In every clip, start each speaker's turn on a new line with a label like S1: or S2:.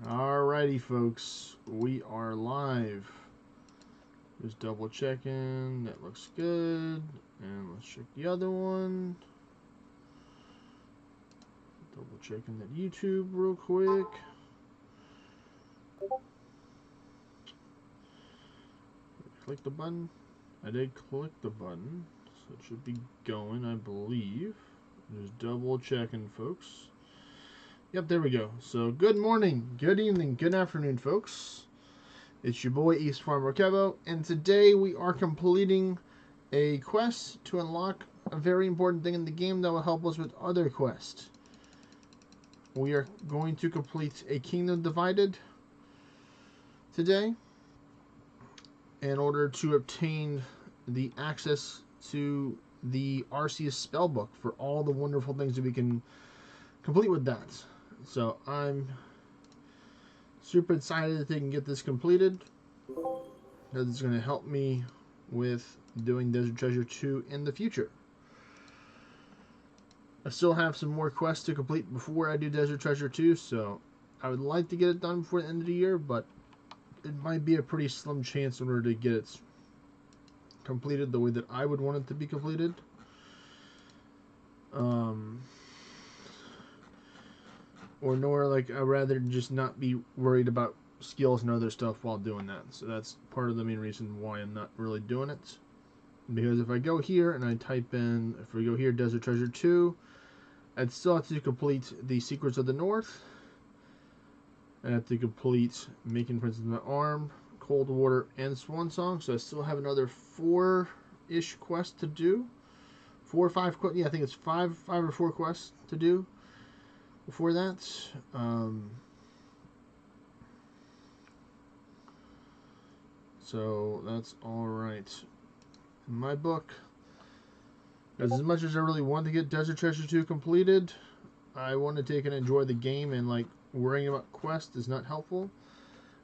S1: Alrighty, folks, we are live. Just double checking. That looks good. And let's check the other one. Double checking that YouTube real quick. Click the button. I did click the button, so it should be going, I believe. Just double checking, folks. Yep, there we go. So, good morning, good evening, good afternoon, folks. It's your boy East Farmer Kevo, and today we are completing a quest to unlock a very important thing in the game that will help us with other quests. We are going to complete a Kingdom Divided today in order to obtain the access to the Arceus spellbook for all the wonderful things that we can complete with that. So I'm super excited that they can get this completed, because it's going to help me with doing Desert Treasure 2 in the future. I still have some more quests to complete before I do Desert Treasure 2, so I would like to get it done before the end of the year, but it might be a pretty slim chance in order to get it completed the way that I would want it to be completed. I'd rather just not be worried about skills and other stuff while doing that. So that's part of the main reason why I'm not really doing it. Because if I go here and I type in, if we go here, Desert Treasure 2, I'd still have to complete the Secrets of the North. I have to complete Making Prince of the Arm, Cold Water, and Swan Song. So I still have another 4-ish quests to do. 4 or 5 quests. Yeah, I think it's 5 or 4 quests to do before that. So that's alright. In my book, as much as I really want to get Desert Treasure 2 completed, I want to take and enjoy the game, and like worrying about quests is not helpful.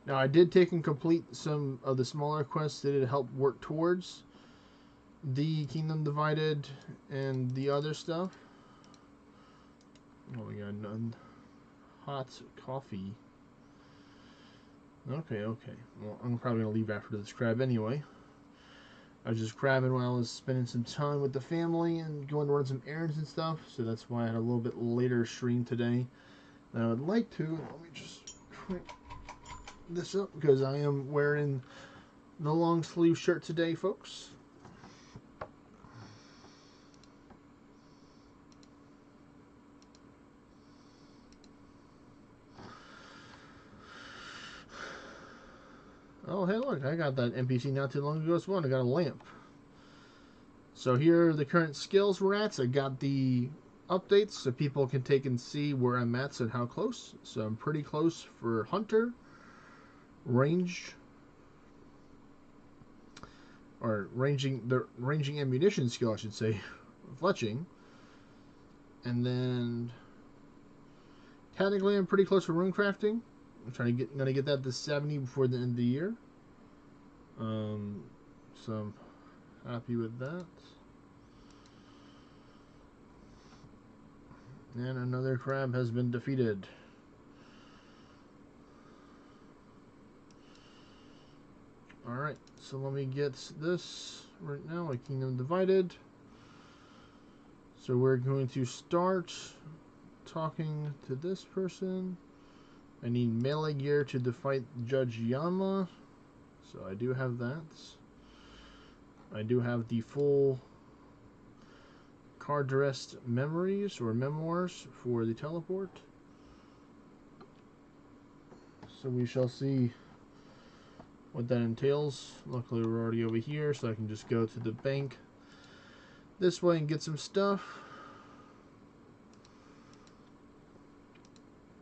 S1: Now, I did take and complete some of the smaller quests that it helped work towards the Kingdom Divided and the other stuff. Oh, we got none. Hot coffee. Okay. Well, I'm probably going to leave after this crab anyway. I was just crabbing while I was spending some time with the family and going to run some errands and stuff. So that's why I had a little bit later stream today than I would like to. Let me just crank this up because I am wearing the long sleeve shirt today, folks. Oh, hey, look, I got that NPC not too long ago as well. I got a lamp. So here are the current skills we're at. So I got the updates so people can take and see where I'm at and how close. So I'm pretty close for Hunter, ranging ammunition skill, I should say, fletching. And then technically I'm pretty close for rune crafting. I'm gonna get that to 70 before the end of the year. So I'm happy with that. And another crab has been defeated. Alright, so let me get this right now, a Kingdom Divided. So we're going to start talking to this person. I need melee gear to defeat Judge Yama. So I do have that. I do have the full card rest memories or memoirs for the teleport. So we shall see what that entails. Luckily we're already over here, so I can just go to the bank this way and get some stuff.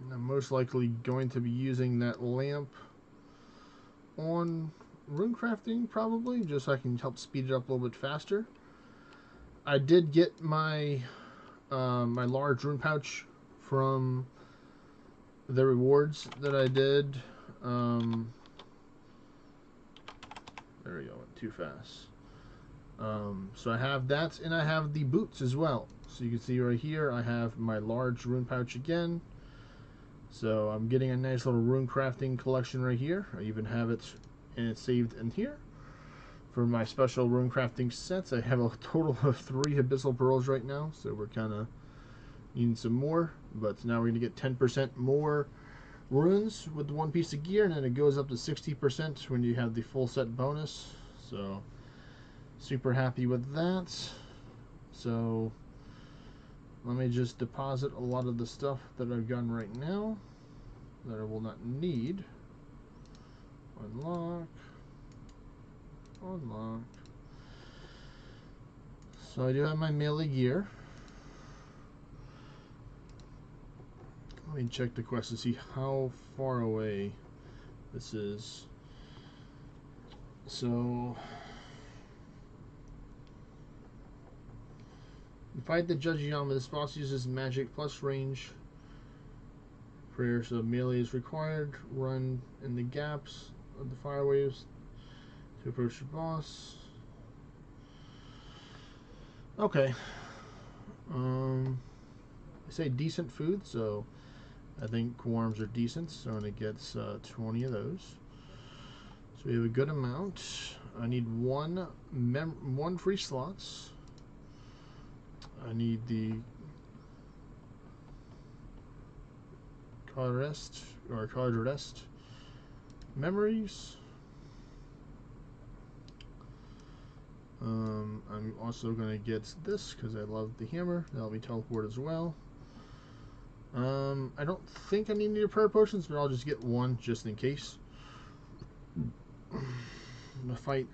S1: And I'm most likely going to be using that lamp on rune crafting, probably, just so I can help speed it up a little bit faster. I did get my my large rune pouch from the rewards that I did. There we go, went too fast. So I have that, and I have the boots as well. So you can see right here, I have my large rune pouch again. So I'm getting a nice little rune crafting collection right here. I even have it and it's saved in here. For my special rune crafting sets, I have a total of 3 abyssal pearls right now, so we're kind of needing some more. But now we're going to get 10% more runes with one piece of gear, and then it goes up to 60% when you have the full set bonus. So super happy with that. So let me just deposit a lot of the stuff that I've gotten right now that I will not need. Unlock. Unlock. So I do have my melee gear. Let me check the quest to see how far away this is. So you fight the Judge Yama. This boss uses magic plus range. Prayer, so melee is required. Run in the gaps of the fire waves to approach the boss. Okay. I say decent food, so I think worms are decent, so it gets 20 of those. So we have a good amount. I need one free slots. I need the card rest memories. I'm also going to get this because I love the hammer. That'll be teleport as well. I don't think I need prayer potions, but I'll just get one just in case. The fight.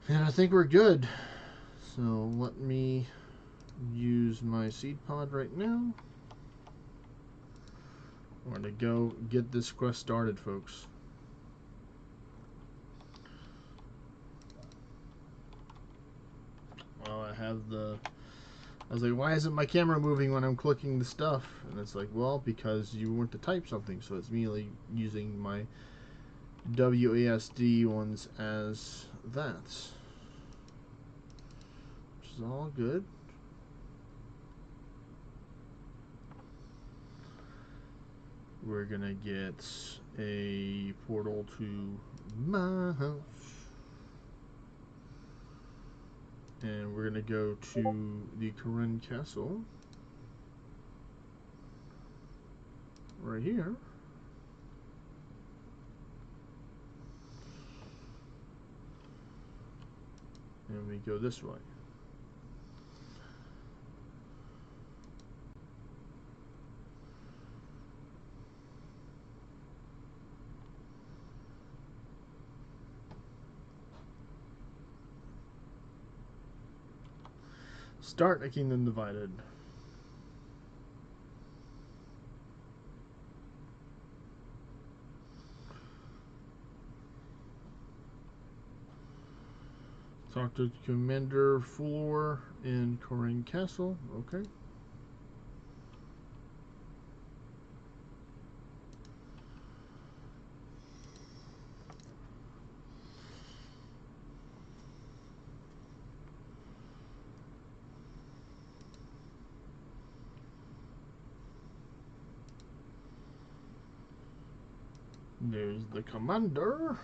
S1: And I think we're good. So let me use my seed pod right now. We're going to go get this quest started, folks. Well, I was like, why isn't my camera moving when I'm clicking the stuff? And it's like, well, because you want to type something, so it's merely using my WASD ones as that. Which is all good. We're gonna get a portal to my house. And we're gonna go to the Karen Castle. Right here. And we go this way. Start a Kingdom Divided. Talk to Commander Fulor in Karen Castle. Okay. There's the commander.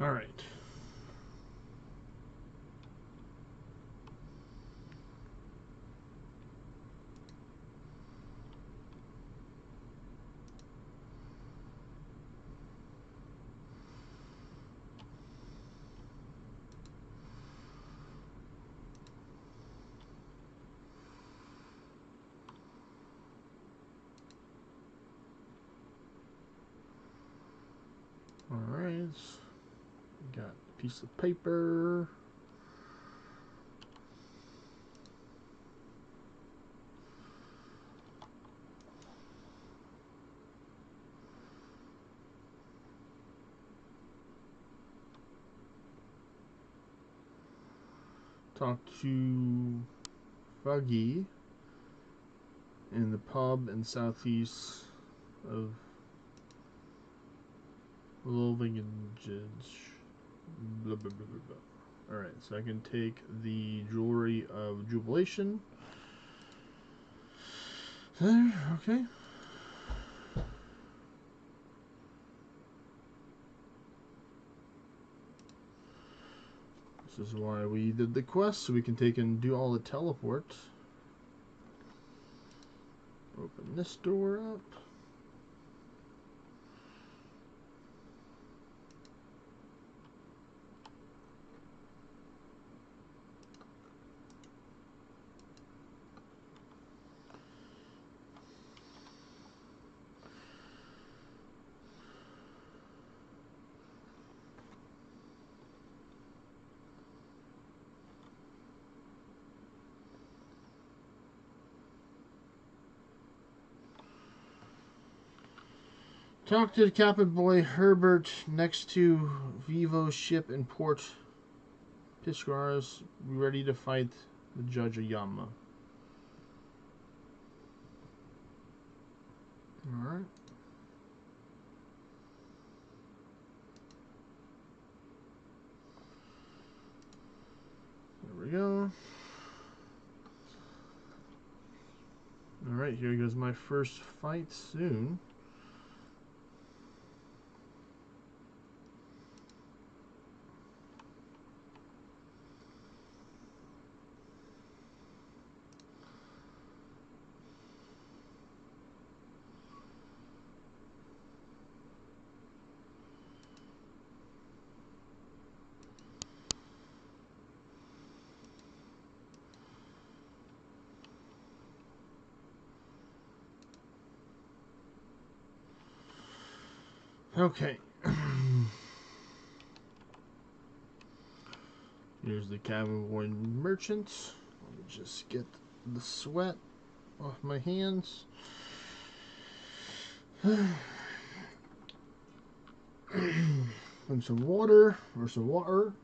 S1: All right. is. We got a piece of paper. Talk to Foggy in the pub in southeast of Lovingens. Blah, blah, blah, blah, blah. Alright, so I can take the Jewelry of Jubilation. There, okay. This is why we did the quest, so we can take and do all the teleport. Open this door up. Talk to the Captain Boy Herbert next to Vivo's ship in Port Piscaris. Be ready to fight the Judge Ayama. Alright. There we go. Alright, here goes my first fight soon. Okay. Here's the Cabin Boy Merchant. Let me just get the sweat off my hands. And some water, or some water.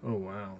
S1: Oh, wow.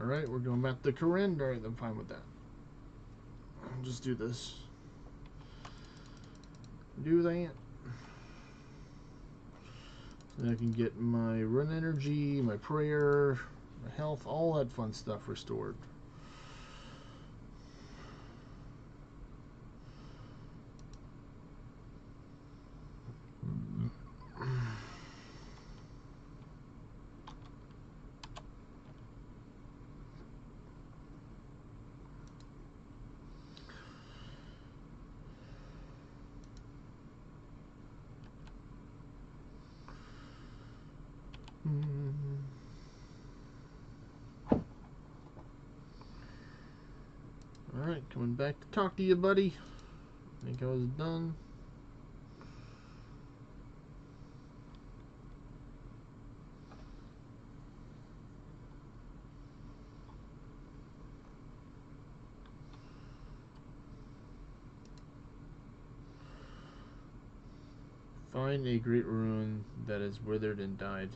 S1: Alright, we're going back to Corinne. Alright, I'm fine with that. I'll just do this. Do that. So I can get my run energy, my prayer, my health, all that fun stuff restored. Alright, coming back to talk to you, buddy. I think I was done. Find a great ruin that is withered and died.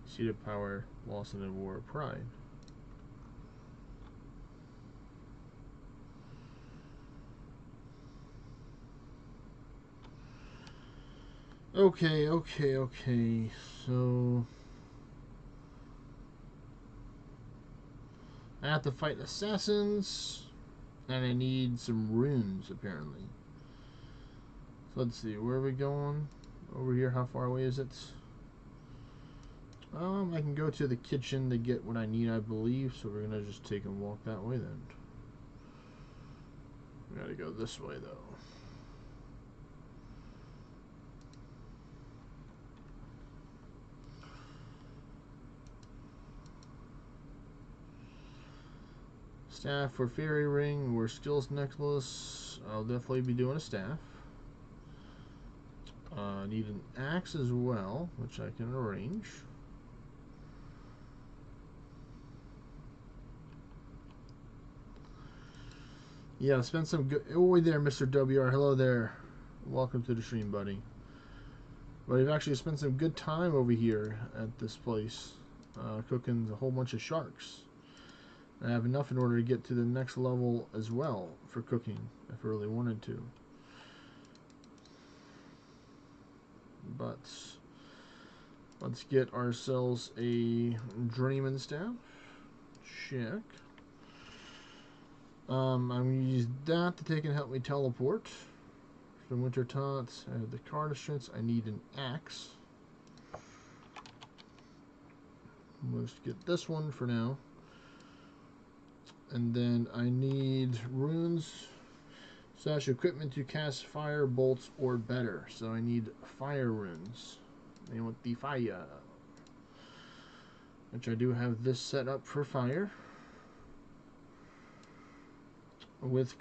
S1: Seat of power, lost in a war of pride. Okay. So I have to fight assassins, and I need some runes apparently. So let's see, where are we going? Over here, how far away is it? I can go to the kitchen to get what I need, I believe, so we're gonna just take and walk that way then. We gotta go this way though. Staff for fairy ring or skills necklace. I'll definitely be doing a staff. Need an axe as well, which I can arrange. Yeah, spend some good. Oh, there, Mr. WR. Hello there. Welcome to the stream, buddy. But I've actually spent some good time over here at this place, cooking a whole bunch of sharks. I have enough in order to get to the next level as well for cooking, if I really wanted to. But let's get ourselves a dreaming staff. Check. I'm going to use that to take and help me teleport. For winter taunts, I have the card strengths. I need an axe. Let's get this one for now. And then I need runes / equipment to cast fire bolts or better. So I need fire runes. I want the fire, which I do have this set up for fire with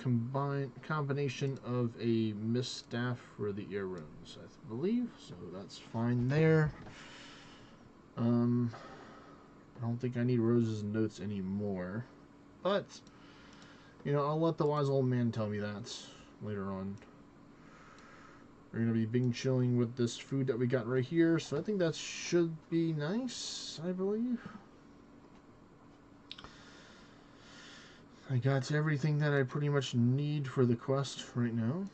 S1: combination of a mist staff for the ear runes, I believe. So that's fine there. I don't think I need Rose's notes anymore. But, you know, I'll let the wise old man tell me that later on. We're going to be being chilling with this food that we got right here. So I think that should be nice, I believe. I got everything that I pretty much need for the quest right now.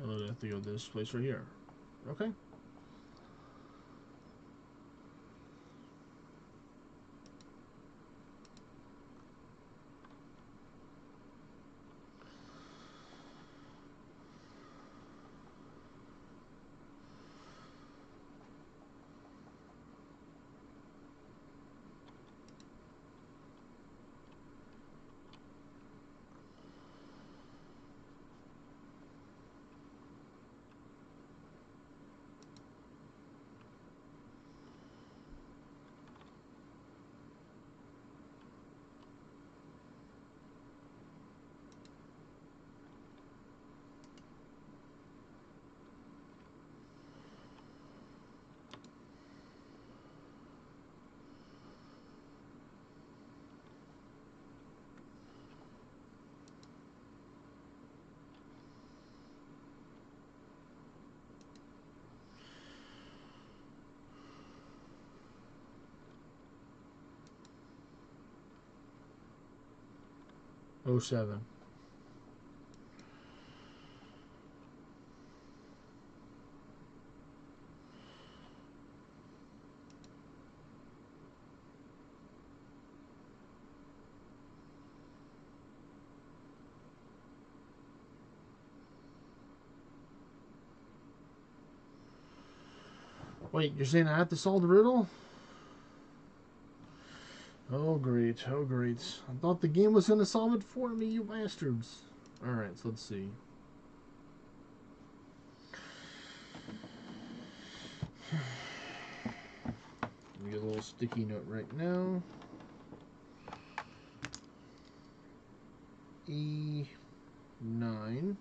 S1: I have to go to this place right here. Okay. 07. Wait, you're saying I have to solve the riddle? Oh, great. Oh, great. I thought the game was going to solve it for me, you bastards. Alright, so let's see. Let me get a little sticky note right now. E9.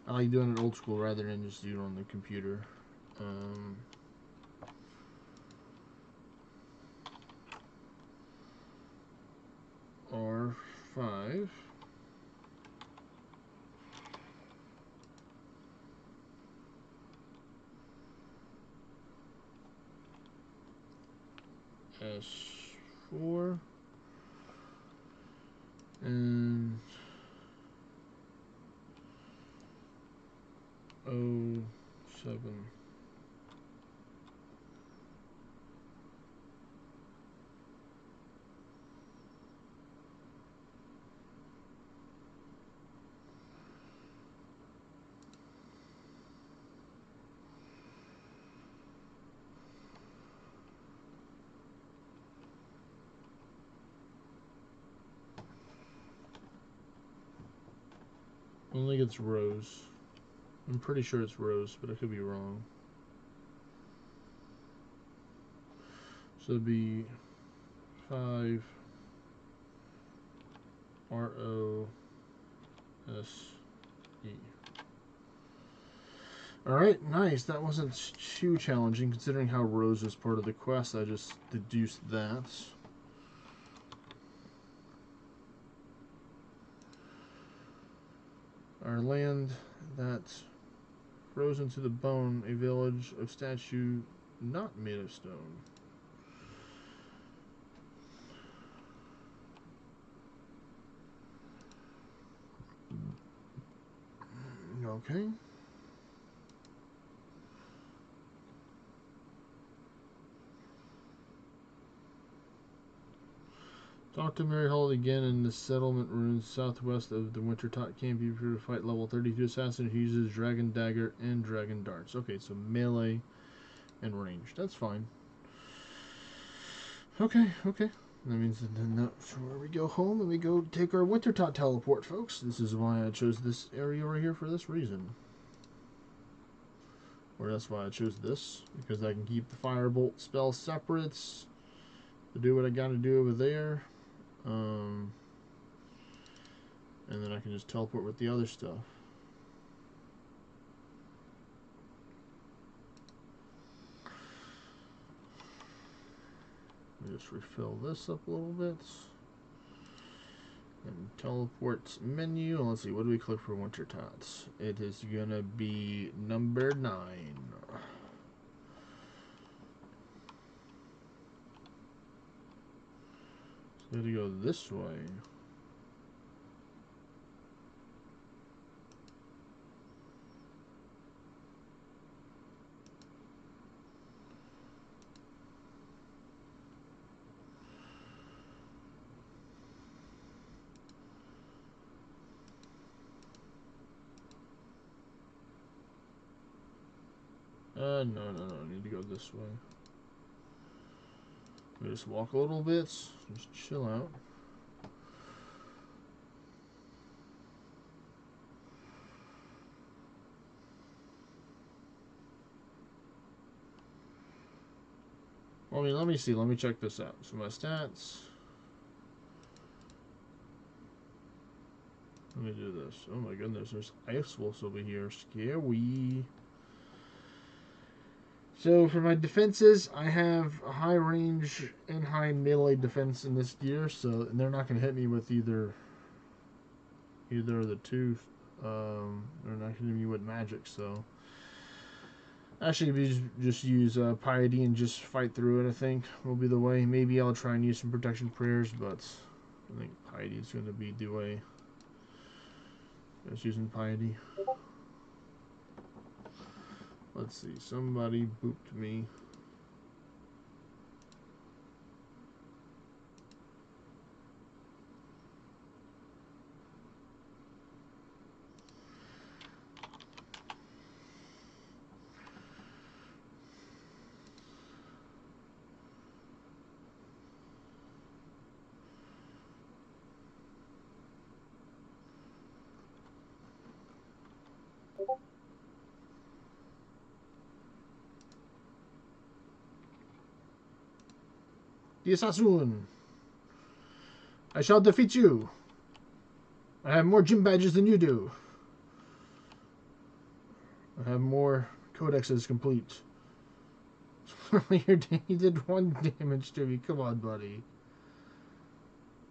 S1: I like doing it old school rather than just doing it on the computer. R5. S4. And O7. I don't think it's rows. I'm pretty sure it's rows, but I could be wrong. So it'd be 5 ROSE. Alright, nice. That wasn't too challenging considering how rows is part of the quest. I just deduced that. Our land that frozen to the bone, a village of statue not made of stone. Okay. Talk to Mary Hall again in the settlement ruins southwest of the Wintertot camp. Be prepared to fight level 32 assassin who uses dragon dagger and dragon darts. Okay, so melee and ranged. That's fine. Okay. That means that's where we go home and we go take our Wintertot teleport, folks. This is why I chose this area right here for this reason. Or that's why I chose this, because I can keep the firebolt spell separate to do what I gotta do over there. And then I can just teleport with the other stuff. Let me just refill this up a little bit. And teleport menu. Let's see, what do we click for Wintertots? It is gonna be number 9. So we gotta go this way. No, I need to go this way. We just walk a little bit, just chill out. Well, I mean, let me see, let me check this out. So my stats. Let me do this. Oh my goodness, there's ice wolves over here. Scary. So for my defenses, I have a high range and high melee defense in this gear, so and they're not going to hit me with either of the two. They're not going to hit me with magic, so actually, if you just use piety and just fight through it, I think will be the way. Maybe I'll try and use some protection prayers, but I think piety is going to be the way. Just using piety. Let's see. Somebody booped me. The assassin! I shall defeat you! I have more gym badges than you do. I have more codexes complete. He did 1 damage to me. Come on, buddy.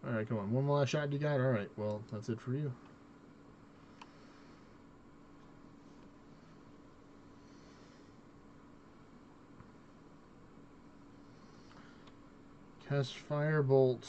S1: Alright, come on. One last shot you got? Alright, well, that's it for you. Cast Firebolt.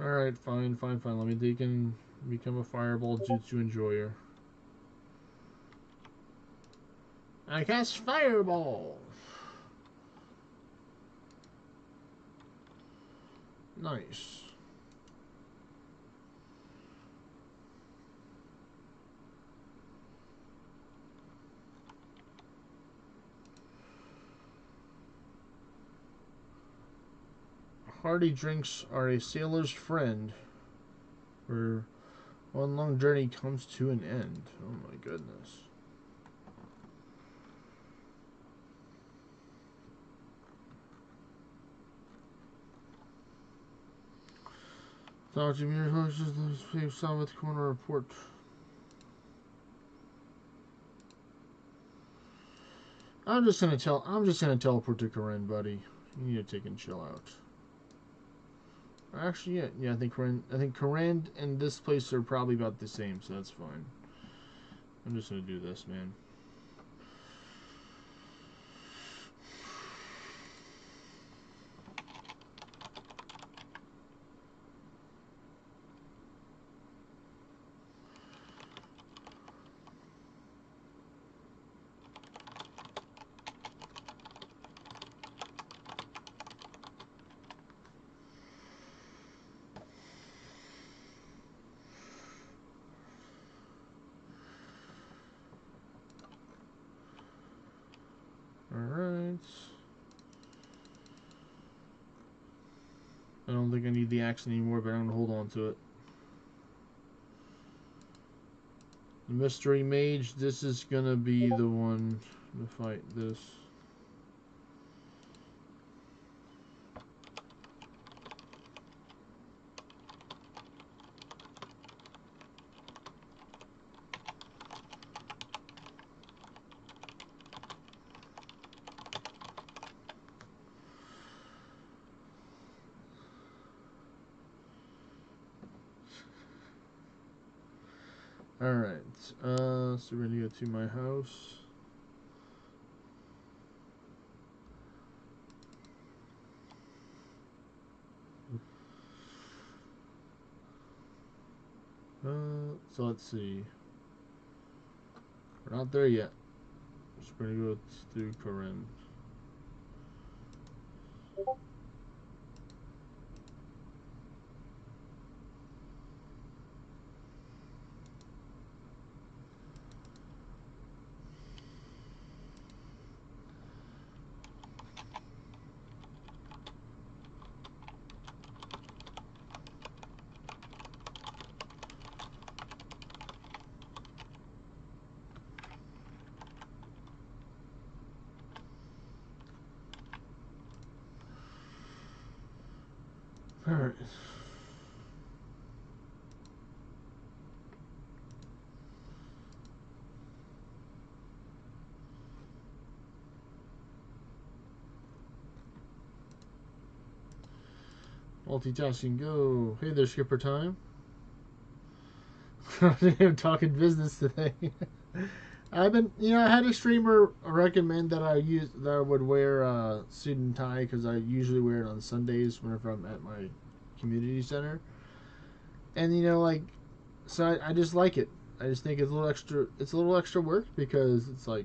S1: Alright, fine. Let me take and become a Fireball Jutsu Enjoyer. I cast Fireball! Nice. Hearty drinks are a sailor's friend, where one long journey comes to an end. Oh my goodness. Dr. Muir hosts the South Corner report. I'm just gonna teleport to Corinne, buddy. You need to take and chill out. Actually, yeah. I think Corinne and this place are probably about the same, so that's fine. I'm just gonna do this, man. Alright. I don't think I need the axe anymore, but I'm gonna hold on to it. The Mystery Mage, this is gonna be the one to fight this. Alright, so we're gonna go to my house. So let's see. We're not there yet. So we're gonna go through Corinne. Alright. Multitasking, go. Hey there, Skipper Time. I'm talking business today. I've been, I had a streamer recommend that I would wear a suit and tie because I usually wear it on Sundays whenever I'm at my community center. And so I just like it. I just think it's a little extra. It's a little extra work because it's like,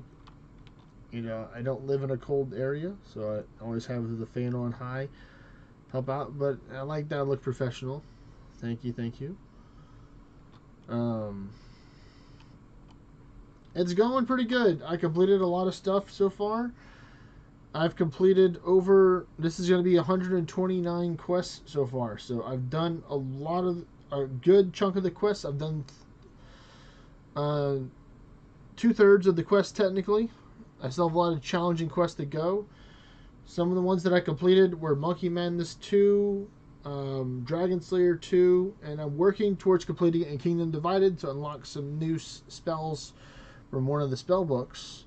S1: I don't live in a cold area, so I always have the fan on high, help out. But I like that I look professional. Thank you, thank you. It's going pretty good. I completed a lot of stuff so far. I've completed this is going to be 129 quests so far. So I've done a good chunk of the quests. I've done 2/3 of the quests technically. I still have a lot of challenging quests to go. Some of the ones that I completed were Monkey Madness 2, Dragon Slayer 2, and I'm working towards completing it in Kingdom Divided to unlock some new spells from one of the spell books.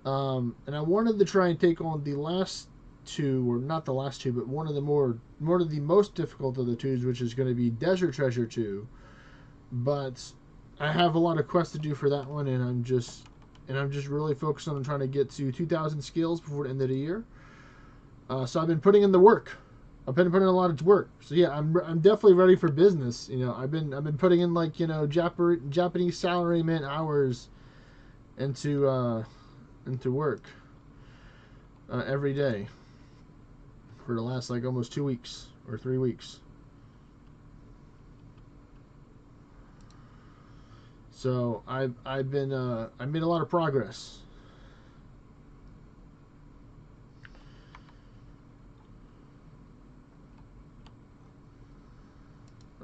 S1: And I wanted to try and take on the last two, or not the last two, but one of the most difficult of the twos, which is going to be Desert Treasure 2. But I have a lot of quests to do for that one, and I'm just really focused on trying to get to 2,000 skills before the end of the year. So I've been putting in the work. I've been putting in a lot of work. So yeah, I'm definitely ready for business. I've been putting in Japanese salaryman hours into work every day for the last almost 2 weeks or 3 weeks. So I made a lot of progress.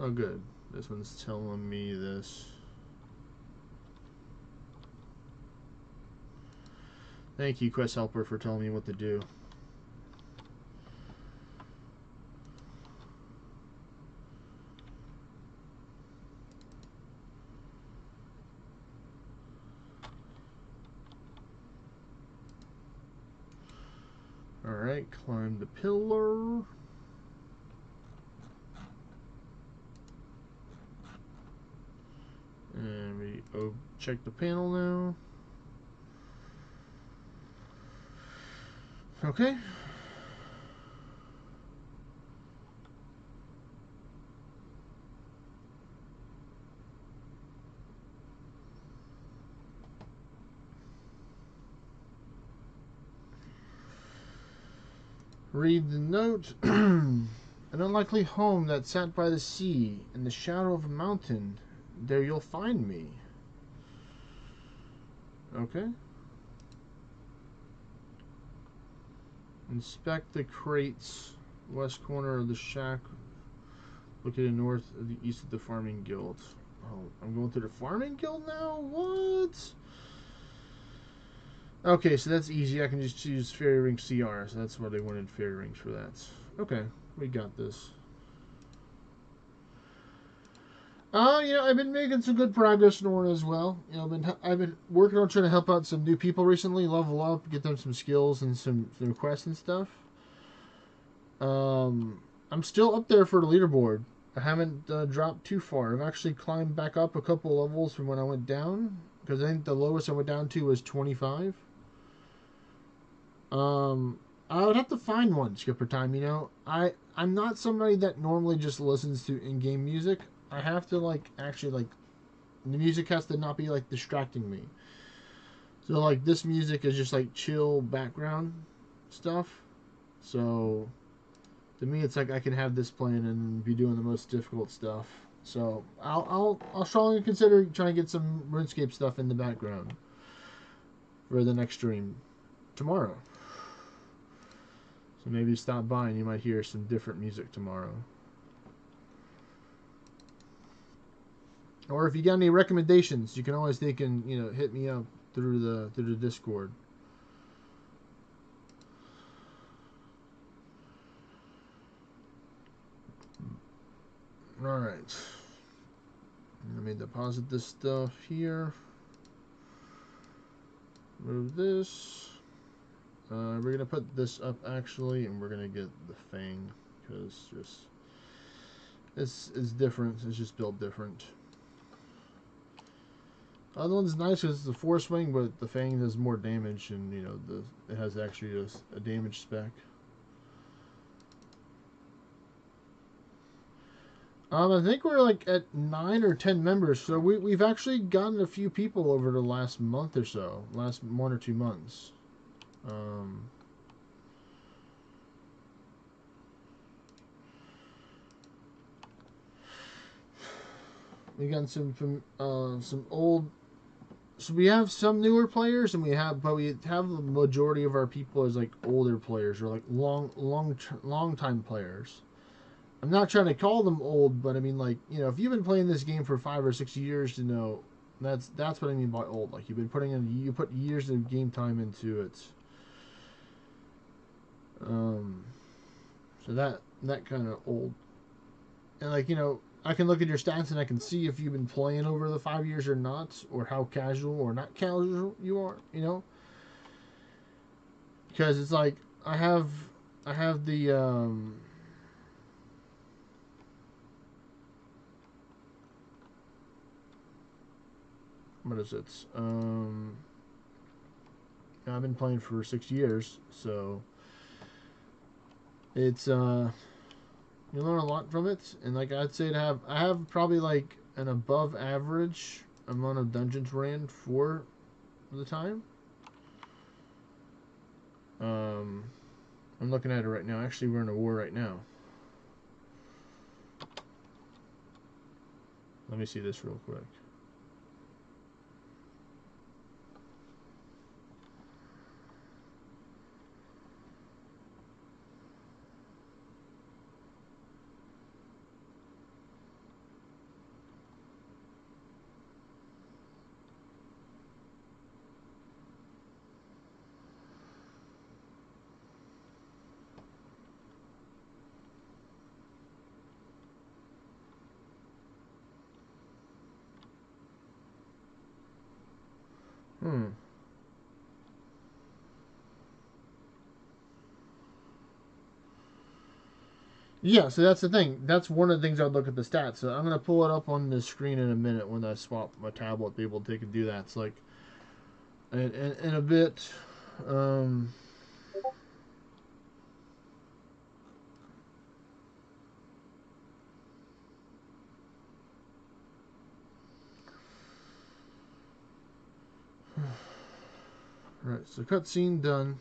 S1: Oh, good. This one's telling me this. Thank you, Quest Helper, for telling me what to do. Alright, climb the pillar. And we check the panel now. Okay. Read the note. An unlikely home that sat by the sea, in the shadow of a mountain. There you'll find me. Okay. Inspect the crates. West corner of the shack. Located north of the east of the farming guild. Oh, I'm going to the farming guild now? What? Okay, so that's easy. I can just choose Fairy Ring CR. So that's why they wanted Fairy Rings for that. Okay, we got this. I've been making some good progress in ORNA as well. I've been working on trying to help out some new people recently, level up, get them some skills and some quests and stuff. I'm still up there for the leaderboard. I haven't dropped too far. I've actually climbed back up a couple levels from when I went down, because I think the lowest I went down to was 25. I would have to find one, Skipper Time. You know, I'm not somebody that normally just listens to in-game music. I have to like actually like the music has to not be like distracting me. So like this music is just like chill background stuff. So to me, it's like I can have this playing and be doing the most difficult stuff. So I'll strongly consider trying to get some RuneScape stuff in the background for the next stream tomorrow. So maybe stop by and you might hear some different music tomorrow. Or if you got any recommendations, you can always hit me up through the Discord. All right. Let me deposit this stuff here. Move this. We're going to put this up, actually, and we're going to get the Fang, because just it's different. It's just built different. The other one's nice because it's a force wing, but the Fang does more damage, and, you know, it has actually a damage spec. I think we're like at 9 or 10 members, so we've actually gotten a few people over the last month or so, last 1 or 2 months. We got some old. So we have some newer players, and we have the majority of our people as like older players or like long time players. I'm not trying to call them old, but I mean, like, you know, if you've been playing this game for 5 or 6 years, you know, that's what I mean by old. Like, you put years of game time into it. So that kind of old. And like, you know, I can look at your stats and I can see if you've been playing over the 5 years or not, or how casual or not casual you are. You know, because it's like I have the what is it? I've been playing for 6 years, so it's you learn a lot from it. And like I'd say I have probably like an above average amount of dungeons ran for the time. I'm looking at it right now. Actually, we're in a war right now. Let me see this real quick. Yeah, so that's the thing. That's one of the things I'd look at the stats. So I'm gonna pull it up on the screen in a minute when I swap my tablet. Be able to take and do that. It's like in a bit. Right, so cutscene done.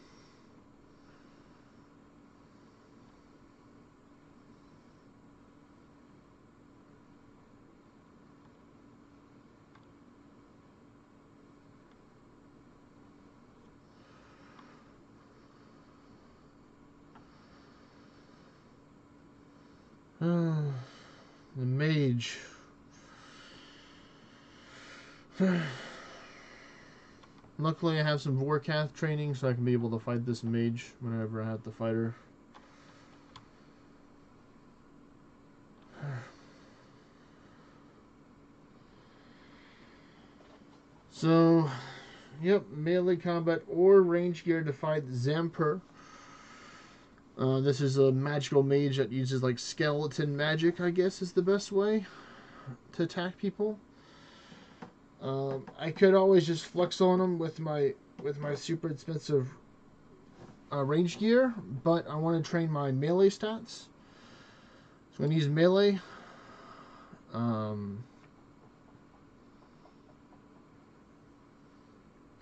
S1: The mage. Luckily, I have some Vorkath training, so I can be able to fight this mage whenever I have to fight her. So, yep, melee combat or range gear to fight Zamper. This is a magical mage that uses like skeleton magic, I guess is the best way to attack people. I could always just flex on them with my super expensive range gear, but I want to train my melee stats. So I'm going to use melee.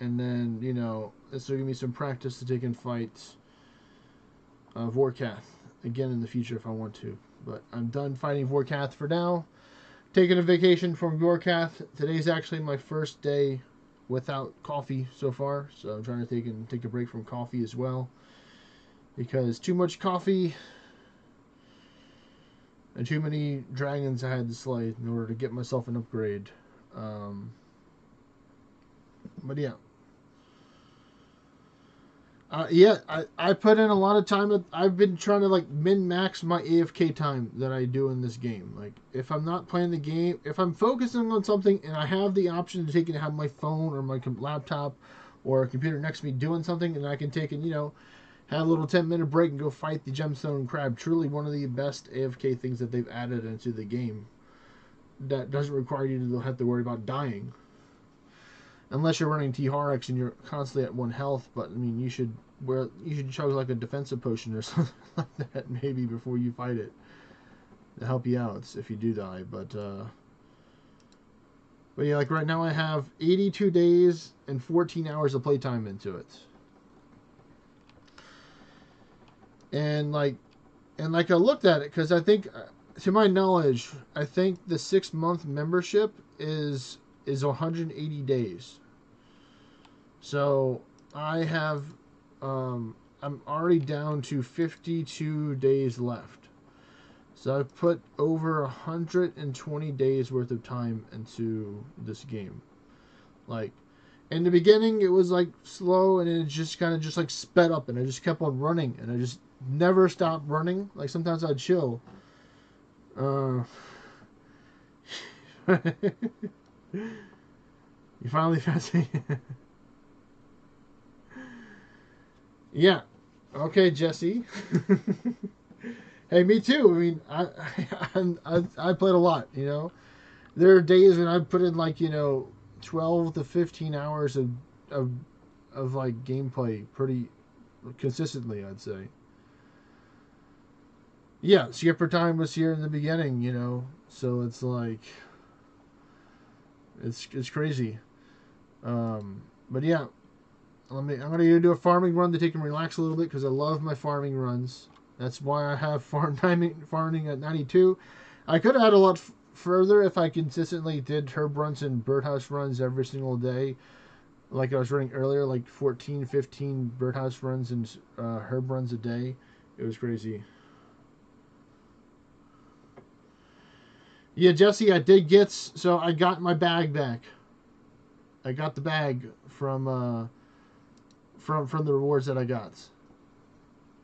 S1: And then, you know, this will give me some practice to take in fights Vorkath again in the future if I want to. But I'm done fighting Vorkath for now. Taking a vacation from Vorkath. Today's actually my first day without coffee so far, so I'm trying to take a break from coffee as well, because too much coffee and too many dragons I had to slay in order to get myself an upgrade. But yeah. I put in a lot of time. I've been trying to like min-max my AFK time that I do in this game. Like, if I'm not playing the game, if I'm focusing on something and I have the option to take and have my phone or my laptop or a computer next to me doing something, and I can take and, you know, have a little 10-minute break and go fight the gemstone crab. Truly one of the best AFK things that they've added into the game that doesn't require you to have to worry about dying. Unless you're running T-Harx and you're constantly at 1 health, but I mean, you should chug like a defensive potion or something like that maybe before you fight it to help you out if you do die. But yeah, like right now I have 82 days and 14 hours of playtime into it, and like I looked at it because I think, to my knowledge, I think the 6-month membership is 180 days. So I have, I'm already down to 52 days left. So I've put over 120 days worth of time into this game. Like, in the beginning, it was like slow, and it just kind of just like sped up, and I just kept on running, and I just never stopped running. Like, sometimes I'd chill. You finally found Yeah. Okay, Jesse. Hey, me too. I mean, I played a lot. You know, there are days when I put in like, you know, 12 to 15 hours of like gameplay pretty consistently, I'd say. Yeah, skipper time was here in the beginning. You know, so it's like it's crazy. But yeah, I'm gonna do a farming run to take and relax a little bit because I love my farming runs. That's why I have farming at 92. I could have had a lot further if I consistently did herb runs and birdhouse runs every single day, like I was running earlier, like 14, 15 birdhouse runs and herb runs a day. It was crazy. Yeah, Jesse, I did get, so I got my bag back. I got the bag from the rewards that I got.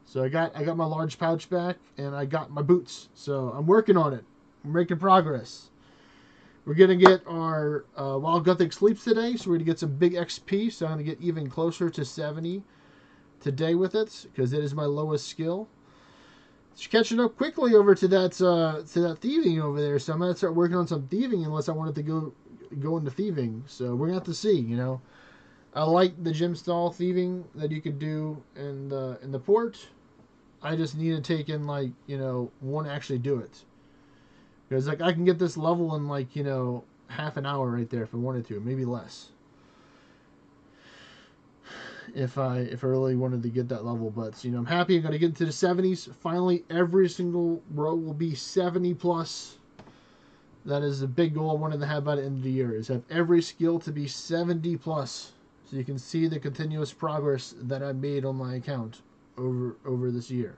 S1: So I got my large pouch back, and I got my boots. So I'm working on it. I'm making progress. We're gonna get our Wild Gothic sleeps today, so we're gonna get some big XP. So I'm gonna get even closer to 70 today with it because it is my lowest skill. It's catching up quickly over to that thieving over there. So I'm gonna start working on some thieving unless I wanted to go into thieving. So we're gonna have to see, you know. I like the gem stall thieving that you could do in the port. I just need to take in, like, you know, one actually do it. Because, like, I can get this level in, like, you know, half an hour right there if I wanted to, maybe less. If I really wanted to get that level, but, you know, I'm happy. I'm gonna get into the 70s. Finally, every single row will be 70 plus. That is a big goal I wanted to have by the end of the year, is have every skill to be 70 plus. So you can see the continuous progress that I made on my account over this year.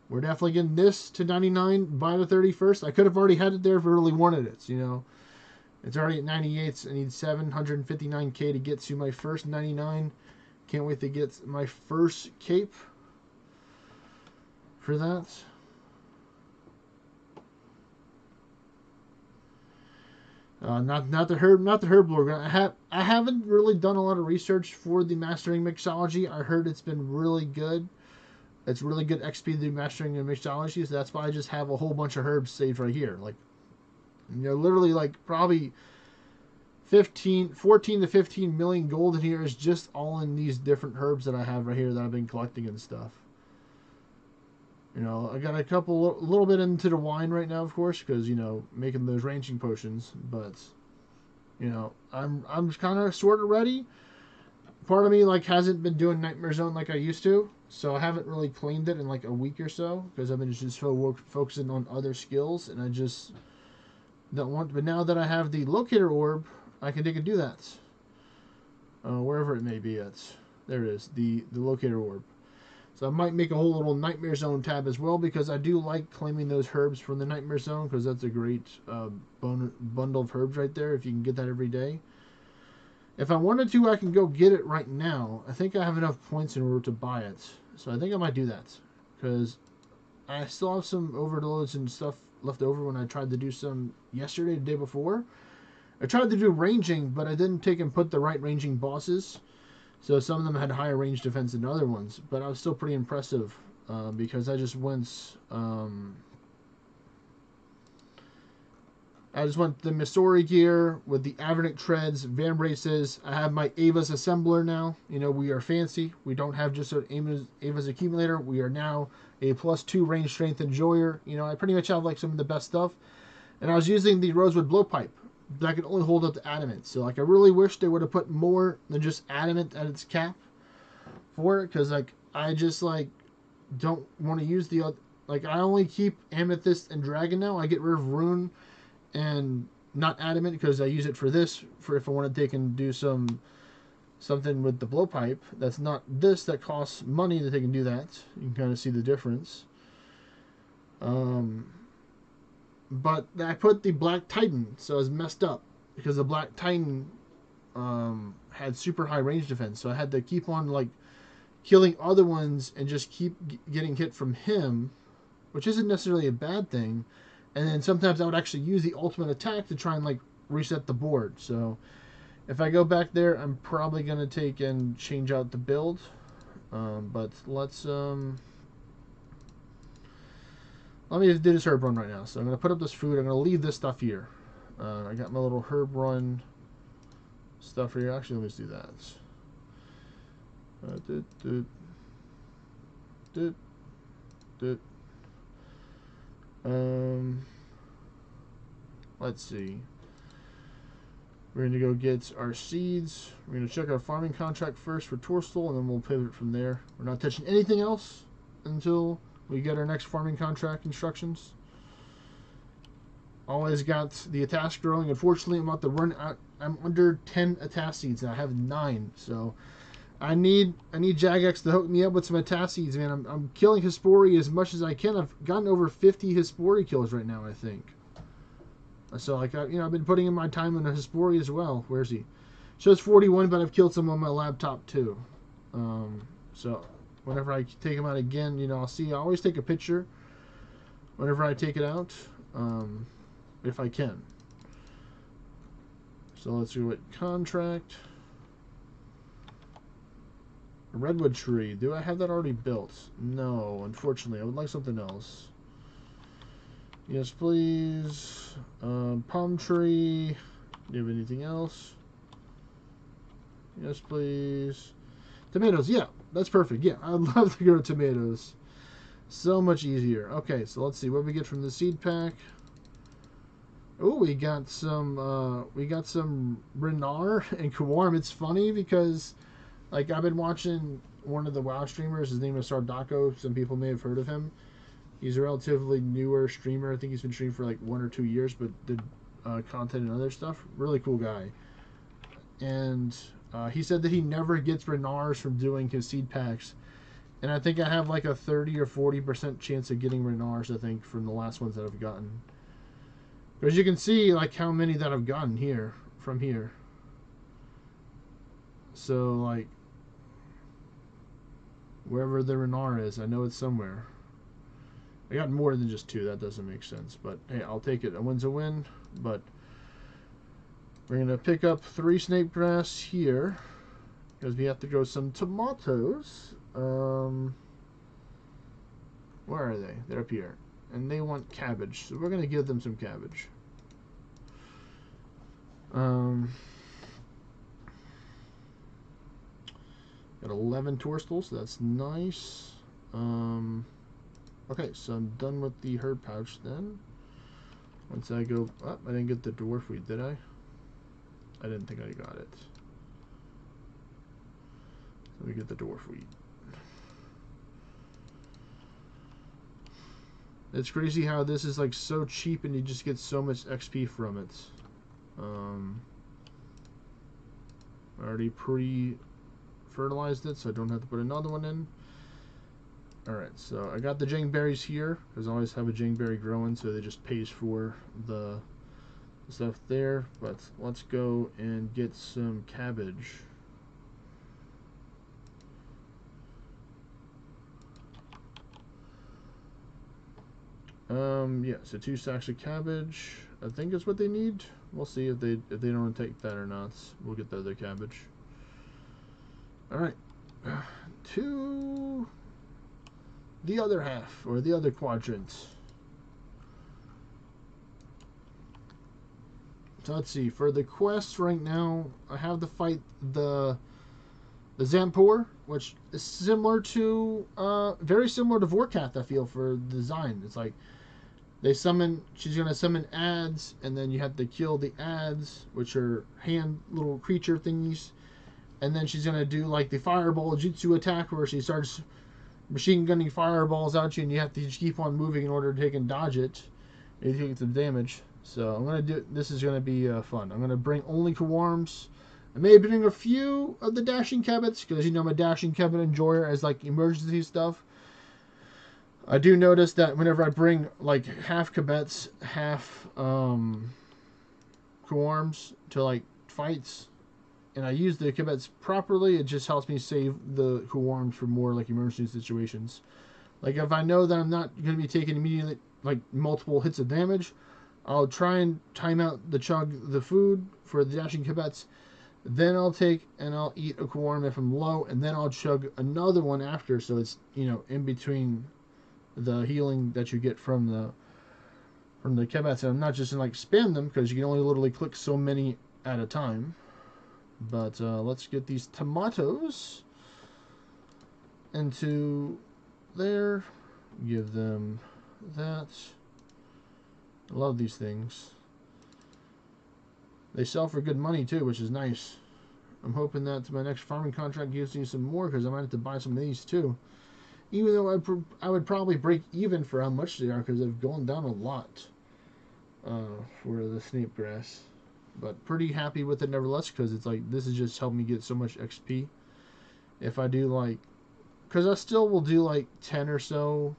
S1: We're definitely getting this to 99 by the 31st. I could have already had it there if I really wanted it, you know. It's already at 98, so I need 759k to get to my first 99. Can't wait to get my first cape for that. Not the herb lord. I haven't really done a lot of research for the mastering mixology. I heard it's been really good. It's really good XP to do mastering and mixology. So that's why I just have a whole bunch of herbs saved right here. Like, literally like probably 14 to 15 million gold in here is just all in these different herbs that I have right here that I've been collecting and stuff. I got a little bit into the wine right now, of course, because making those ranging potions. But I'm kind of sort of ready. Part of me like hasn't been doing Nightmare Zone like I used to, so I haven't really claimed it in like a week or so because I've been just focusing on other skills, and I just don't want. But now that I have the locator orb, I can take and do that. Wherever it may be, there it is, the locator orb. So I might make a whole little Nightmare Zone tab as well because I do like claiming those herbs from the Nightmare Zone because that's a great bundle of herbs right there if you can get that every day. If I wanted to, I can go get it right now. I think I have enough points in order to buy it. So I think I might do that because I still have some overloads and stuff left over when I tried to do some yesterday, the day before. I tried to do ranging, but I didn't take and put the right ranging bosses. So some of them had higher range defense than other ones, but I was still pretty impressive because I just went the Missouri gear with the Avernic treads, Van Braces. I have my Ava's assembler now. We are fancy. We don't have just an Ava's accumulator. We are now a +2 range strength enjoyer. I pretty much have like some of the best stuff. And I was using the Rosewood blowpipe that can only hold up to adamant. So like I really wish they would have put more than just adamant at its cap for it, because like I just like don't want to use the like I only keep amethyst and dragon now. I get rid of rune and not adamant because I use it for this, for if I want to take and do something with the blowpipe that's not this that costs money that they can do that. You can kind of see the difference. But I put the Black Titan, so I was messed up because the Black Titan had super high range defense, so I had to keep on like killing other ones and just keep getting hit from him, which isn't necessarily a bad thing. And then sometimes I would actually use the ultimate attack to try and like reset the board. So if I go back there, I'm probably gonna take and change out the build. But let me do this herb run right now. So I'm going to put up this food. I'm going to leave this stuff here. I got my little herb run stuff here. Actually, let me just do that. Let's see. We're going to go get our seeds. We're going to check our farming contract first for Torstal, and then we'll pivot from there. We're not touching anything else until we get our next farming contract instructions. Always got the task growing. Unfortunately, I'm about to run out. I'm under 10 task seeds, and I have 9. So I need Jagex to hook me up with some task seeds, man. I'm killing Hespori as much as I can. I've gotten over 50 Hespori kills right now, I think. So like I've been putting in my time on a Hespori as well. Where's he? Shows 41, but I've killed some on my laptop too. So whenever I take them out again, I'll see. I always take a picture whenever I take it out, if I can. So let's do it. Contract. A redwood tree. Do I have that already built? No, unfortunately. I would like something else. Yes, please. Palm tree. Do you have anything else? Yes, please. Tomatoes. Yeah, that's perfect. Yeah, I'd love to grow tomatoes. So much easier. Okay, so let's see what we get from the seed pack. Oh, we got some Renar and Kawarm. It's funny because like I've been watching one of the WoW streamers. His name is Sardako. Some people may have heard of him. He's a relatively newer streamer. I think he's been streaming for like 1 or 2 years, but did content and other stuff. Really cool guy. And he said that he never gets Renars from doing his seed packs. And I think I have like a 30 or 40% chance of getting Renars, I think, from the last ones that I've gotten. Because you can see like how many that I've gotten here, from here. So like, wherever the Renar is, I know it's somewhere. I got more than just 2. That doesn't make sense. But hey, I'll take it. A win's a win. But We're going to pick up 3 snake grass here because we have to grow some tomatoes. Where are they? They're up here. And they want cabbage, so we're going to give them some cabbage. Got 11 tourstles, so that's nice. Okay, so I'm done with the herb pouch then. Once I go up, I didn't get the dwarf wheat, did I? I didn't think I got it. Let me get the dwarf wheat. It's crazy how this is like so cheap and you just get so much XP from it. I already pre-fertilized it, so I don't have to put another one in. Alright, so I got the jangberries here, because I always have a jangberry growing, so they just pays for the stuff there. But let's go and get some cabbage. Yeah, so 2 sacks of cabbage. I think is what they need. We'll see if they don't take that or not. We'll get the other cabbage. Alright. To the other half, or the other quadrant. So let's see. For the quests right now, I have to fight the Zampor, which is similar to, very similar to Vorkath, I feel, for the design. It's like, she's going to summon ads, and then you have to kill the ads, which are hand little creature thingies. And then she's going to do like the fireball jutsu attack, where she starts machine gunning fireballs at you, and you have to just keep on moving in order to take and dodge it. You take some damage. So I'm going to do, this is going to be fun. I'm going to bring only Kawarms. I may bring a few of the dashing Kebbits, because you know I'm a dashing Kebbit enjoyer as like emergency stuff. I do notice that whenever I bring like half Kebbits, half Kawarms to like fights, and I use the Kebbits properly, it just helps me save the Kawarms for more like emergency situations. Like if I know that I'm not going to be taking immediately like multiple hits of damage, I'll try and time out the food for the dashing Kebbits. Then I'll take and I'll eat a Kawarm if I'm low, and then I'll chug another one after, so it's, you know, in between the healing that you get from the Kebbits. And I'm not just going to like spam them, because you can only literally click so many at a time. But let's get these tomatoes into there. Give them that. I love these things. They sell for good money too, which is nice. I'm hoping that my next farming contract gives me some more, because I might have to buy some of these too. Even though I would probably break even for how much they are, because they've gone down a lot for the snape grass. But pretty happy with it nevertheless, because it's like, this has just helped me get so much XP. If I do like, because I still will do like 10 or so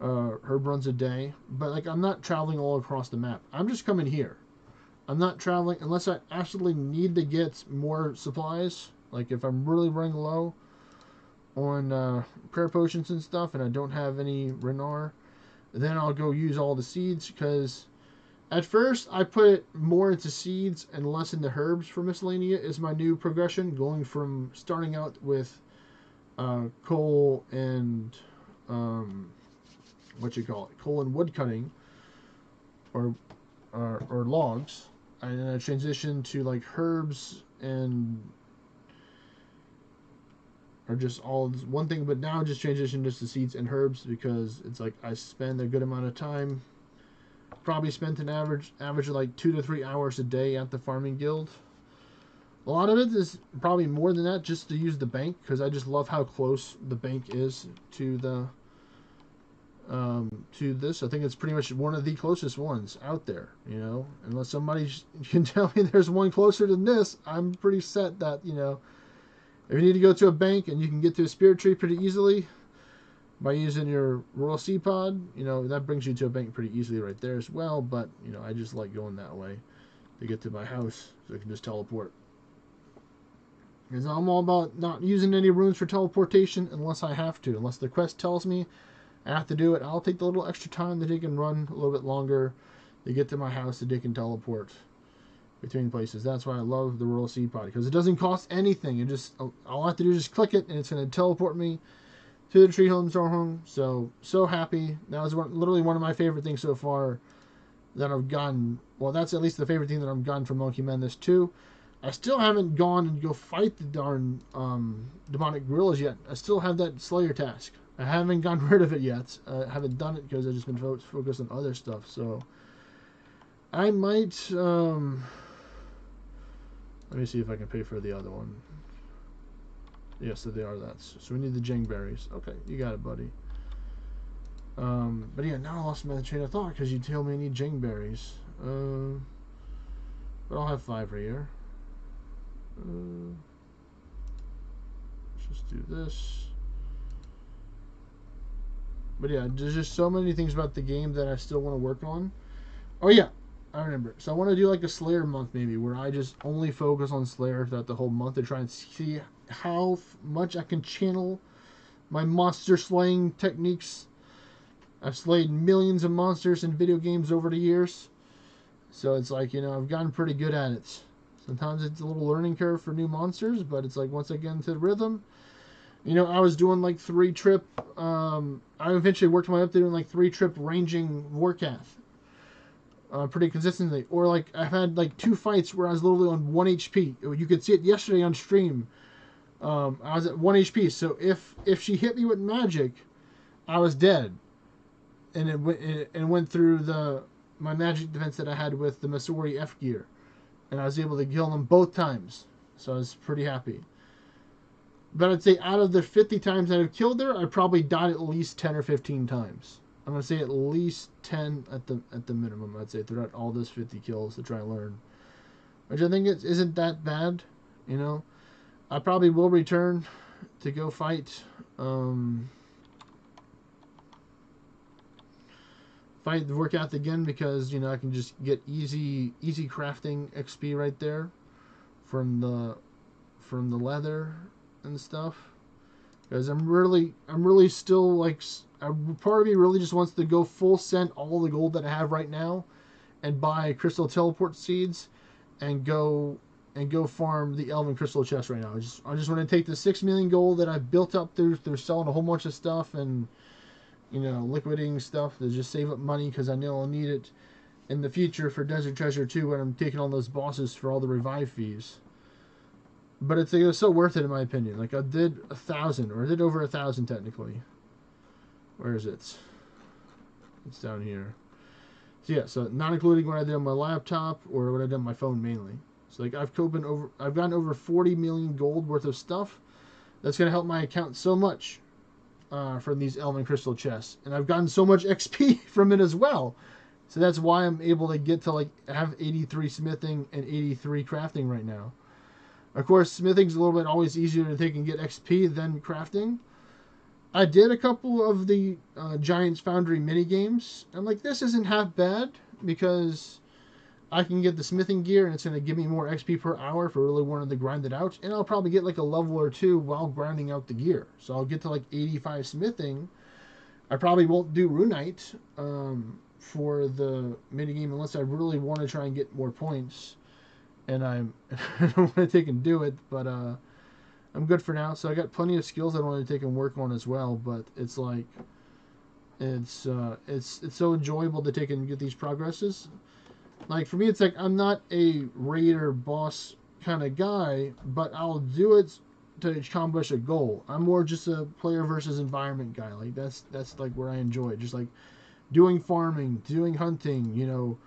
S1: herb runs a day, but like I'm not traveling all across the map. I'm just coming here. I'm not traveling unless I actually need to get more supplies. Like if I'm really running low on prayer potions and stuff, and I don't have any Renar, then I'll go use all the seeds, because at first I put it more into seeds and less into herbs for miscellanea is my new progression, going from starting out with coal and coal and wood cutting, or logs, and then I transitioned to like herbs and or just all one thing, but now just transition just to seeds and herbs, because it's like I spend a good amount of time, probably spent an average of like 2 to 3 hours a day at the farming guild. A lot of it is probably more than that, just to use the bank, because I just love how close the bank is to the to this. I think it's pretty much one of the closest ones out there, you know, unless somebody can tell me there's one closer than this. I'm pretty set that, you know, if you need to go to a bank and you can get to a spirit tree pretty easily by using your Royal Sea Pod, you know, that brings you to a bank pretty easily right there as well. But, you know, I just like going that way to get to my house, so I can just teleport. Because I'm all about not using any runes for teleportation unless I have to. Unless the quest tells me I have to do it, I'll take the little extra time that they can run a little bit longer to get to my house, that they can teleport. between places. That's why I love the Royal Seed Pod, because it doesn't cost anything. It just, all I have to do is just click it, and it's going to teleport me to the Tree Home Store Home. So happy. That was literally one of my favorite things so far that I've gotten. Well, that's at least the favorite thing that I've gotten from Monkey Madness 2. I still haven't gone and go fight the darn demonic gorillas yet. I still have that Slayer task. I haven't gotten rid of it yet. I haven't done it because I've just been focused on other stuff. So I might. Let me see if I can pay for the other one. Yes, so they are that. So we need the Jing berries. Okay, you got it, buddy. But yeah, now I lost my train of thought because you told me I need Jing berries. But I'll have 5 right here. Let's just do this. But yeah, there's just so many things about the game that I still want to work on. Oh yeah, I remember. So I want to do like a Slayer month maybe, where I just only focus on Slayer throughout the whole month to try and see how much I can channel my monster slaying techniques. I've slayed millions of monsters in video games over the years. So it's like, you know, I've gotten pretty good at it. Sometimes it's a little learning curve for new monsters, but it's like once I get into the rhythm, you know, I was doing like 3-trip, I eventually worked my way up to doing like 3-trip ranging Warcath. Pretty consistently. Or like I've had like 2 fights where I was literally on 1 HP. You could see it yesterday on stream. I was at 1 HP. So if she hit me with magic, I was dead. And it went through my magic defense that I had with the Masori F gear. And I was able to kill them both times. So I was pretty happy. But I'd say out of the 50 times that I've killed her, I probably died at least 10 or 15 times. I'm going to say at least 10 at the minimum, I'd say, throughout all those 50 kills to try and learn. Which I think isn't that bad, you know. I probably will return to go fight the Workout again, because, you know, I can just get easy crafting XP right there from the leather and stuff. Because I'm really still like, part of me really just wants to go full send all the gold that I have right now and buy crystal teleport seeds and go farm the elven crystal chest right now. I just want to take the 6 million gold that I've built up through selling a whole bunch of stuff and, you know, liquidating stuff to just save up money, because I know I'll need it in the future for Desert Treasure 2 when I'm taking on those bosses for all the revive fees. But it was so worth it in my opinion. Like I did 1,000, or I did over 1,000 technically. Where is it? It's down here. So yeah, so not including what I did on my laptop or what I did on my phone mainly. So like I've gotten over 40 million gold worth of stuff. That's gonna help my account so much from these Elven Crystal chests, and I've gotten so much XP from it as well. So that's why I'm able to get to like have 83 smithing and 83 crafting right now. Of course, smithing's a little bit always easier to take and get XP than crafting. I did a couple of the Giants Foundry mini games. I'm like, this isn't half bad, because I can get the smithing gear and it's going to give me more XP per hour if I really wanted to grind it out. And I'll probably get like a level or 2 while grinding out the gear. So I'll get to like 85 smithing. I probably won't do Runite for the mini game unless I really want to try and get more points. And I don't want to take and do it, but I'm good for now. So I got plenty of skills I want to take and work on as well. But it's like, it's so enjoyable to take and get these progresses. Like for me, it's like I'm not a raider boss kind of guy, but I'll do it to accomplish a goal. I'm more just a player versus environment guy. Like that's like where I enjoy it. Just like doing farming, doing hunting, you know,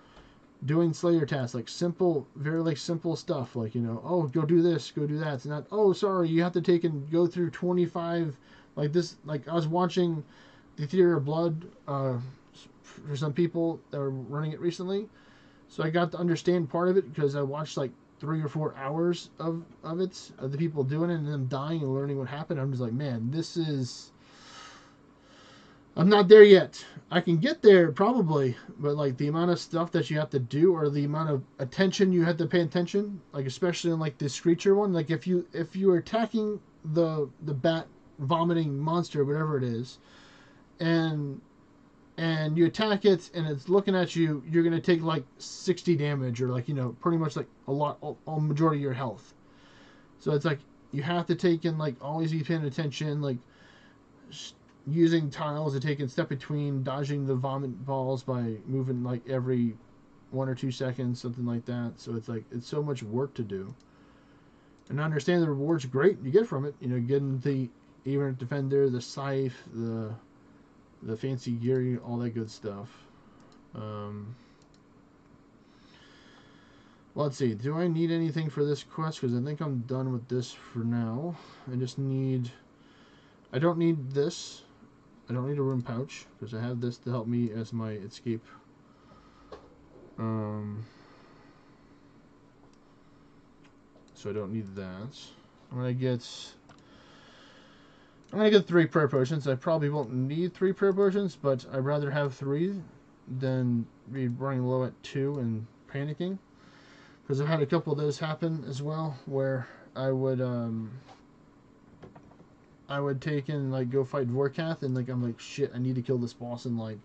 S1: doing Slayer tasks, like simple, very like simple stuff, like, you know, oh, go do this, go do that. It's not, oh, sorry, you have to take and go through 25, like this. Like I was watching the Theater of Blood for some people that were running it recently, so I got to understand part of it because I watched like 3 or 4 hours of it, of the people doing it and them dying and learning what happened. I'm just like, man, this is, I'm not there yet. I can get there probably, but like the amount of stuff that you have to do, or the amount of attention you have to pay attention, like especially in like this Screecher one, like if you are attacking the bat vomiting monster, whatever it is, and and you attack it, and it's looking at you, you're gonna take like 60 damage, or like, you know, pretty much like a lot, all majority of your health. So it's like you have to take in, like, always be paying attention, like using tiles to take in step between, dodging the vomit balls by moving like every 1 or 2 seconds, something like that. So it's like it's so much work to do. And I understand the rewards great you get from it. You know, getting the even defender, the scythe, the fancy gear, all that good stuff. Let's see. Do I need anything for this quest? Because I think I'm done with this for now. I just need. I don't need this. I don't need a room pouch because I have this to help me as my escape. So I don't need that. I'm gonna get 3 prayer potions. I probably won't need 3 prayer potions, but I'd rather have 3 than be running low at 2 and panicking. Because I've had a couple of those happen as well, where I would take in, like, go fight Vorkath, and like I'm like, shit, I need to kill this boss in like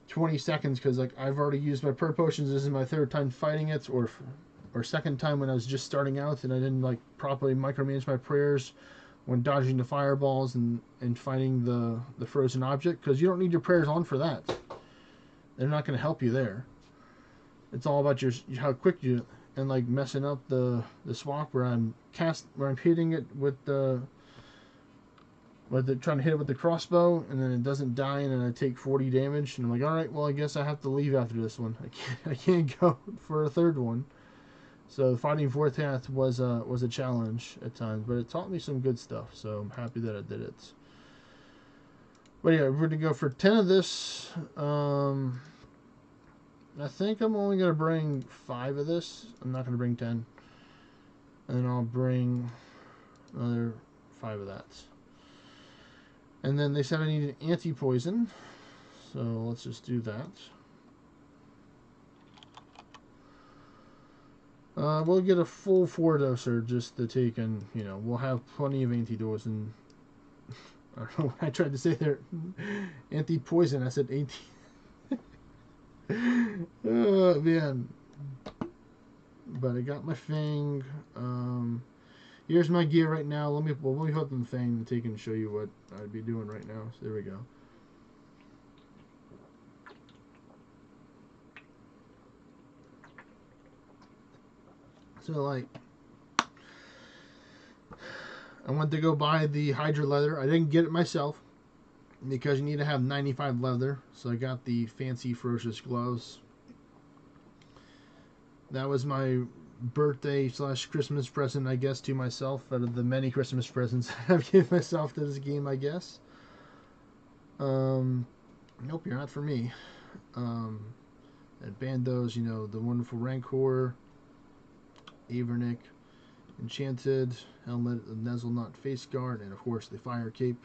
S1: 20 seconds because like I've already used my prayer potions. This is my 3rd time fighting it, or 2nd time when I was just starting out and I didn't like properly micromanage my prayers when dodging the fireballs and fighting the frozen object, because you don't need your prayers on for that. They're not going to help you there. It's all about your how quick you, and like messing up the swap where I'm hitting it with trying to hit it with the crossbow, and then it doesn't die, and then I take 40 damage, and I'm like, all right, well, I guess I have to leave after this one. I can't go for a 3rd one. So fighting Vorkath was a challenge at times, but it taught me some good stuff. So I'm happy that I did it. But yeah, we're gonna go for 10 of this. I think I'm only gonna bring 5 of this. I'm not gonna bring 10, and then I'll bring another 5 of that. And then they said I need an anti-poison, so let's just do that. We'll get a full 4-doser just to take in, you know, we'll have plenty of antidotes. And I don't know what I tried to say there. Anti-poison, I said anti. Oh, man. But I got my Fang. Here's my gear right now. Let me put up the Fang and take and show you what I'd be doing right now. So there we go. So, like, I went to go buy the Hydra leather. I didn't get it myself because you need to have 95 leather. So I got the fancy ferocious gloves. That was my birthday / Christmas present, I guess, to myself, out of the many Christmas presents I've given myself to this game, I guess. Nope, you're not for me. And bandos, you know, the wonderful Rancor, Avernic, Enchanted, Helmet, the Nezelnut face guard, and of course the Fire Cape.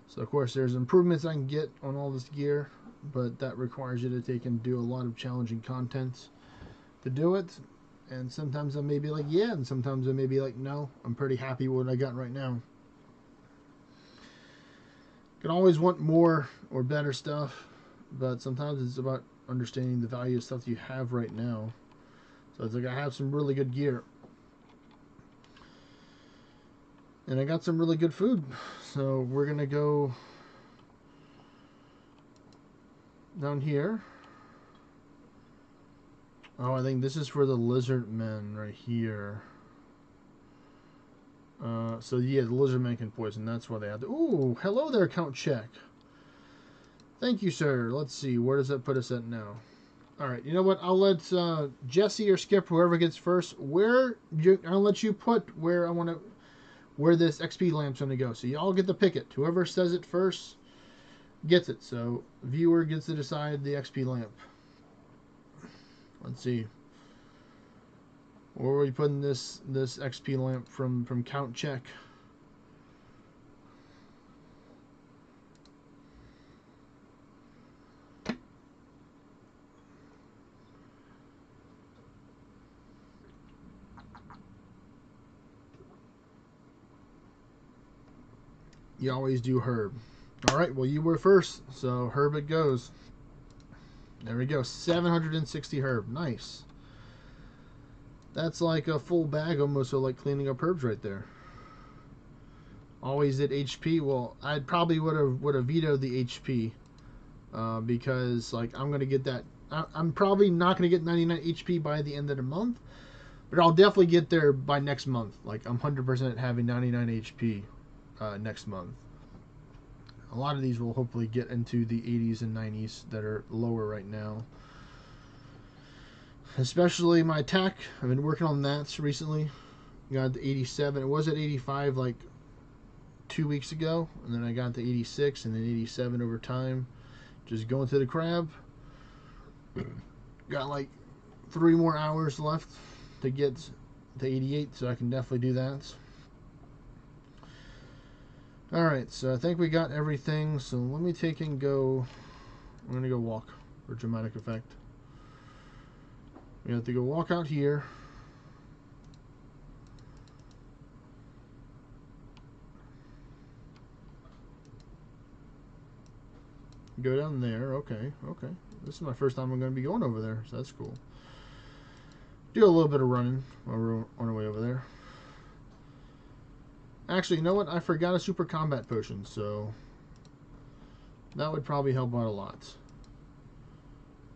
S1: So of course there's improvements I can get on all this gear, but that requires you to take and do a lot of challenging content to do it. And sometimes I may be like, yeah, and sometimes I may be like, no, I'm pretty happy with what I got right now. You can always want more or better stuff, but sometimes it's about understanding the value of stuff you have right now. So it's like I have some really good gear. And I got some really good food. So we're going to go down here. Oh, I think this is for the lizard men right here. So yeah, the lizard men can poison. That's why they have to. Ooh, hello there, Count Check. Thank you, sir. Let's see. Where does that put us at now? All right. You know what? I'll let Jesse or Skip, whoever gets first. I'll let you put where I want to, where this XP lamp's going to go. So y'all get to pick it. Whoever says it first gets it. So viewer gets to decide the XP lamp. Let's see. Where are we putting this XP lamp from Count Check? You always do herb. All right, well, you were first, so herb it goes. There we go, 760 herb. Nice. That's like a full bag almost of like cleaning up herbs right there. Always at HP. Well, I probably would have vetoed the HP because like I'm gonna get that. I'm probably not gonna get 99 HP by the end of the month, but I'll definitely get there by next month. Like I'm 100% having 99 HP next month. A lot of these will hopefully get into the 80s and 90s that are lower right now. Especially my attack. I've been working on that recently. Got to 87. It was at 85 like 2 weeks ago, and then I got to 86 and then 87 over time. Just going to the crab. Got like 3 more hours left to get to 88, so I can definitely do that. Alright, so I think we got everything, so let me take and go. I'm going to go walk for dramatic effect. We have to go walk out here. Go down there. Okay, okay. This is my first time I'm going to be going over there, so that's cool. Do a little bit of running while we're on our way over there. Actually, you know what? I forgot a super combat potion, so that would probably help out a lot.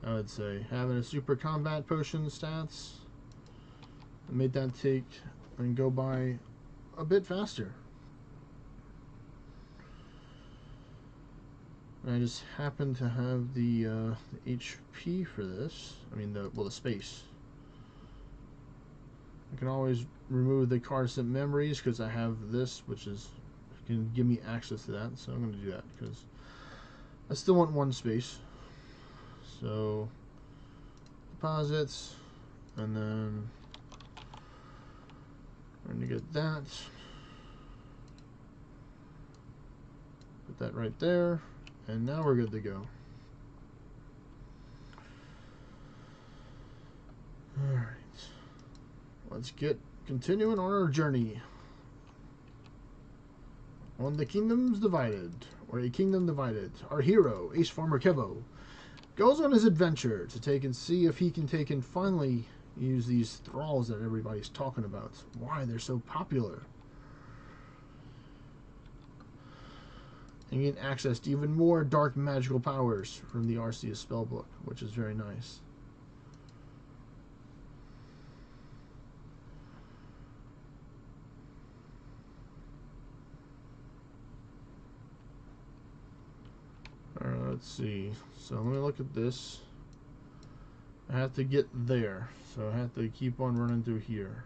S1: I would say having a super combat potion stats made that take and go by a bit faster. And I just happen to have the HP for this. I mean, the space. I can always remove the cardset memories because I have this, which is can give me access to that. So I'm going to do that because I still want one space. So deposits, and then I'm going to get that. Put that right there, and now we're good to go. All right. Let's get continuing on our journey. On the Kingdoms Divided, or A Kingdom Divided, our hero, Ace Farmer Kevo, goes on his adventure to take and see if he can take and finally use these thralls that everybody's talking about. Why they're so popular. And gain access to even more dark magical powers from the Arceus spellbook, which is very nice. Alright, let's see. So let me look at this. I have to get there, so I have to keep on running through here.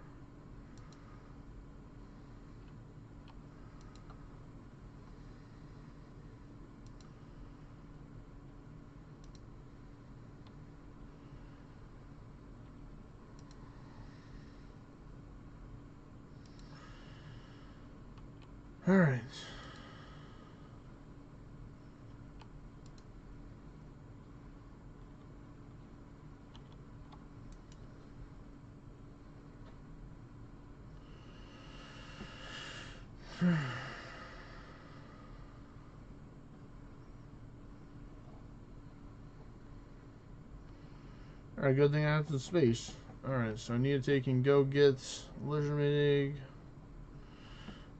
S1: Alright. Alright, good thing I have the space. Alright, so I need to take and go get Lizard Egg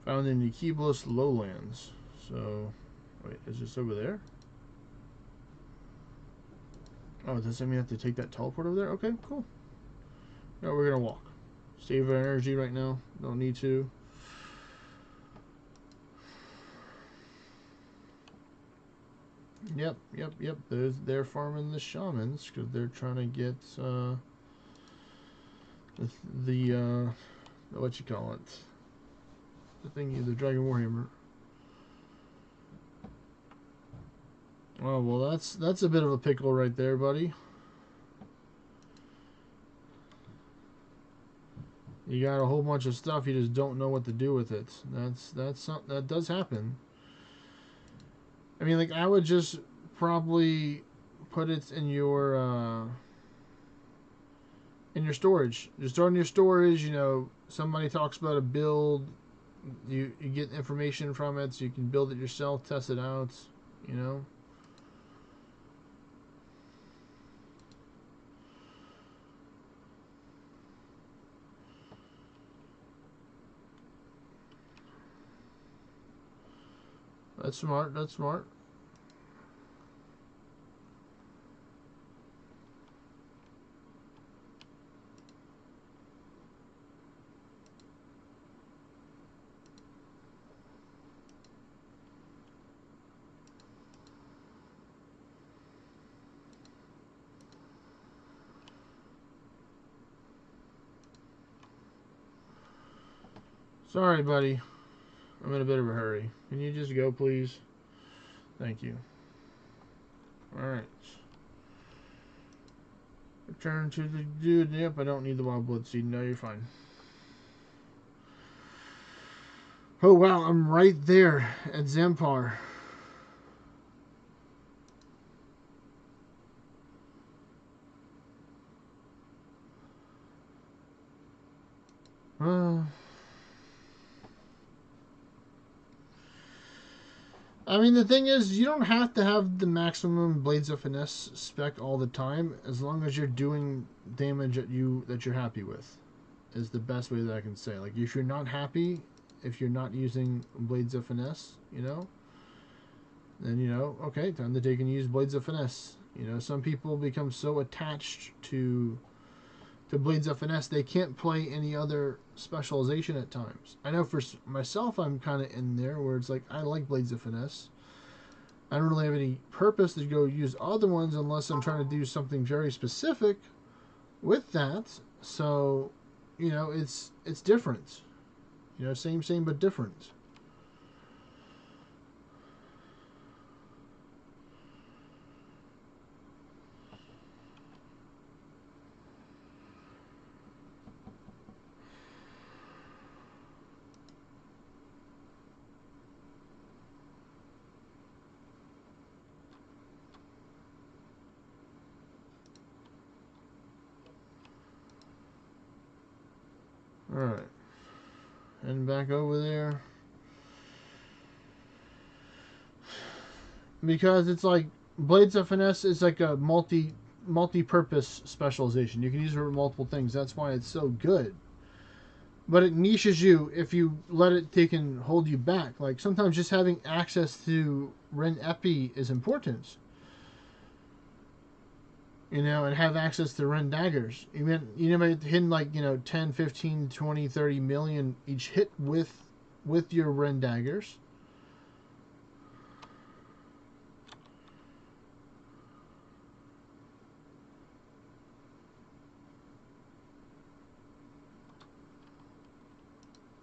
S1: found in the Keyblos Lowlands. So, wait, is this over there? Oh, does that mean I have to take that teleport over there? Okay, cool. No, we're gonna walk. Save our energy right now. Don't need to. Yep. They're farming the shamans because they're trying to get the what you call it? The thingy, the Dragon Warhammer. Oh well, that's a bit of a pickle right there, buddy. You got a whole bunch of stuff, you just don't know what to do with it. That does happen. I mean, like I would just probably put it in your storage. Just throw it in your storage. You know, somebody talks about a build, you get information from it, so you can build it yourself, test it out, you know. That's smart. That's smart. Sorry, buddy. I'm in a bit of a hurry. Can you just go, please? Thank you. Alright. Return to the dude. Yep, I don't need the wild blood seed. No, you're fine. Oh, wow. I'm right there at Zampar. I mean, the thing is, you don't have to have the maximum Blades of Finesse spec all the time, as long as you're doing damage that you're happy with, is the best way that I can say. Like, if you're not happy, if you're not using Blades of Finesse, you know, then, you know, okay, time to take and use Blades of Finesse. You know, some people become so attached to Blades of Finesse, they can't play any other specialization at times. I know for myself, I'm kind of in there where it's like, I like Blades of Finesse. I don't really have any purpose to go use other ones unless I'm trying to do something very specific with that. So, you know, it's different. You know, same but different. Alright. And back over there. Because it's like Blades of Finesse is like a multi-purpose specialization. You can use it for multiple things. That's why it's so good. But it niches you if you let it take and hold you back. Like sometimes just having access to Ren Epi is important. You know, and have access to Ren daggers. You might hitting like, you know, 10, 15, 20, 30 million each hit with your Ren daggers.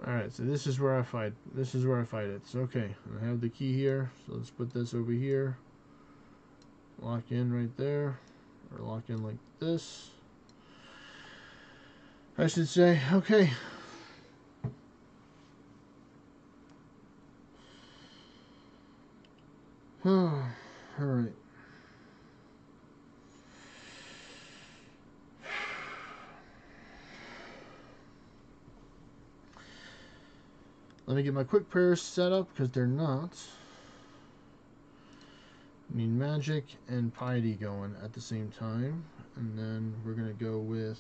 S1: Alright, so this is where I fight. This is where I fight it. So, okay, I have the key here. So let's put this over here. Lock in right there. Or lock in like this. I should say, okay. Alright. Let me get my quick prayers set up because they're not. Need magic and piety going at the same time. And then we're going to go with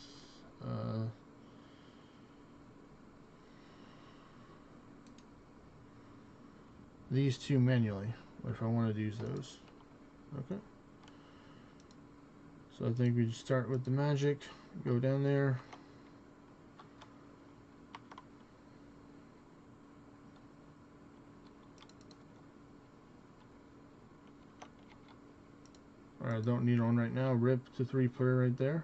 S1: these two manually, if I wanted to use those. Okay. So I think we just start with the magic, go down there. Alright, I don't need one right now. Rip to 3 player right there.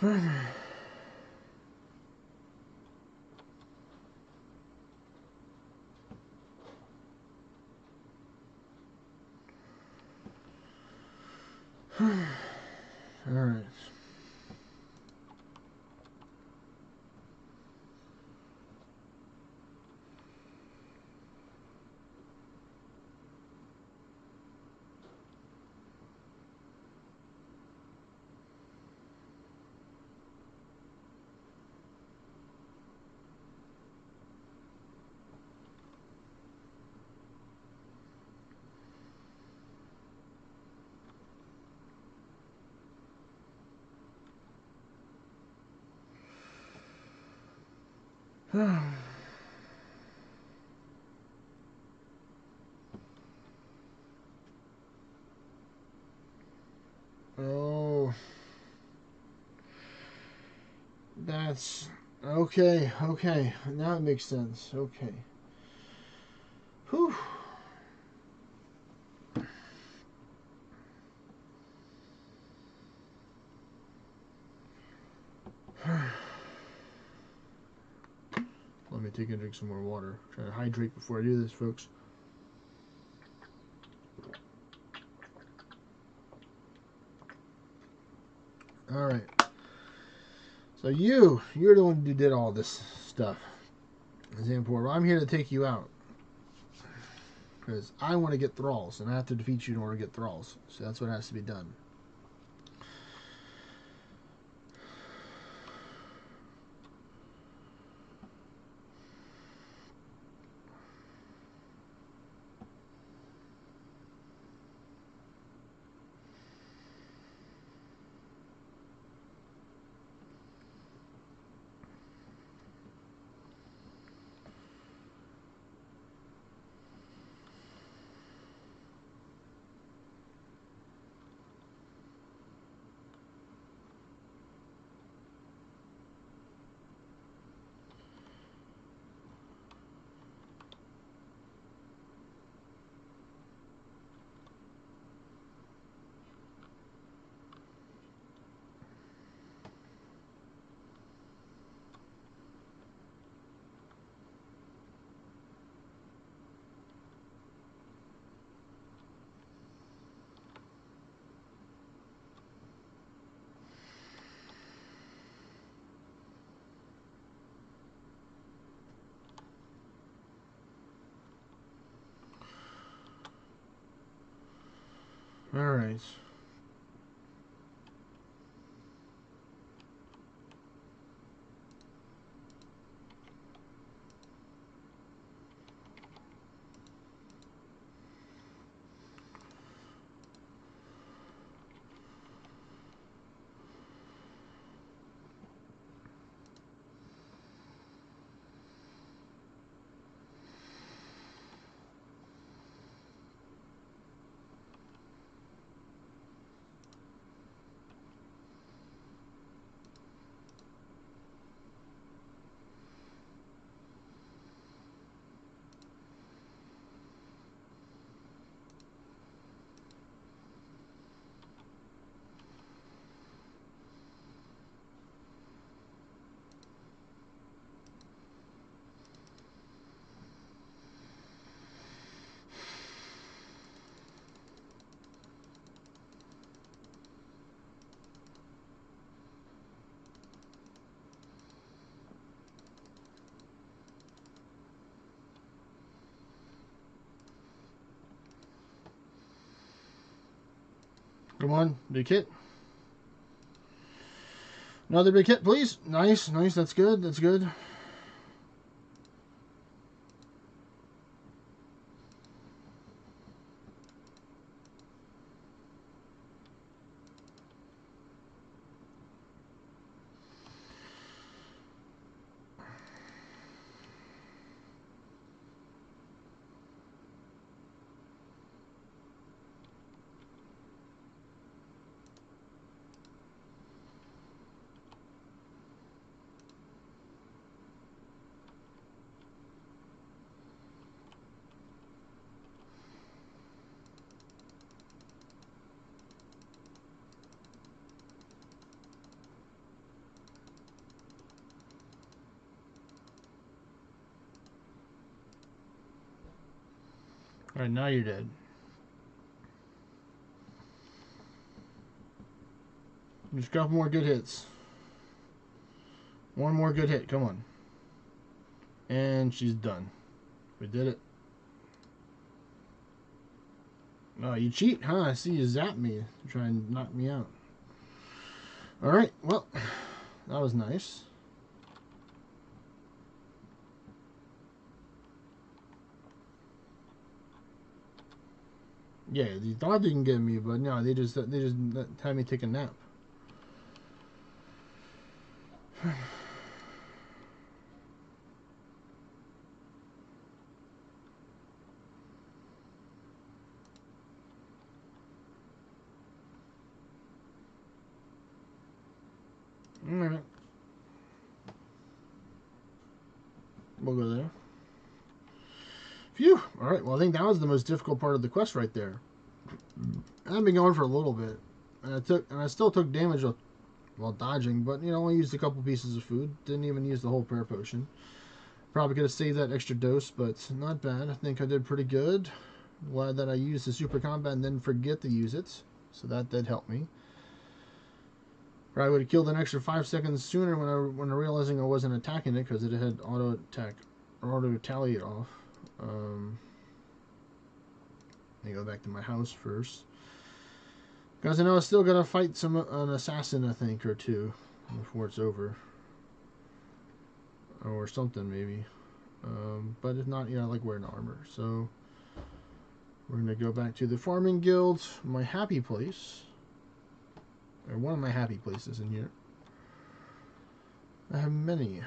S1: Alright. Oh, that's okay. Okay, now it makes sense. Okay. Whew. Let me take and drink some more water. Try to hydrate before I do this, folks. All right. So you're the one who did all this stuff. Zampor, I'm here to take you out. Because I want to get thralls, and I have to defeat you in order to get thralls. So that's what has to be done. All right. Come on, big hit. Another big hit, please. Nice, nice. That's good. That's good. Alright, now you're dead. Just a couple more good hits. One more good hit, come on. And she's done. We did it. Oh, you cheat, huh? I see you zap me to try and knock me out. Alright, well, that was nice. Yeah, they thought they can get me, but no, they just had me take a nap. Alright. We'll go there. Phew! Alright, well I think that was the most difficult part of the quest right there. I've been going for a little bit. And I still took damage while dodging, but you know, I used a couple pieces of food. Didn't even use the whole prayer potion. Probably could have saved that extra dose, but not bad. I think I did pretty good. Glad that I used the super combat and didn't forget to use it. So that did help me. Probably would have killed an extra 5 seconds sooner when I realizing I wasn't attacking it because it had auto attack or auto retaliate off. Let me go back to my house first. Because I know I still gotta fight an assassin, I think, or two before it's over. Or something, maybe. But if not, you know, I like wearing armor. So, we're gonna go back to the farming guild, my happy place. Or one of my happy places in here. I have many.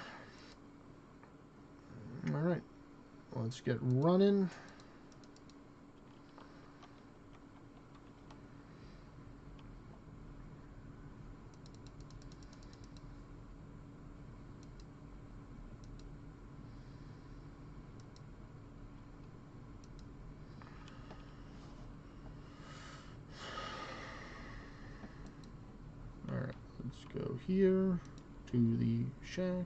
S1: Alright. Let's get running. Alright, let's go here to the shack.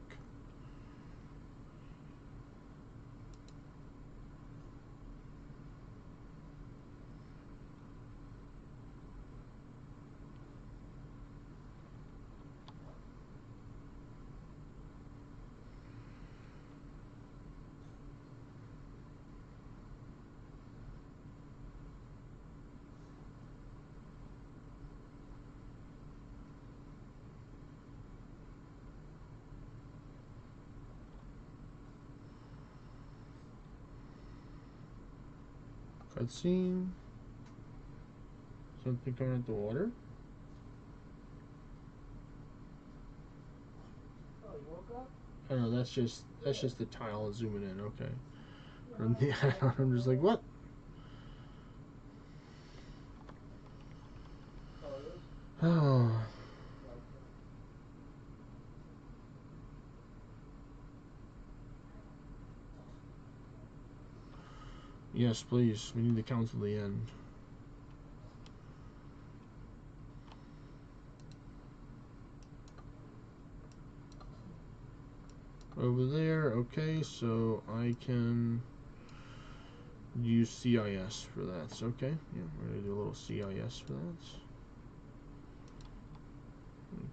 S1: Cutscene. Something coming out the water.
S2: Oh, you woke up?
S1: I don't know, that's just the tile zooming in, okay. From the I'm just like, what? Oh. Yes, please. We need to count to the end. Over there, okay, so I can use CIS for that. So, okay, yeah, we're gonna do a little CIS for that.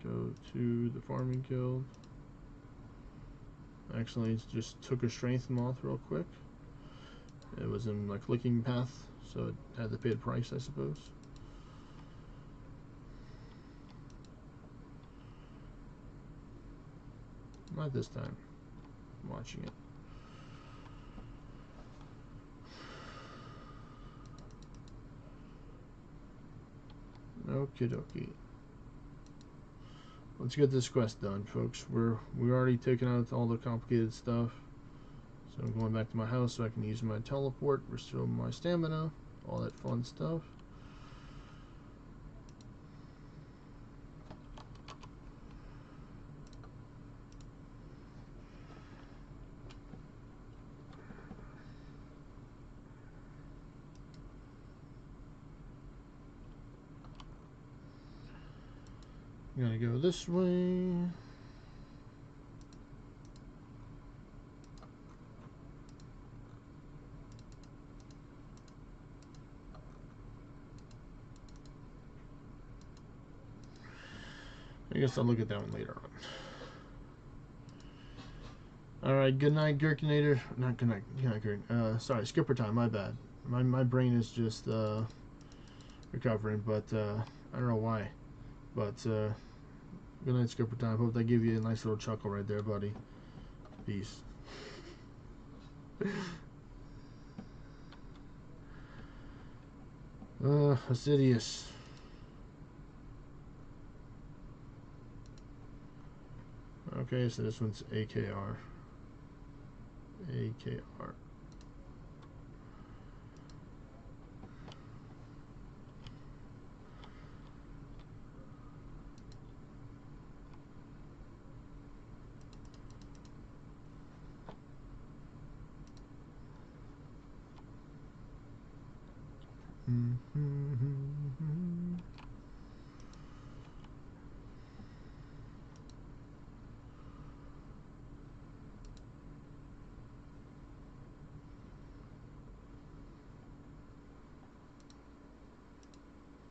S1: Go to the farming guild. Actually, just took a strength moth real quick. It was in like licking path, so it had to pay the price, I suppose. Not this time. I'm watching it. Okie dokie. Let's get this quest done, folks. We're already taking out all the complicated stuff. So I'm going back to my house so I can use my teleport, restore my stamina, all that fun stuff. I'm gonna go this way. I guess I'll look at that one later on. Alright, good night, Gherkinator. Not good night, sorry, skipper time, my bad. My brain is just recovering, but I don't know why. But good night, skipper time. Hope that gave you a nice little chuckle right there, buddy. Peace. Assidious. Okay, so this one's AKR. AKR.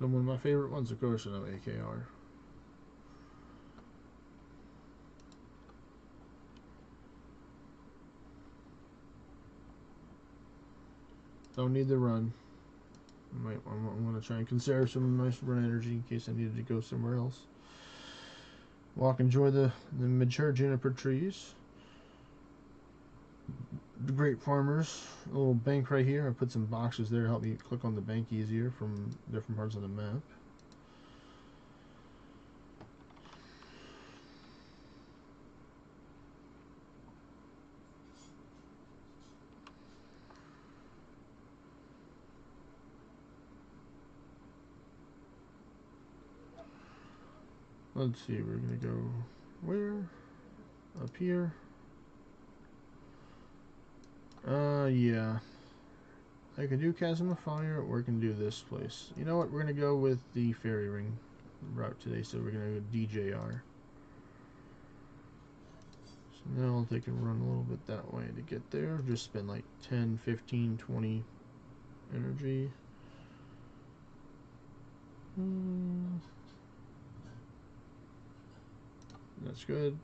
S1: And one of my favorite ones, of course, is AKR. Don't need the run. I'm going to try and conserve some of my run energy in case I needed to go somewhere else. Walk, enjoy the mature juniper trees. The great farmers. A little bank right here. I put some boxes there to help me click on the bank easier from different parts of the map. Let's see, we're gonna go where? Up here. Yeah. I could do Chasm of Fire, or we can do this place. You know what? We're gonna go with the Fairy Ring route today, so we're gonna go DJR. So now I'll take and run a little bit that way to get there. Just spend like 10, 15, 20 energy. That's good.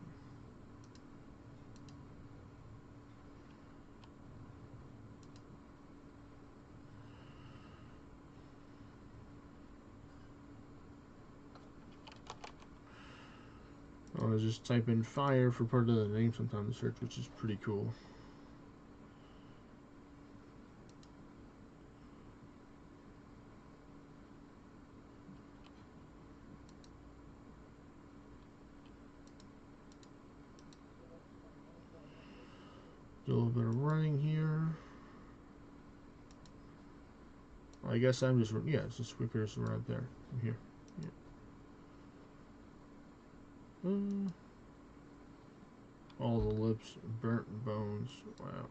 S1: I'll just type in fire for part of the name sometimes to search, which is pretty cool. Do a little bit of running here. I guess I'm just, yeah, it's just quicker to run up there from here. Yeah. All the lips, burnt bones. Wow.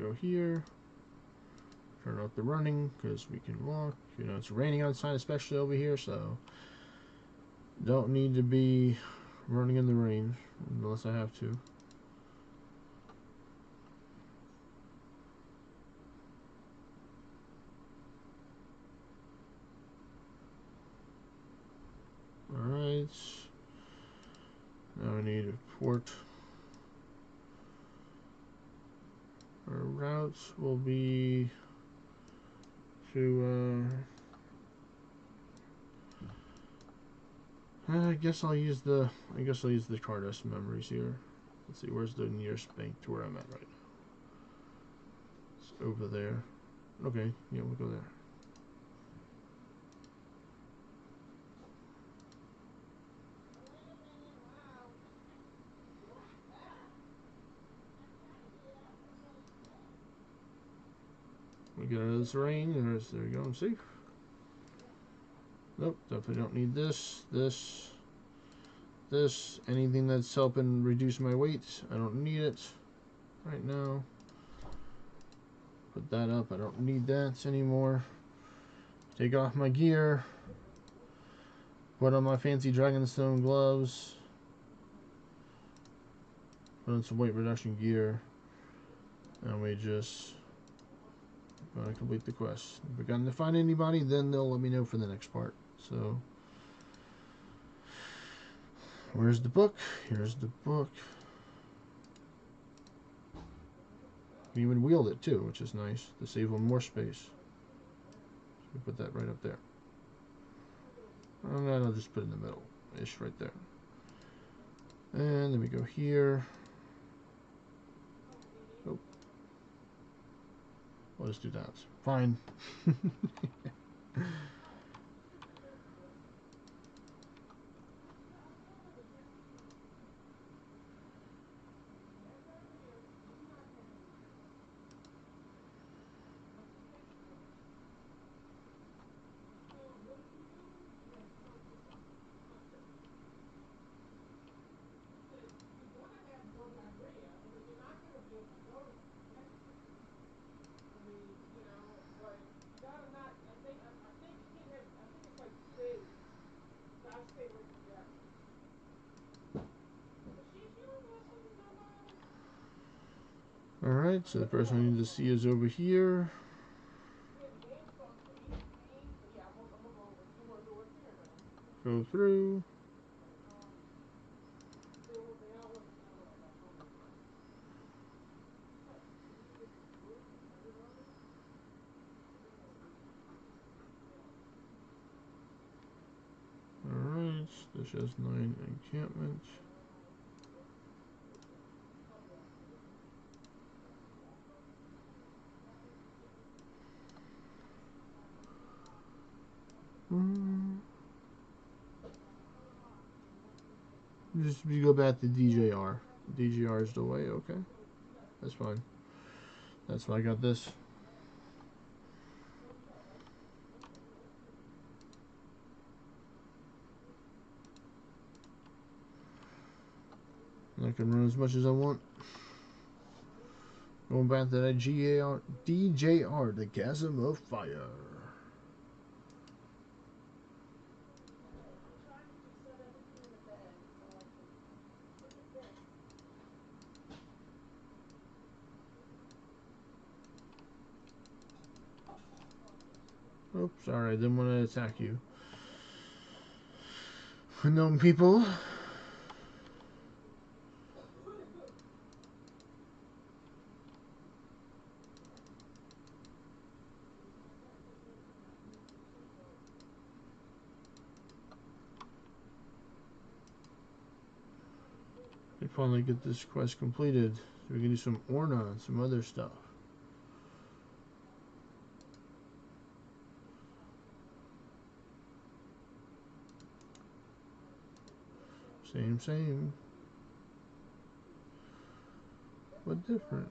S1: Go here. Turn off the running because we can walk. You know, it's raining outside, especially over here, so don't need to be running in the rain unless I have to. Alright. Now I need a port. Our routes will be to I guess I'll use the Cardus memories here. Let's see, where's the nearest bank to where I'm at right now? It's over there. Okay, yeah, we'll go there. We get out of this rain, and there we go, I'm safe. Nope, definitely don't need this, this, anything that's helping reduce my weight. I don't need it right now. Put that up, I don't need that anymore. Take off my gear. Put on my fancy Dragonstone gloves. Put on some weight reduction gear. And we just complete the quest. If we're going to find anybody, then they'll let me know for the next part. So, where's the book? Here's the book. You can even wield it too, which is nice to save on more space. So we put that right up there. And then I'll just put it in the middle-ish right there. And then we go here. Oh. I'll just do that. Fine. Alright, so the person we need to see is over here. Go through. Alright, this has 9 encampments. Just you go back to DJR. DJR is the way, okay. That's fine. That's why I got this. I can run as much as I want. Going back to that DJR, the Chasm of Fire. Oops, sorry, I didn't want to attack you. Unknown people. We finally get this quest completed. So we can do some ORNA and some other stuff. Same. But different.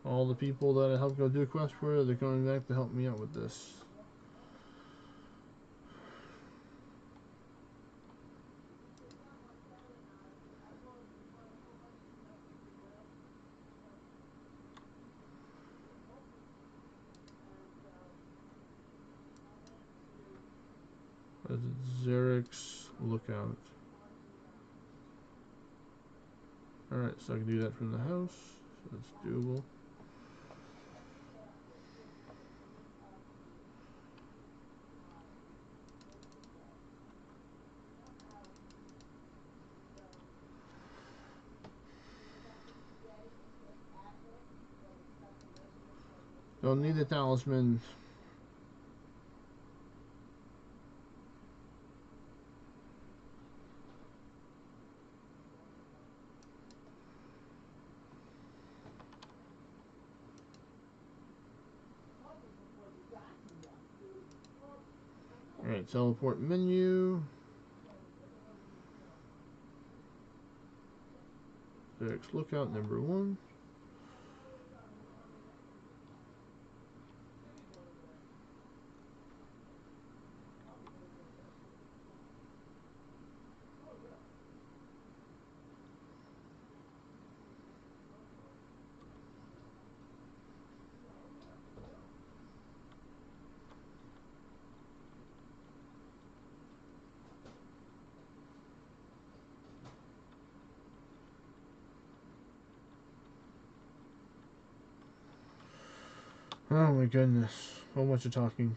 S1: All the people that I helped go do a quest for, they're coming back to help me out with this. Xerix Lookout. Alright, so I can do that from the house. So that's doable. Don't need the talisman. Alright, teleport menu. Xerix Lookout number 1. Oh my goodness. So much of talking.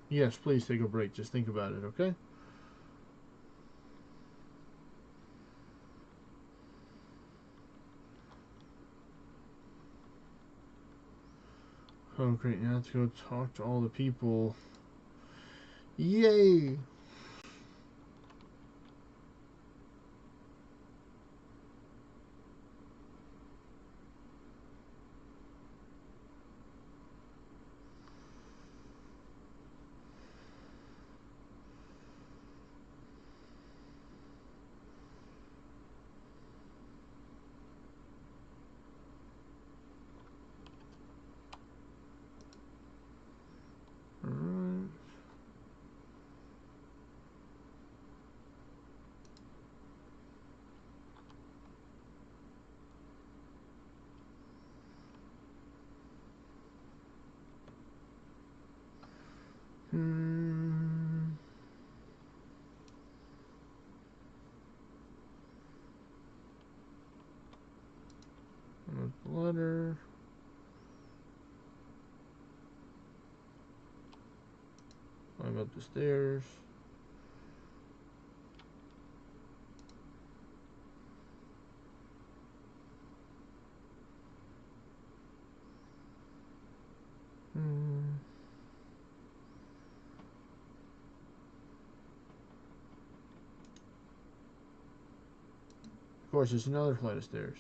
S1: Yes, please take a break. Just think about it, okay? Oh, great. Now I have to go talk to all the people. Yay! Alright. Letter. Climb up the stairs. Of course, there's another flight of stairs.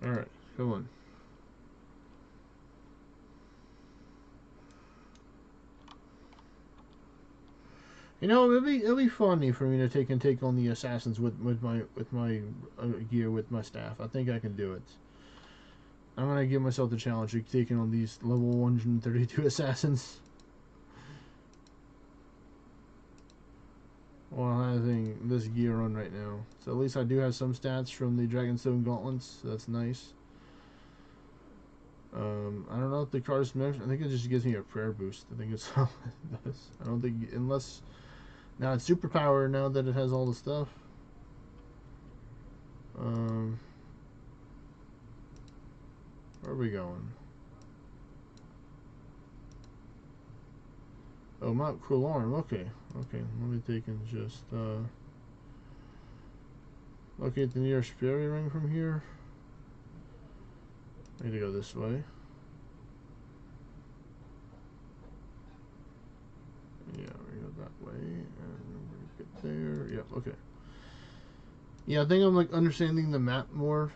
S1: Alright, come on. You know, it'll be funny for me to take on the assassins with my gear, with my staff. I think I can do it. I'm gonna give myself the challenge of taking on these level 132 assassins while having this gear on right now. So at least I do have some stats from the Dragonstone Gauntlets. So that's nice. I don't know if the card's mentioned. I think it just gives me a prayer boost. I think it's all it does. I don't think, unless now it's superpower now that it has all the stuff. Where are we going? Oh, Mount Cruelarm. Okay, okay. Let me take and just locate the nearest fairy ring from here. I need to go this way. Yeah, we go that way, and we get there. Yep. Okay. Yeah, I think I'm like understanding the map more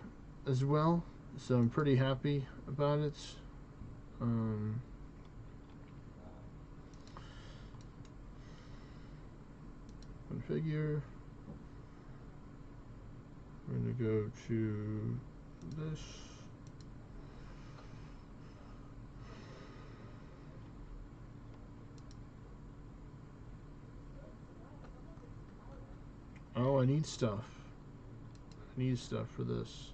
S1: as well, so I'm pretty happy about it. Configure. We're gonna go to this. Oh, I need stuff. I need stuff for this.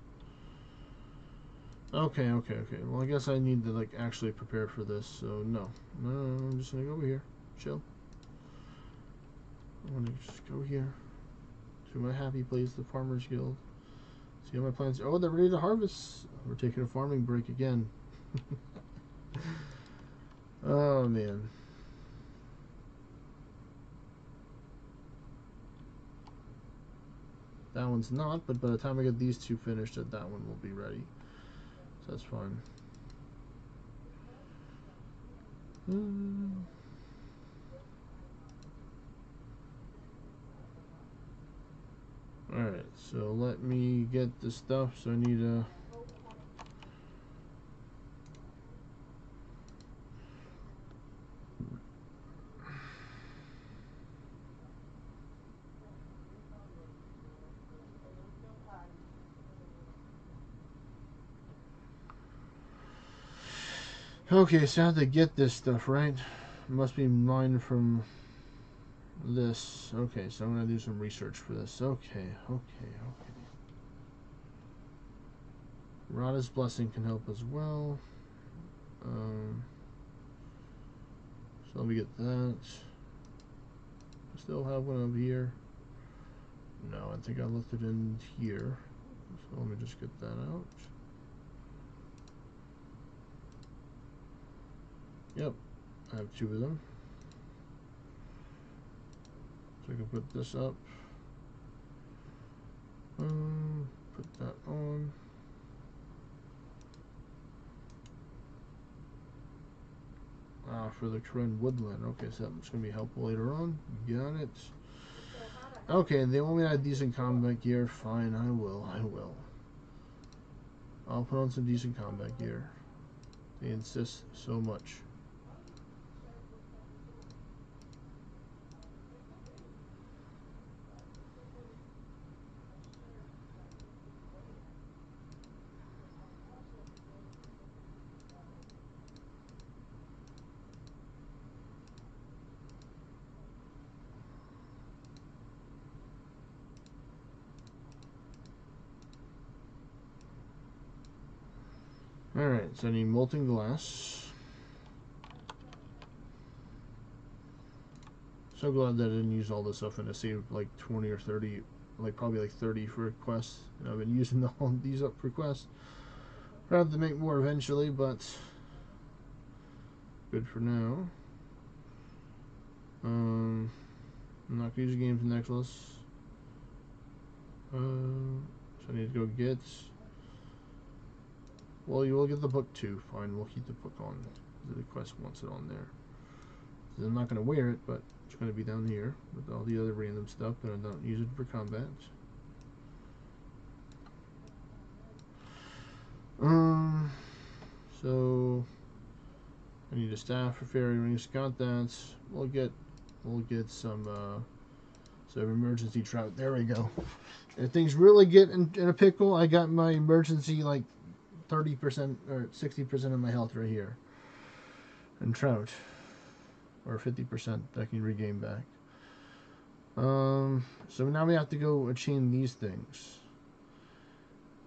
S1: Okay, okay, okay. Well, I guess I need to like actually prepare for this. So no, I'm just gonna go over here, chill. I want to just go here to my happy place, the Farmers Guild. See how my plants. Oh, they're ready to harvest. We're taking a farming break again. Oh man. That one's not, but by the time I get these two finished, that one will be ready. So that's fine. Alright, so let me get the stuff. So I need a... Okay, so I have to get this stuff, right? It must be mine from this. Okay, so I'm going to do some research for this. Okay. Rada's Blessing can help as well. So let me get that. I still have one over here. No, I think I left it in here. So let me just get that out. Yep, I have two of them. So I can put this up. Put that on. For the Karen Woodland. Okay, so that's going to be helpful later on. Got it. Okay, they want me to have decent combat gear. Fine, I will. I'll put on some decent combat gear. They insist so much. Alright, so I need molten glass. So glad that I didn't use all this stuff and I saved like 20 or 30, like probably like 30 for quests. And I've been using all these up for quests. I'll have to make more eventually, but good for now. I'm not gonna use a games necklace. So I need to go get. Well, you will get the book too. Fine, we'll keep the book on. The quest wants it on there. I'm not gonna wear it, but it's gonna be down here with all the other random stuff, but I don't use it for combat. So I need a staff for fairy rings. Got that. We'll get some emergency trout. There we go. If things really get in a pickle, I got my emergency like 30% or 60% of my health right here. And trout. Or 50% that I can regain back. So now we have to go chain these things.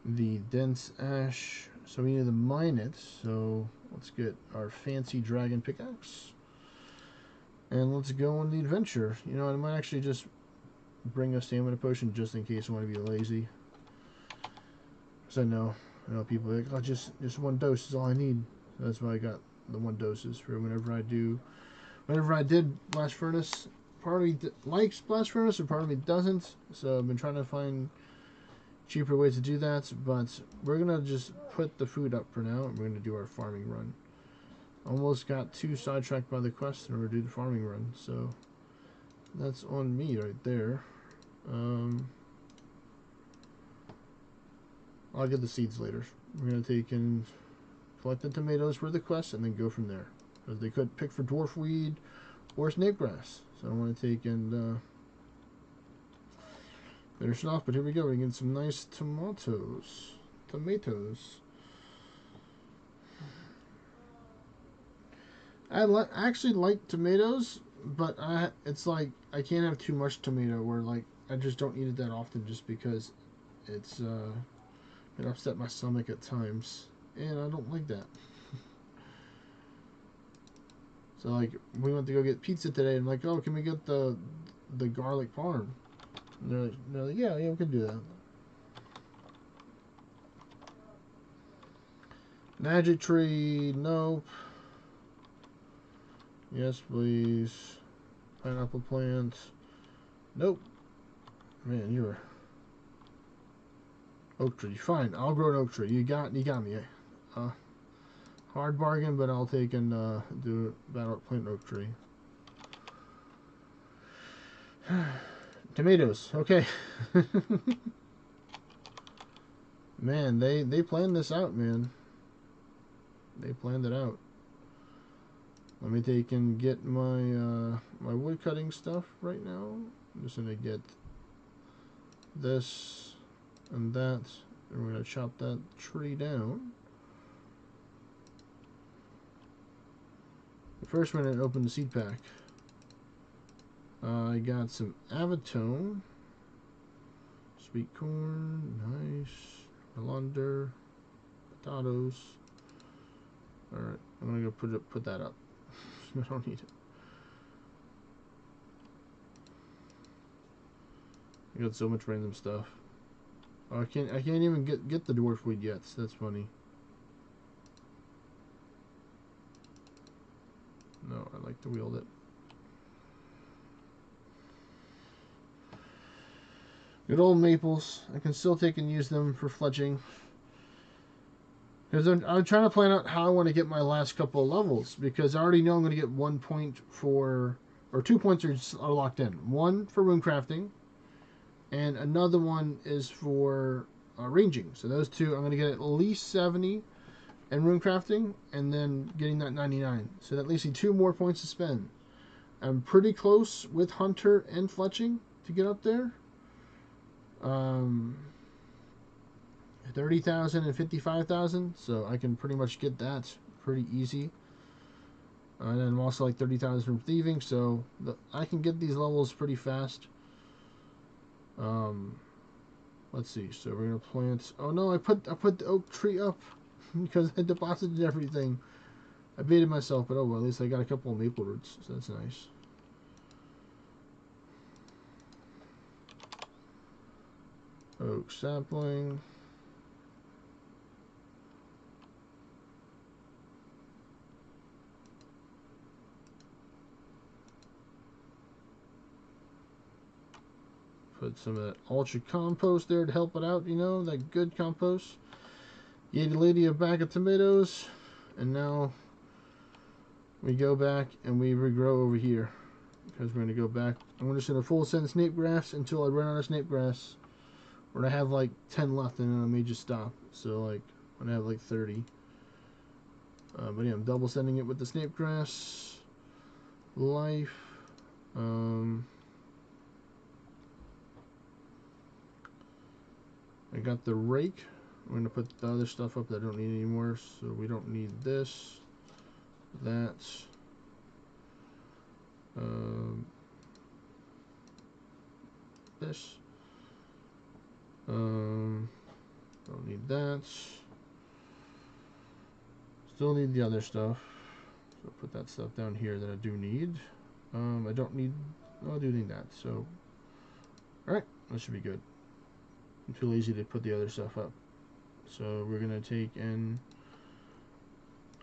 S1: The dense ash. So we need to mine it. So let's get our fancy dragon pickaxe. And let's go on the adventure. You know, I might actually just bring a stamina potion just in case I want to be lazy. Because I know people are like, oh, just one dose is all I need. So that's why I got the one doses for whenever I did Blast Furnace. Part of me likes Blast Furnace, and part of me doesn't. So I've been trying to find cheaper ways to do that. But we're gonna just put the food up for now, and we're gonna do our farming run. Almost got too sidetracked by the quest, and we're gonna do the farming run. So that's on me right there. I'll get the seeds later. We're gonna take and collect the tomatoes for the quest, and then go from there. Because they could pick for dwarf weed or snake grass. So I want to take and finish it off. But here we go. We get some nice tomatoes. I actually like tomatoes, but it's like I can't have too much tomato. Where like I just don't eat it that often, just because it upset my stomach at times. and I don't like that. So like, we went to go get pizza today, and I'm like, oh, can we get the garlic parm? And they're like, yeah, we can do that. Magic tree, nope. Yes, please. Pineapple plant, nope. Man, you're oak tree. Fine, I'll grow an oak tree. You got me. Hard bargain, but I'll take and do battle plant oak tree. Tomatoes. Okay. Man, they planned this out, man. They planned it out. Let me take and get my my wood cutting stuff right now. I'm just gonna get this and that, and we're gonna chop that tree down. First, we're gonna open the seed pack. I got some Avatone, sweet corn, nice, Melander, potatoes. All right, I'm gonna go put that up. I don't need it. I got so much random stuff. Oh, I can't even get the dwarf weed yet. So that's funny. No, I like to wield it. Good old maples. I can still take and use them for fletching. Because I'm trying to plan out how I want to get my last couple of levels. Because I already know I'm going to get 1 point for... Or 2 points are locked in. One for rune crafting. And another one is for ranging. So those two, I'm going to get at least 70 in rune crafting. And then getting that 99. So that leaves me 2 more points to spend. I'm pretty close with Hunter and fletching to get up there. 30,000 and 55,000, so I can pretty much get that pretty easy. And then I'm also like 30,000 from thieving, so I can get these levels pretty fast. Let's see. So we're gonna plant. Oh no, I put the oak tree up because I deposited everything. I baited myself, but oh well. At least I got a couple of maple roots, so that's nice. Oak sapling. Put some of that ultra compost there to help it out, you know, that good compost. Gave the lady a bag of tomatoes, and now we go back and we regrow over here because we're going to go back. I'm just going to full send snape grass until I run out of snape grass, or I have like 10 left, and then I may just stop. So like when I have like 30. But yeah, I'm double sending it with the snape grass. Life. I got the rake. I'm going to put the other stuff up that I don't need anymore. So we don't need this, that. This. Don't need that. Still need the other stuff. So put that stuff down here that I do need. I don't need. Oh, I do need that. So, all right, that should be good. I'm too lazy to put the other stuff up. So we're gonna take and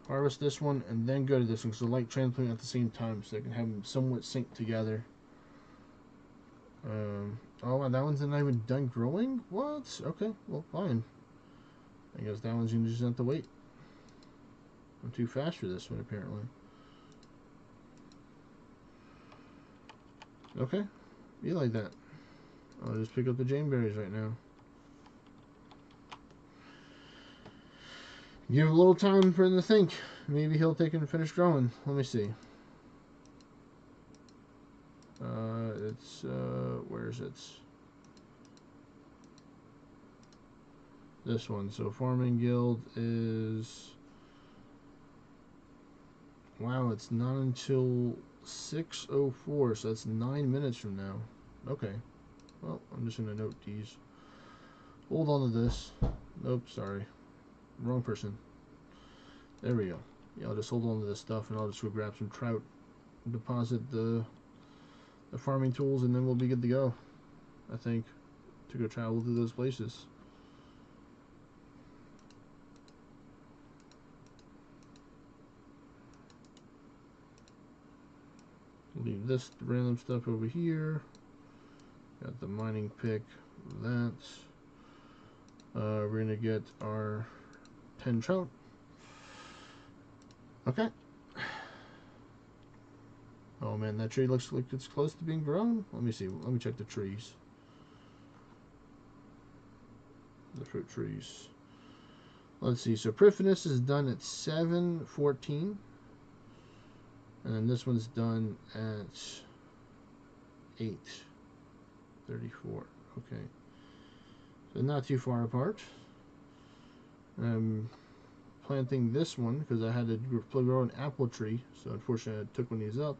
S1: harvest this one and then go to this one, because I like transplanting at the same time, so I can have them somewhat synced together. Oh, and that one's not even done growing? What? Okay, well, fine. I guess that one's gonna just have to wait. I'm too fast for this one, apparently. Okay, be like that. I'll just pick up the janeberries right now. Give a little time for him to think. Maybe he'll take and finish growing. Let me see. Where is it? This one. So Farming Guild is... Wow, it's not until 6:04, so that's 9 minutes from now. Okay. Well, I'm just going to note these. Hold on to this. Nope, sorry. Wrong person. There we go. Yeah, I'll just hold on to this stuff and I'll just go grab some trout, deposit the farming tools, and then we'll be good to go, I think, to go travel through those places. Leave this random stuff over here. Got the mining pick, that. We're gonna get our 10 trout. Okay. Oh man, that tree looks like it's close to being grown. Let me see. Let me check the trees. The fruit trees. Let's see. So Perfinis is done at 7:14. And then this one's done at 8:34. Okay. So not too far apart. I'm planting this one because I had to grow an apple tree. So unfortunately I took one of these up.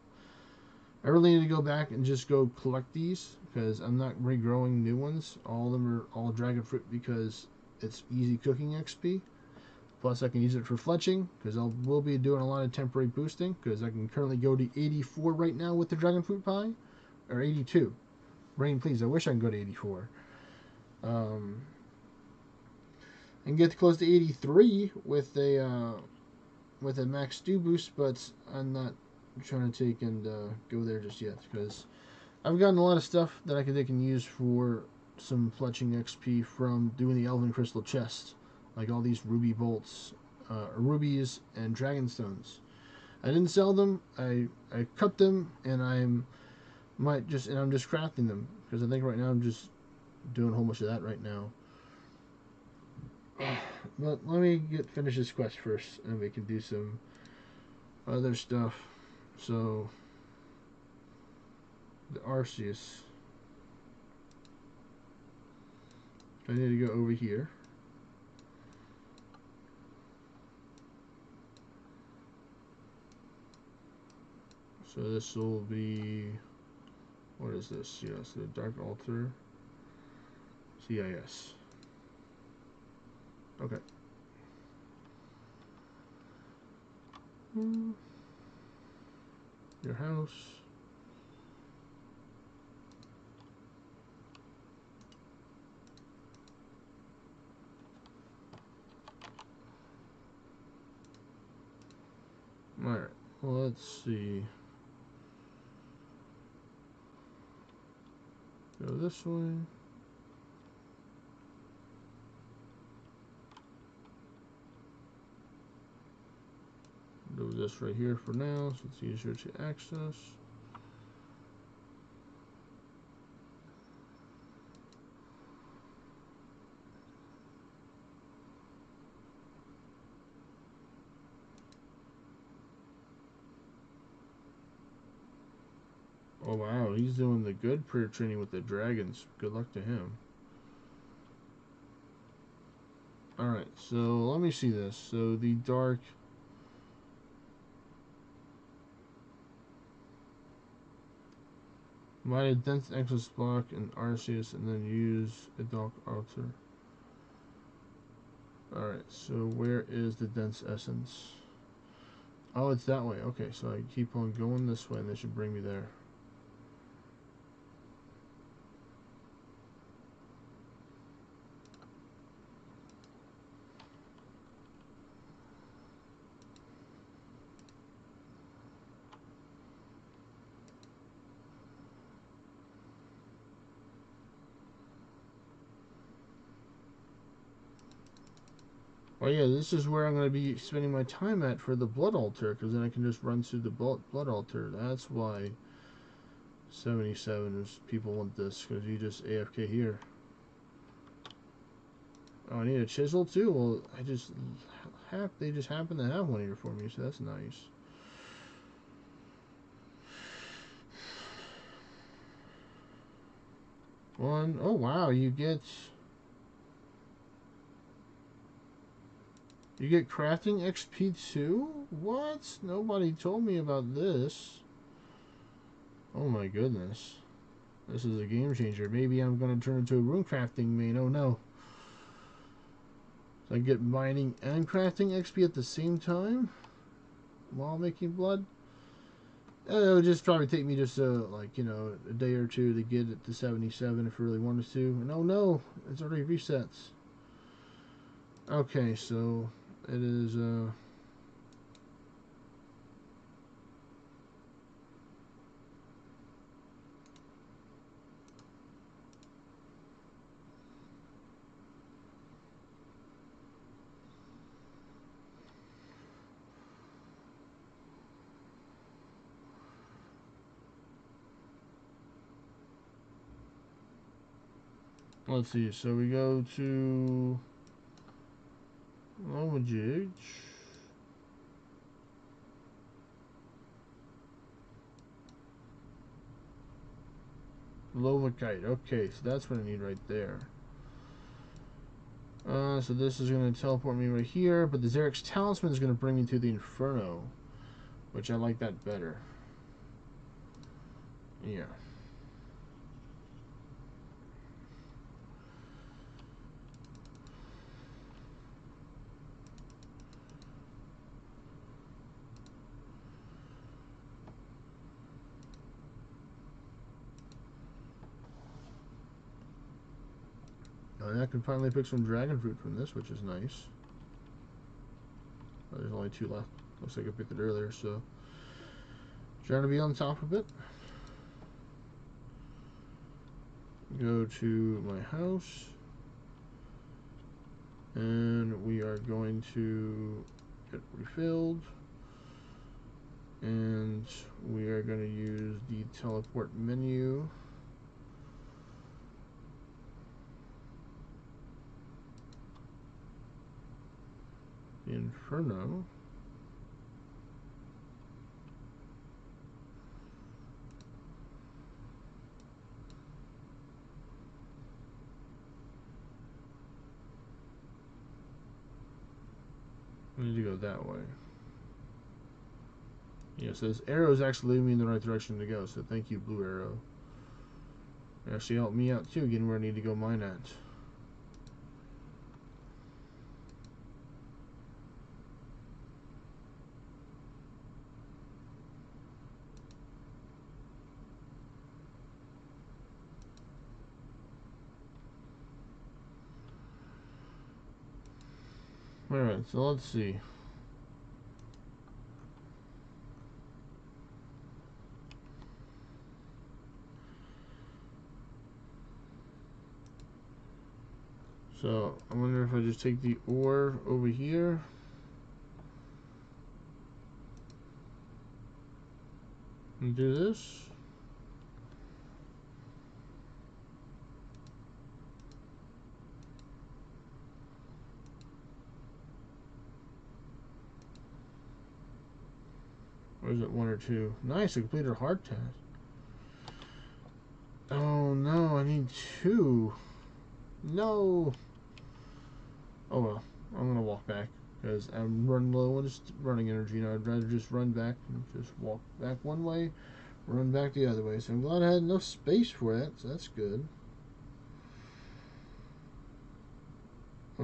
S1: I really need to go back and just go collect these because I'm not regrowing new ones. All of them are all dragon fruit because it's easy cooking XP. Plus I can use it for fletching because I will be doing a lot of temporary boosting because I can currently go to 84 right now with the dragon fruit pie. Or 82. Rain, please. I wish I could go to 84. And get close to 83 with a max stew boost, but I'm not trying to take and go there just yet because I've gotten a lot of stuff that I can use for some fletching XP from doing the Elven Crystal chest, like all these ruby bolts, rubies, and dragon stones. I didn't sell them. I cut them, and I'm just crafting them because I think right now I'm just doing a whole bunch of that right now. But let me finish this quest first, and we can do some other stuff. So the Arceus. I need to go over here. So this will be, what is this? Yes, the Dark Altar. CIS. Okay. Your house. Alright, well, let's see. Go this way. Do this right here for now, so it's easier to access. Oh wow, he's doing the good prayer training with the dragons. Good luck to him. Alright, so let me see this. So the dark... Might a dense Exos block and Arceus and then use a Dark Altar. Alright, so where is the dense essence? Oh, it's that way. Okay, so I keep on going this way and they should bring me there. Oh yeah, this is where I'm going to be spending my time at for the blood altar, because then I can just run through the blood altar. That's why 77 is people want this, because you just AFK here. Oh, I need a chisel too? Well, they just happen to have one here for me, so that's nice. One, oh wow, you get crafting XP too? What? Nobody told me about this. Oh my goodness. This is a game changer. Maybe I'm going to turn into a rune crafting main. Oh no. So I get mining and crafting XP at the same time while making blood. It would just probably take me just like, you know, a day or two to get it to 77 if I really wanted to. And oh no, it's already resets. Okay, so it is let's see, so we go to Lomajig. Lovakite. Okay, so that's what I need right there. So this is going to teleport me right here, but the Xerix Talisman is going to bring me to the Inferno, which I like that better. Yeah. And I can finally pick some dragon fruit from this, which is nice. Oh, there's only 2 left. Looks like I picked it earlier, so trying to be on top of it. Go to my house, and we are going to get refilled, and we are going to use the teleport menu. The Inferno. I need to go that way. Yeah, so this arrow is actually leading me in the right direction to go, so thank you, Blue Arrow. It actually helped me out too, getting where I need to go mine at. Alright, so let's see. So, I wonder if I just take the ore over here. And do this. Or is it 1 or 2? Nice, I completed a hard task. Oh no, I need 2. No. Oh well, I'm gonna walk back because I'm running low on just running energy. You know, I'd rather just run back and just walk back one way, run back the other way. So I'm glad I had enough space for that. So that's good. I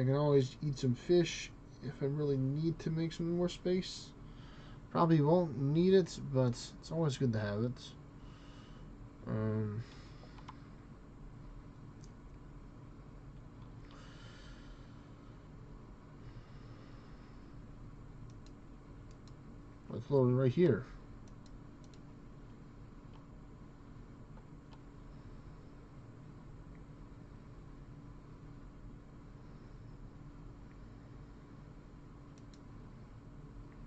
S1: can always eat some fish if I really need to make some more space. Probably won't need it, but it's always good to have it. Let's load it right here.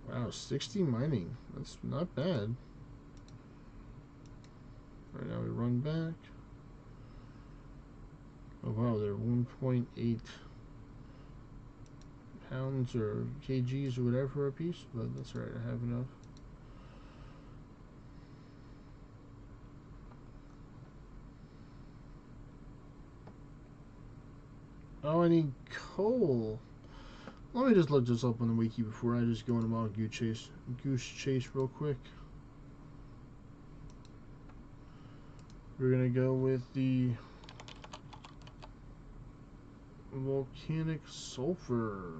S1: Wow, 60 mining. That's not bad. Right now we run back. Oh wow, they're 1.8 pounds or kgs or whatever a piece, but that's right, I have enough. Oh, I need coal. Let me just look this up on the wiki before I just go on a wild goose chase real quick. We're gonna go with the Volcanic sulfur.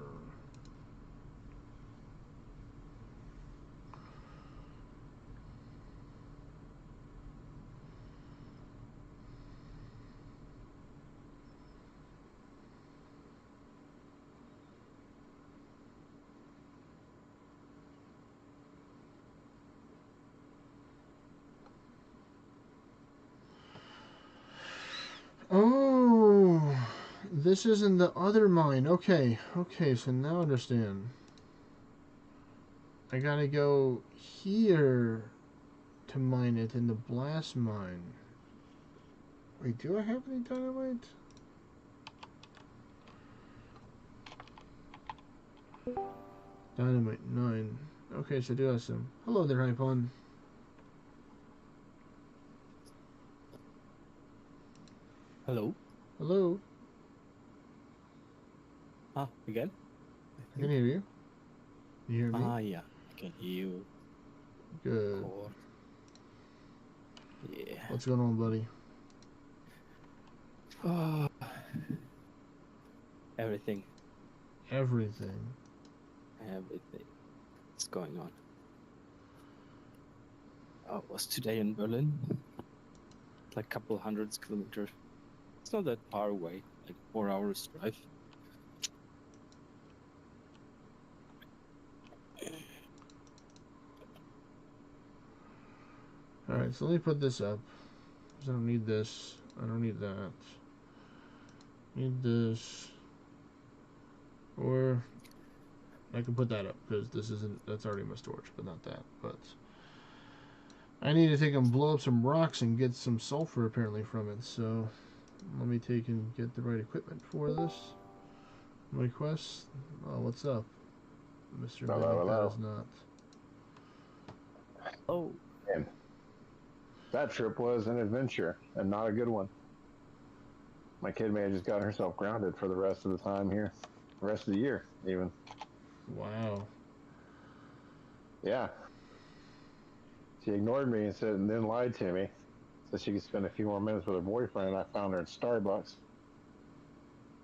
S1: Oh, this isn't the other mine. Okay, so now I understand. I gotta go here to mine it in the blast mine. Wait, do I have any dynamite? Dynamite 9. Okay, so I do have some. Hello there, Hypon.
S2: Hello.
S1: Hello.
S2: Again?
S1: I can hear you. You hear me?
S2: Yeah. I can hear you.
S1: Good.
S2: Cool. Yeah.
S1: What's going on, buddy?
S2: Everything.
S1: Everything.
S2: What's going on? I was today in Berlin. Like a couple hundreds kilometers. It's not that far away. Like 4 hours drive.
S1: Alright, so let me put this up. Because I don't need this. I don't need that. Need this. Or I can put that up because that's already my storage, but not that. But I need to take and blow up some rocks and get some sulfur apparently from it. So let me take and get the right equipment for this. My quest. Oh, what's up, Mr. Medic? That is not.
S3: Oh, and that trip was an adventure and not a good one. My kid may have just got herself grounded for the rest of the time here, the rest of the year, even.
S1: Wow.
S3: Yeah. She ignored me and then lied to me so she could spend a few more minutes with her boyfriend, and I found her at Starbucks.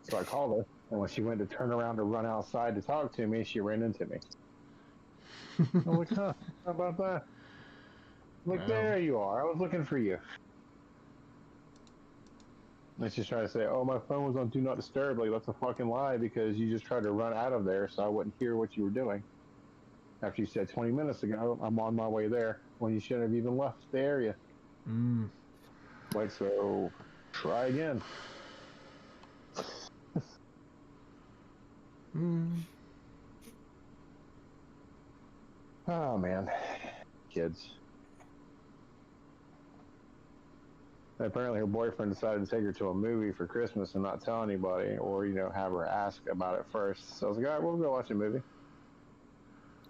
S3: So I called her, and when she went to turn around to run outside to talk to me, she ran into me. I'm like, huh, how about that? Look, wow. There you are. I was looking for you. And she's trying to say, oh, my phone was on Do Not Disturb. Like, that's a fucking lie because you just tried to run out of there so I wouldn't hear what you were doing. After you said 20 minutes ago, I'm on my way there when you shouldn't have even left the area. Like, so try again. Oh, man. Kids. Apparently her boyfriend decided to take her to a movie for Christmas and not tell anybody, or, you know, have her ask about it first. So I was like, all right, we'll go watch a movie.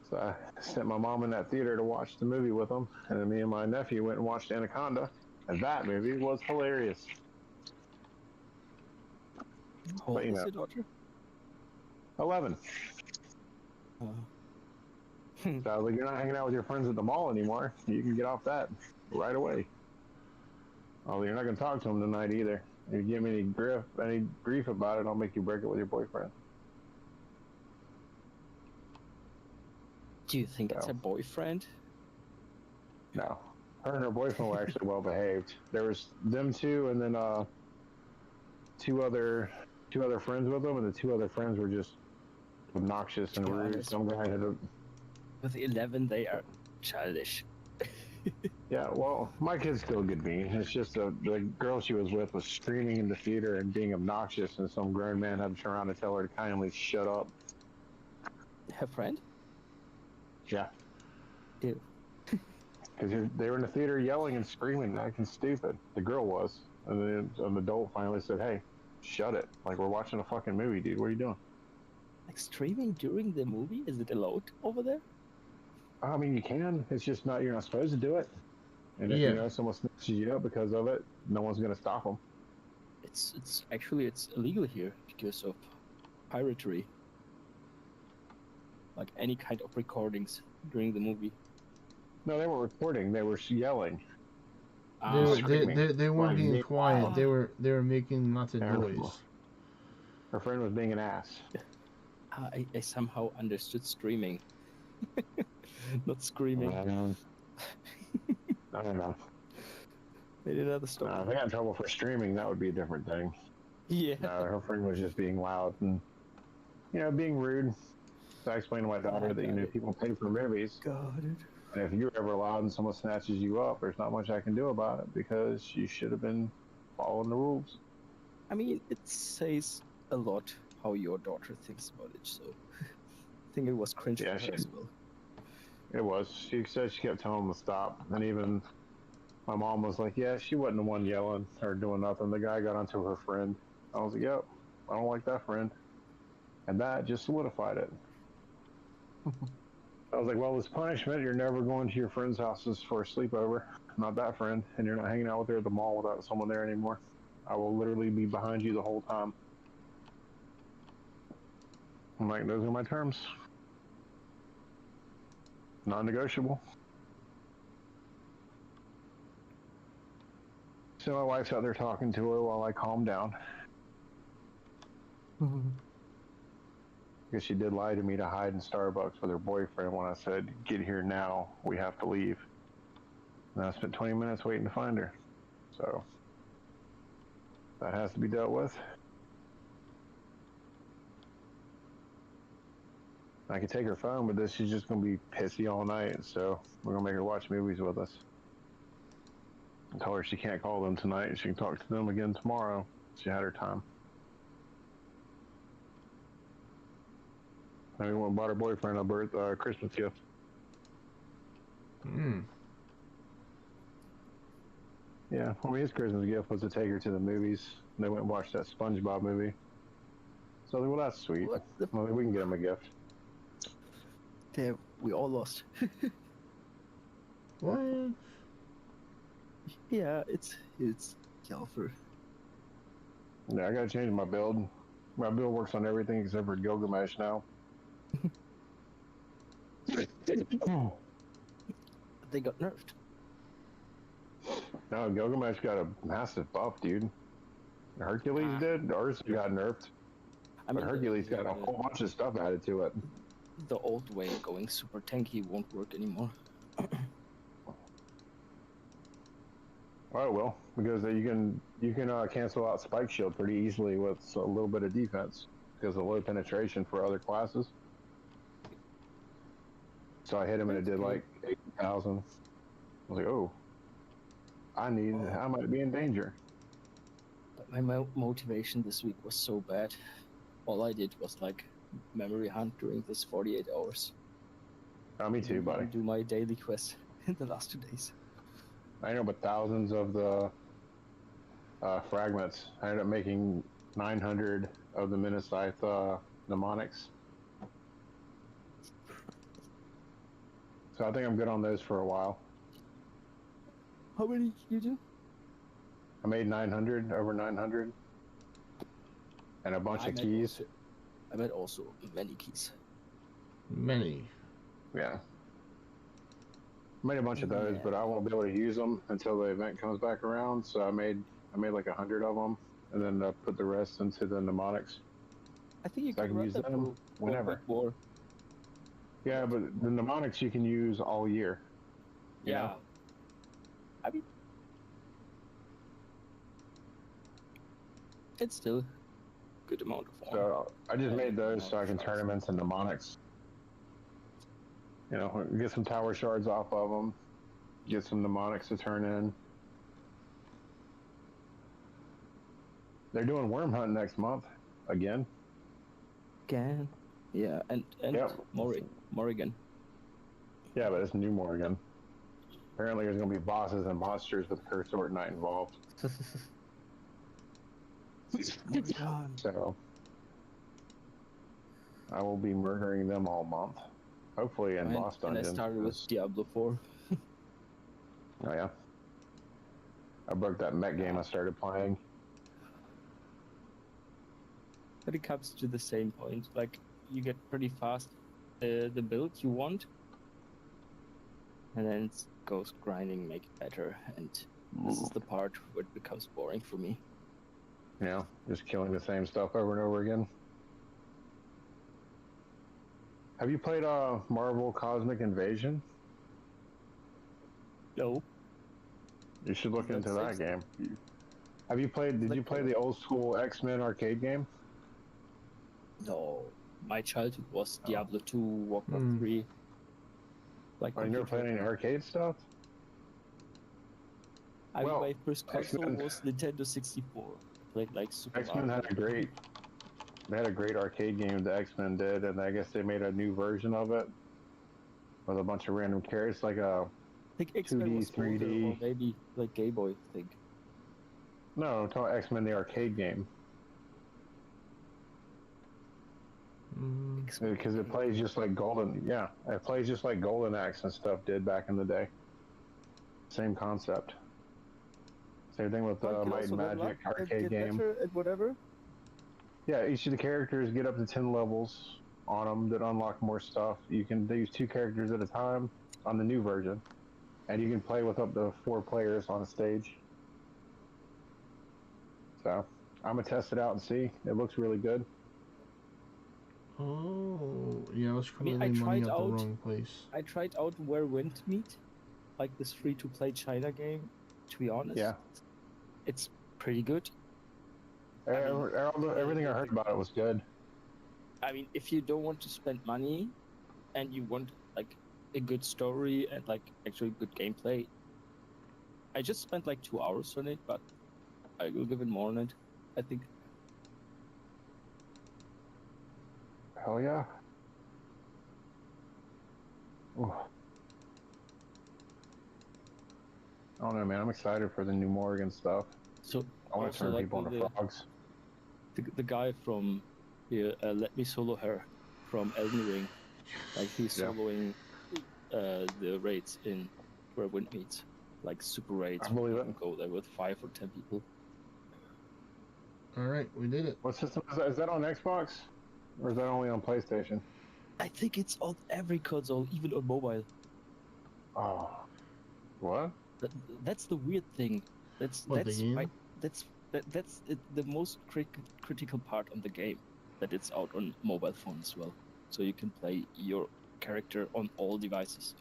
S3: So I sent my mom in that theater to watch the movie with them, and then me and my nephew went and watched Anaconda, and that movie was hilarious.
S2: How old is your daughter?
S3: 11. So I was like, you're not hanging out with your friends at the mall anymore. You can get off that right away. Oh, you're not going to talk to him tonight either. If you give me any grief about it, I'll make you break it with your boyfriend.
S2: Do you think it's a boyfriend?
S3: No. Her and her boyfriend were actually well behaved. There was them two, and then two other friends with them, and the two other friends were just obnoxious and rude. Some guy had a...
S2: With 11, they are childish.
S3: Yeah, well, my kid's still good being. It's just the girl she was with was screaming in the theater and being obnoxious, and some grown man had to turn around and tell her to kindly shut up.
S2: Her friend?
S3: Yeah.
S2: Ew.
S3: Because they were in the theater yelling and screaming, acting stupid. The girl was. And then an adult finally said, hey, shut it. Like, we're watching a fucking movie, dude. What are you doing?
S2: Like, streaming during the movie? Is it allowed over there?
S3: I mean, you can. It's just you're not supposed to do it. And if you know someone snatches you up because of it, no one's going to stop them.
S2: It's actually illegal here because of piracy. Like any kind of recordings during the movie.
S3: No, they weren't recording. They were yelling.
S1: They weren't being quiet. They were making lots of noise.
S3: Her friend was being an ass.
S2: I somehow understood streaming, not screaming.
S3: I don't know.
S2: Made another story.
S3: If I got in trouble for streaming, that would be a different thing.
S2: Yeah.
S3: No, her friend was just being loud and, being rude. So I explained to my daughter that, people pay for movies.
S2: Got it.
S3: And if you're ever loud and someone snatches you up, there's not much I can do about it because you should have been following the rules.
S2: I mean, it says a lot how your daughter thinks about it, so I think it was cringe for her as well.
S3: It was. She said she kept telling him to stop. And even my mom was like, yeah, she wasn't the one yelling or doing nothing. The guy got onto her friend. I was like, yep, I don't like that friend. And that just solidified it. I was like, well, as punishment, you're never going to your friend's houses for a sleepover. Not that friend. And you're not hanging out with her at the mall without someone there anymore. I will literally be behind you the whole time. I'm like, those are my terms. Non-negotiable. So my wife's out there talking to her while I calm down. Because she did lie to me to hide in Starbucks with her boyfriend when I said, get here now, we have to leave. And I spent 20 minutes waiting to find her. So that has to be dealt with. I could take her phone, but this she's just going to be pissy all night. So we're going to make her watch movies with us. I told her she can't call them tonight. She can talk to them again tomorrow. She had her time. And we went and bought her boyfriend a Christmas gift. Yeah, well, his Christmas gift was to take her to the movies. And they went and watched that SpongeBob movie. So I was like, well, that's sweet. Well, we can get him a gift.
S2: There, we all lost.
S1: What?
S2: Yeah, it's Calfer.
S3: Yeah, I gotta change my build. My build works on everything except for Gilgamesh now.
S2: They got nerfed.
S3: No, Gilgamesh got a massive buff, dude. Hercules did. Ours got nerfed. But Hercules got a whole bunch of stuff added to it.
S2: The old way of going super tanky won't work anymore.
S3: Oh, it will, because you can cancel out Spike Shield pretty easily with a little bit of defense because of low penetration for other classes. So I hit him and it did like 8,000. I was like, oh, I might be in danger.
S2: But my motivation this week was so bad. All I did was like memory hunt during this 48 hours.
S3: Oh, me too, buddy.
S2: Do my daily quest in the last 2 days.
S3: I know, but thousands of the fragments. I ended up making 900 of the Minnescythe mnemonics. So I think I'm good on those for a while.
S2: How many did you do?
S3: I made 900, over 900. And a bunch of keys.
S2: I made also many keys.
S1: Many.
S3: Yeah. Made a bunch of those, but I won't be able to use them until the event comes back around. So I made like 100 of them, and then put the rest into the mnemonics.
S2: I think you
S3: so
S2: can
S3: use them whenever.
S2: More.
S3: Yeah, but the mnemonics you can use all year.
S2: Yeah. I mean, it's still a good amount of form.
S3: So I just made those so I can turn them into mnemonics. Get some tower shards off of them, get some mnemonics to turn in. They're doing worm hunt next month again.
S2: Again? Yeah, and
S3: yep.
S2: Morrigan.
S3: Yeah, but it's New Morrigan. Apparently there's going to be bosses and monsters with Curse Sword Knight involved. So I will be murdering them all month. Hopefully in boss dungeons.
S2: And I started with Diablo 4.
S3: Oh yeah. I broke that mech game I started playing.
S2: But it comes to the same point. Like, you get pretty fast the build you want. And then it goes grinding, make it better. And this is the part where it becomes boring for me.
S3: You know, just killing the same stuff over and over again. Have you played Marvel Cosmic Invasion?
S2: No.
S3: You should look into that game. Have you played? Did
S2: Like
S3: you play the old school X-Men arcade game?
S2: No. My childhood was
S3: Oh.
S2: Diablo 2, Warcraft 3. Like
S3: Oh, you never
S2: computer.
S3: played any arcade stuff? Well,
S2: My first console
S3: X-Men-
S2: was Nintendo 64. I played like Super
S3: X-Men
S2: Mario.
S3: had a great. They had a great arcade game. The X-Men did, and I guess they made a new version of it with a bunch of random characters, like a
S2: I think X-Men
S3: 2D,
S2: was older,
S3: 3D.
S2: or maybe like Game Boy, I think.
S3: No, I'm talking X-Men the arcade game. Because it plays just like Golden. Yeah, it plays just like Golden Axe and stuff did back in the day. Same concept. Same thing with the Might and Magic arcade game.
S2: Better at whatever.
S3: Yeah, each of the characters get up to 10 levels on them that unlock more stuff. You can use 2 characters at a time on the new version, and you can play with up to 4 players on a stage. So I'm gonna test it out and see. It looks really good.
S1: Oh, yeah, I was
S2: I mean,
S1: clearly money out the wrong place.
S2: I tried out Where Wind Meet, like this free-to-play China game. To be honest,
S3: Yeah,
S2: it's pretty good.
S3: everything I heard about it was good.
S2: I mean, if you don't want to spend money, and you want like a good story and like actually good gameplay, I just spent like 2 hours on it, but I will give it more on it, I think.
S3: Hell yeah. Ooh. I don't know, man. I'm excited for the new Morgan stuff.
S2: So
S3: I want to turn people into frogs.
S2: The guy from here, Let Me Solo Her from Elden Ring, like he's soloing the raids in Where Wind Meets, like super raids.
S3: I believe it.
S2: Go there with 5 or 10 people.
S1: All right, we did it.
S3: What system is that? Is that on Xbox? Or is that only on PlayStation?
S2: I think it's on every console, even on mobile.
S3: Oh. What?
S2: That's the weird thing. That's the most critical part on the game, that it's out on mobile phone as well, so you can play your character on all devices,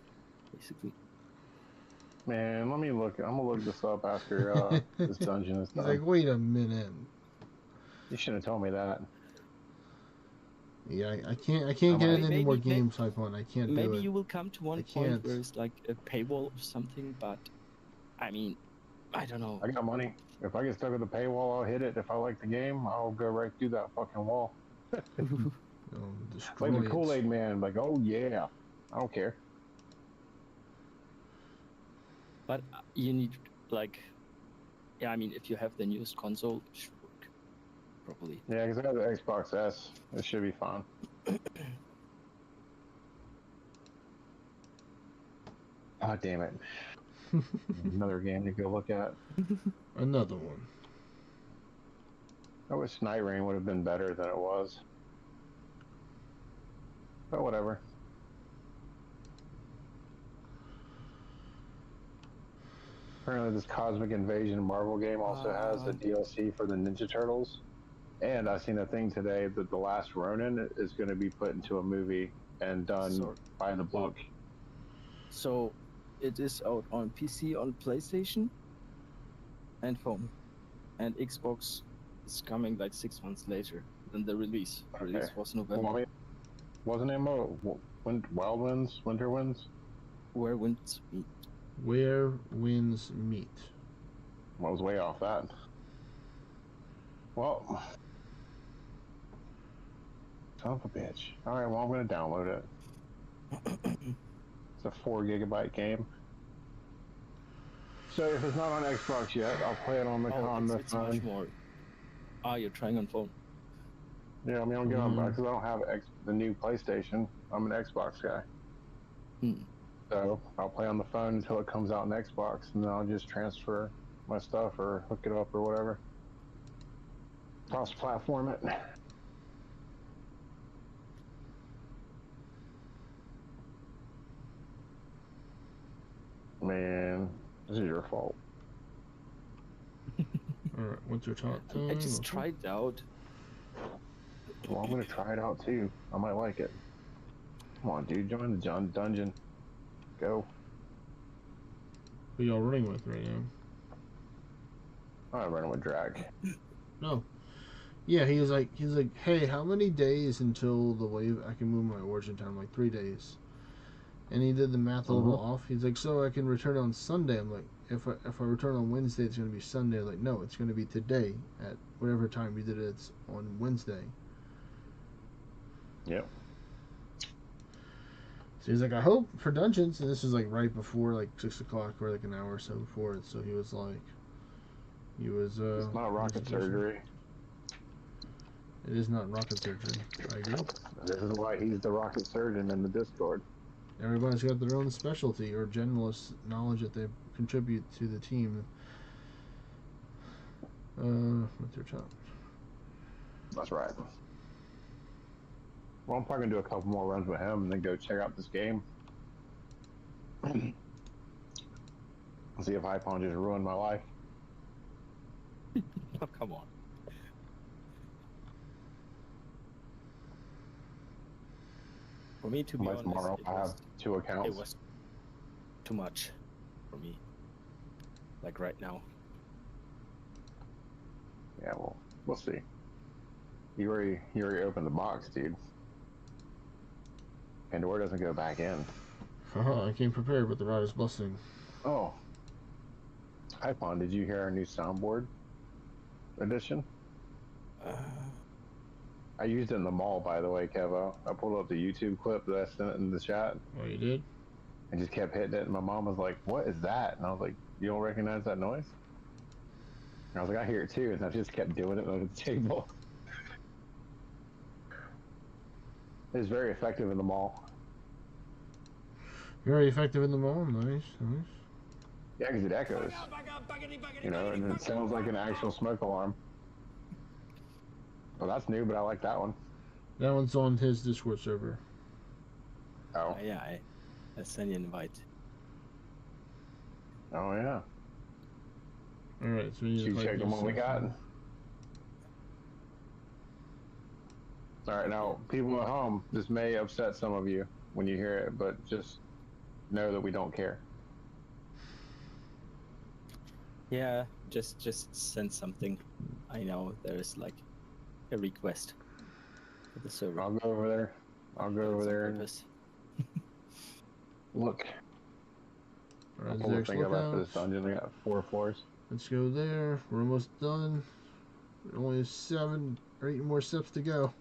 S2: basically.
S3: Man, let me look. I'm gonna look this up after this dungeon is done.
S1: He's like, wait a minute.
S3: You shouldn't have told me that.
S1: Yeah, I can't get into any more games, Cyclone. I can't do it.
S2: Maybe you will come to one point where it's like a paywall or something, but I mean, I don't know.
S3: I got money. If I get stuck with a paywall, I'll hit it. If I like the game, I'll go right through that fucking wall. Like the Kool-Aid man, like, oh yeah, I don't care.
S2: But you need, like, yeah, I mean, if you have the newest console, it should work properly.
S3: Yeah, because I have the Xbox S. It should be fine. Ah, damn it. Another game to go look at.
S1: Another one.
S3: I wish Night Rain would have been better than it was. But whatever. Apparently this Cosmic Invasion Marvel game also has a DLC for the Ninja Turtles. And I seen a thing today that The Last Ronin is going to be put into a movie and done by the book.
S2: So it is out on PC, on PlayStation, and phone. And Xbox is coming like 6 months later than the release. The release was November.
S3: Well, I mean, wasn't it Wild Winds, Winter Winds?
S2: Where Winds Meet.
S1: Where Winds Meet.
S3: I was way off that. Well, son of a bitch. Alright, well, I'm going to download it. It's a 4 gigabyte game. So if it's not on Xbox yet, I'll play it on the phone.
S2: It's much more. You're trying on phone.
S3: Yeah, I mean, I'll get on because I don't have the new PlayStation. I'm an Xbox guy. So I'll play on the phone until it comes out on Xbox, and then I'll just transfer my stuff or hook it up or whatever. Cross-platform it. Man, this is your fault.
S1: Alright, what's your top
S2: I
S1: 10?
S2: just tried it out.
S3: Well, I'm gonna try it out too. I might like it. Come on, dude, join the dungeon. Go.
S1: Who y'all running with right now?
S3: I'm running with drag.
S1: No. Yeah, he's like, hey, how many days until the wave I can move my origin time? Like 3 days. And he did the math a little off. He's like, so I can return on Sunday. I'm like, if I return on Wednesday, it's gonna be Sunday. Like, no, it's gonna be today at whatever time we did it. It's on Wednesday.
S3: Yep.
S1: So he's like, I hope for dungeons. And this was like right before like 6 o'clock or like an hour or so before it. So he was like,
S3: It's not rocket surgery.
S1: It is not rocket surgery. I agree.
S3: This is why he's the rocket surgeon in the Discord.
S1: Everybody's got their own specialty or generalist knowledge that they contribute to the team. What's your top?
S3: That's right. Well, I'm probably gonna do a couple more runs with him and then go check out this game. See if Hypon just ruined my life.
S2: Oh, come on. For me, to be honest,
S3: Tomorrow I have 2 accounts.
S2: it was too much for me. Like right now.
S3: Yeah, well, we'll see. You already opened the box, dude. And the door doesn't go back in.
S1: I came prepared with the Rider's Blessing.
S3: Oh. Hypon, did you hear our new soundboard edition? I used it in the mall, by the way, Kevo. I pulled up the YouTube clip that I sent in the chat.
S1: Oh, you did?
S3: And just kept hitting it, and my mom was like, what is that? And I was like, you don't recognize that noise? And I was like, I hear it too, and I just kept doing it on the table. It's very effective in the mall.
S1: Very effective in the mall. Nice, nice.
S3: Yeah, because it echoes. You know, and it sounds like an actual smoke alarm. Well, that's new, but I like that one.
S1: That one's on his Discord server.
S3: Oh.
S2: Yeah, I sent you an invite.
S3: Oh, yeah.
S1: Alright, so we need to
S3: You
S1: fight
S3: check them
S1: this
S3: what we got.
S1: stuff.
S3: Alright, now, people at home, this may upset some of you when you hear it, but just know that we don't care.
S2: Yeah, just send something. I know there's like a request for the server.
S3: I'll go over there. I'll go over there and look.
S1: Alright,
S3: I'll pull the
S1: Zach's
S3: thing up after
S1: Lookout.
S3: this dungeon. I got 4 floors.
S1: Let's go there. We're almost done. Only 7 or 8 more steps to go.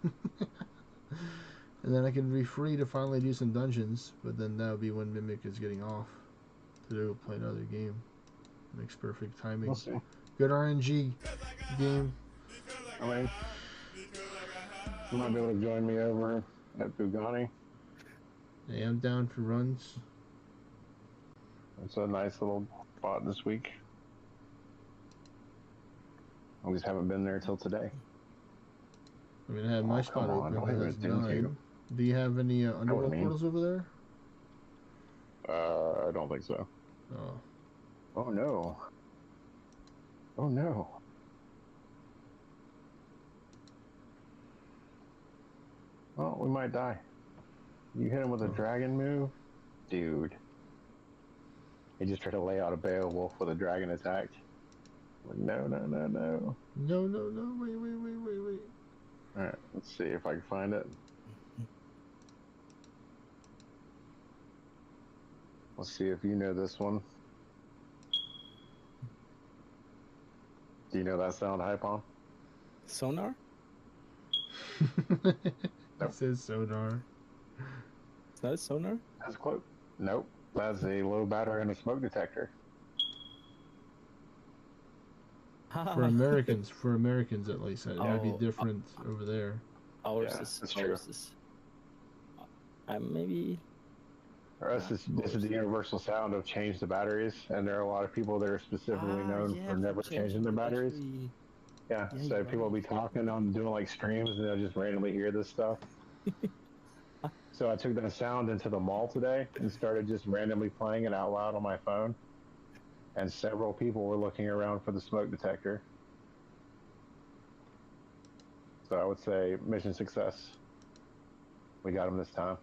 S1: And then I can be free to finally do some dungeons. But then that would be when Mimic is getting off to play another game. Makes perfect timing.
S3: We'll see.
S1: Good RNG game.
S3: I mean, you might be able to join me over at Bugani.
S1: Hey, I'm down for runs.
S3: It's a nice little spot this week. I just haven't been there till today.
S1: I mean, I have my spot
S3: come on,
S1: open.
S3: don't
S1: It
S3: even
S1: has
S3: think
S1: 9.
S3: you.
S1: Do you have any underworld
S3: mean.
S1: portals over there?
S3: I don't think so.
S1: Oh.
S3: Oh no. Oh no. Oh, we might die. You hit him with a dragon move? Dude. He just tried to lay out a Beowulf with a dragon attack. Like, no, no, no, no.
S1: No, no, no. Wait.
S3: Alright, let's see if I can find it. Let's see if you know this one. Do you know that sound, Hypon?
S2: Sonar?
S3: Nope.
S1: It says sonar.
S2: Is that a sonar?
S3: That's close. Nope. That's a low battery and a smoke detector.
S1: For Americans at least, it might be
S2: Oh,
S1: different over there.
S2: Ours
S3: Yeah,
S2: is
S3: that's true.
S2: ours is. Maybe.
S3: For us, this is the universal sound of change the batteries, and there are a lot of people that are specifically known for never changing their batteries. Yeah,
S2: Yeah,
S3: so
S2: you're
S3: people will be
S2: right.
S3: talking on doing like streams, and they'll just randomly hear this stuff. So I took that sound into the mall today and started just randomly playing it out loud on my phone. And several people were looking around for the smoke detector. So I would say mission success. We got him this time.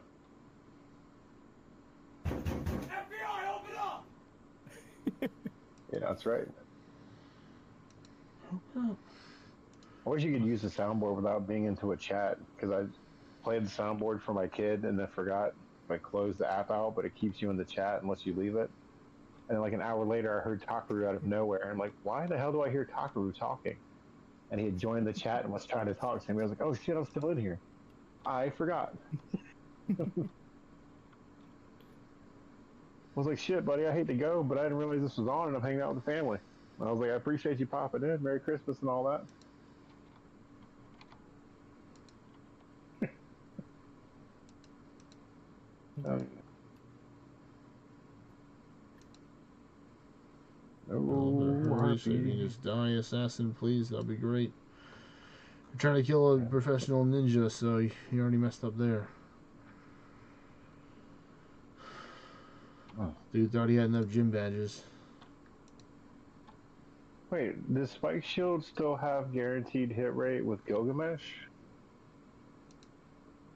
S4: FBI, open up!
S3: Yeah, that's right.
S1: Oh,
S3: I wish you could use the soundboard without being into a chat, because I played the soundboard for my kid and then forgot. I closed the app out, but it keeps you in the chat unless you leave it. And then like an hour later, I heard Takaru out of nowhere. I'm like, why the hell do I hear Takaru talking? And he had joined the chat and was trying to talk to me. I was like, oh shit, I'm still in here. I forgot. I was like, shit, buddy, I hate to go, but I didn't realize this was on and I'm hanging out with the family. And I was like, I appreciate you popping in. Merry Christmas and all that.
S1: hurry, so you can just die, assassin, please. That'll be great. I'm trying to kill a professional ninja, so you already messed up there.
S3: Oh.
S1: Dude thought he had enough gym badges.
S3: Wait, does Spike Shield still have guaranteed hit rate with Gilgamesh?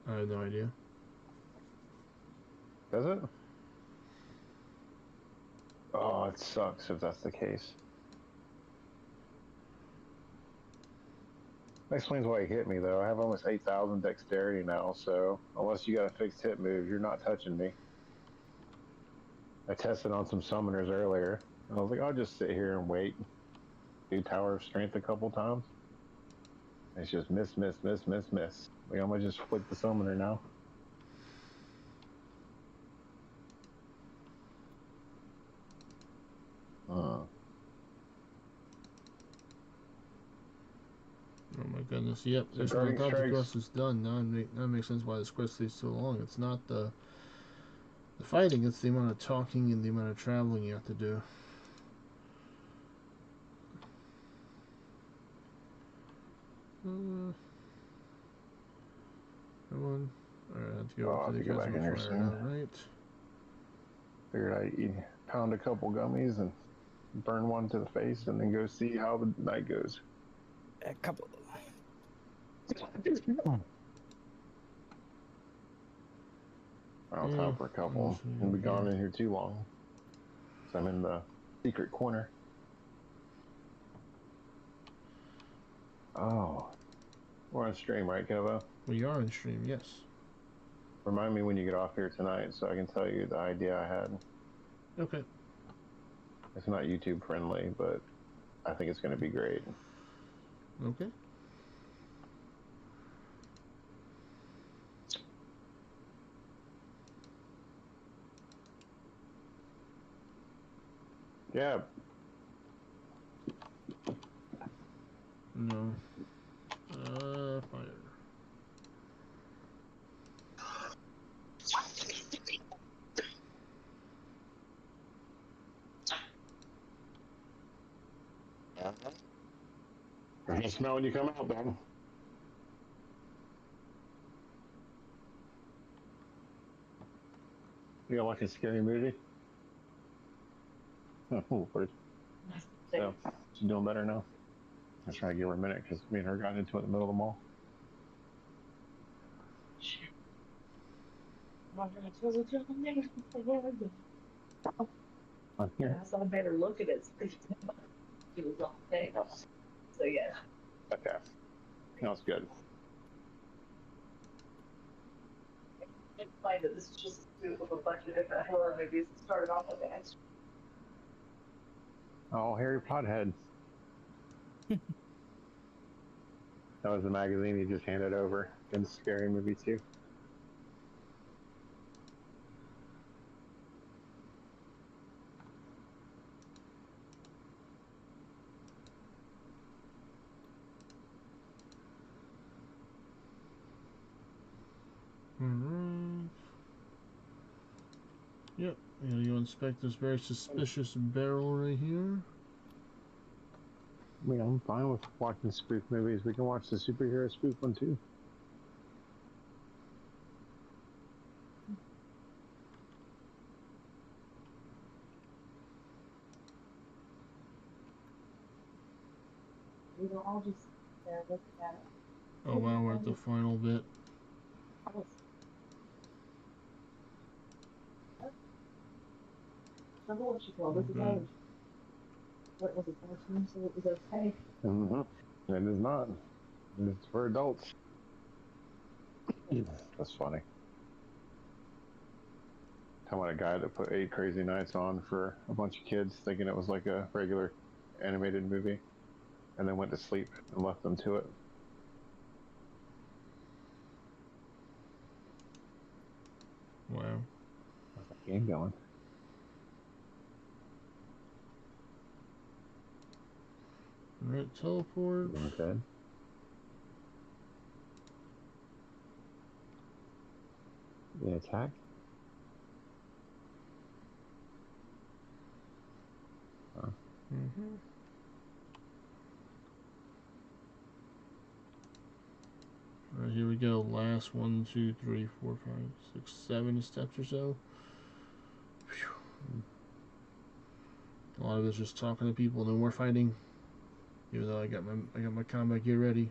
S1: I have no idea.
S3: Does it? Oh, it sucks if that's the case. That explains why he hit me, though. I have almost 8,000 dexterity now, so unless you got a fixed hit move, you're not touching me. I tested on some summoners earlier, and I was like, I'll just sit here and wait. Do Tower of Strength a couple times. It's just miss, miss, miss, miss, miss. Like, I'm gonna just flick the summoner now.
S1: Oh my goodness, yep.
S3: So
S1: This one, I thought the
S3: strikes.
S1: quest was done. Now that makes sense why this quest takes so long. It's not the fighting, it's the amount of talking and the amount of traveling you have to do. Come on. Alright, I have to go up to the
S3: Go back in here
S1: fire
S3: soon.
S1: now, right?
S3: Figured I'd pound a couple gummies and burn one to the face and then go see how the night goes.
S2: A couple.
S3: I don't have time for a couple. We'll be gone in here too long. So I'm in the secret corner. Oh. We're on stream, right, Kevo?
S1: We are in stream, yes.
S3: Remind me when you get off here tonight so I can tell you the idea I had.
S1: Okay.
S3: It's not YouTube friendly, but I think it's going to be great.
S1: Okay.
S3: Yeah.
S1: No. Fire.
S3: I can smell when you come out, Ben. You got like a scary movie? Oh, Lord. So, she's doing better now. I was trying to give her a minute because me and her got into it in the middle of the mall. On here.
S5: So I better look at it. It was all day. So yeah.
S3: Okay. That's good.
S5: It's funny that this is just a bunch of different horror movies that started off with that.
S3: Oh, Harry Pothead. That was the magazine he just handed over in the scary movie too.
S1: Alright. Yep, I'm gonna go inspect this very suspicious barrel right here.
S3: I mean, I'm fine with watching spoof movies. We can watch the superhero spoof one too.
S5: We don't all just look at it.
S1: Oh wow, we're at the final bit.
S5: Remember what she told us about? What was it? So it was okay.
S3: Mm-hmm. It is not. It's for adults. That's funny. Talking about a guy that put 8 Crazy Nights on for a bunch of kids, thinking it was like a regular animated movie, and then went to sleep and left them to it.
S1: Wow.
S3: How's that game going?
S1: Alright, teleport.
S3: Okay. The attack?
S1: Mm-hmm. Alright, here we go. Last 1, 2, 3, 4, 5, 6, 7 steps or so. Whew. A lot of it's just talking to people, no more fighting. Even though I got my combat gear ready.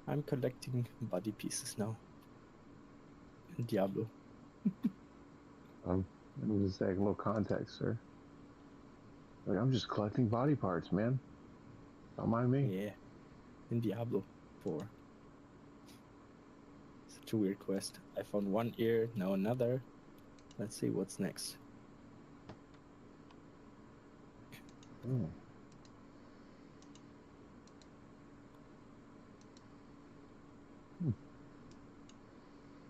S2: I'm collecting body pieces now. In Diablo.
S3: Let me just say a little context, sir. Like, I'm just collecting body parts, man. Don't mind me.
S2: Yeah. In Diablo 4. Such a weird quest. I found one ear, now another. Let's see what's next.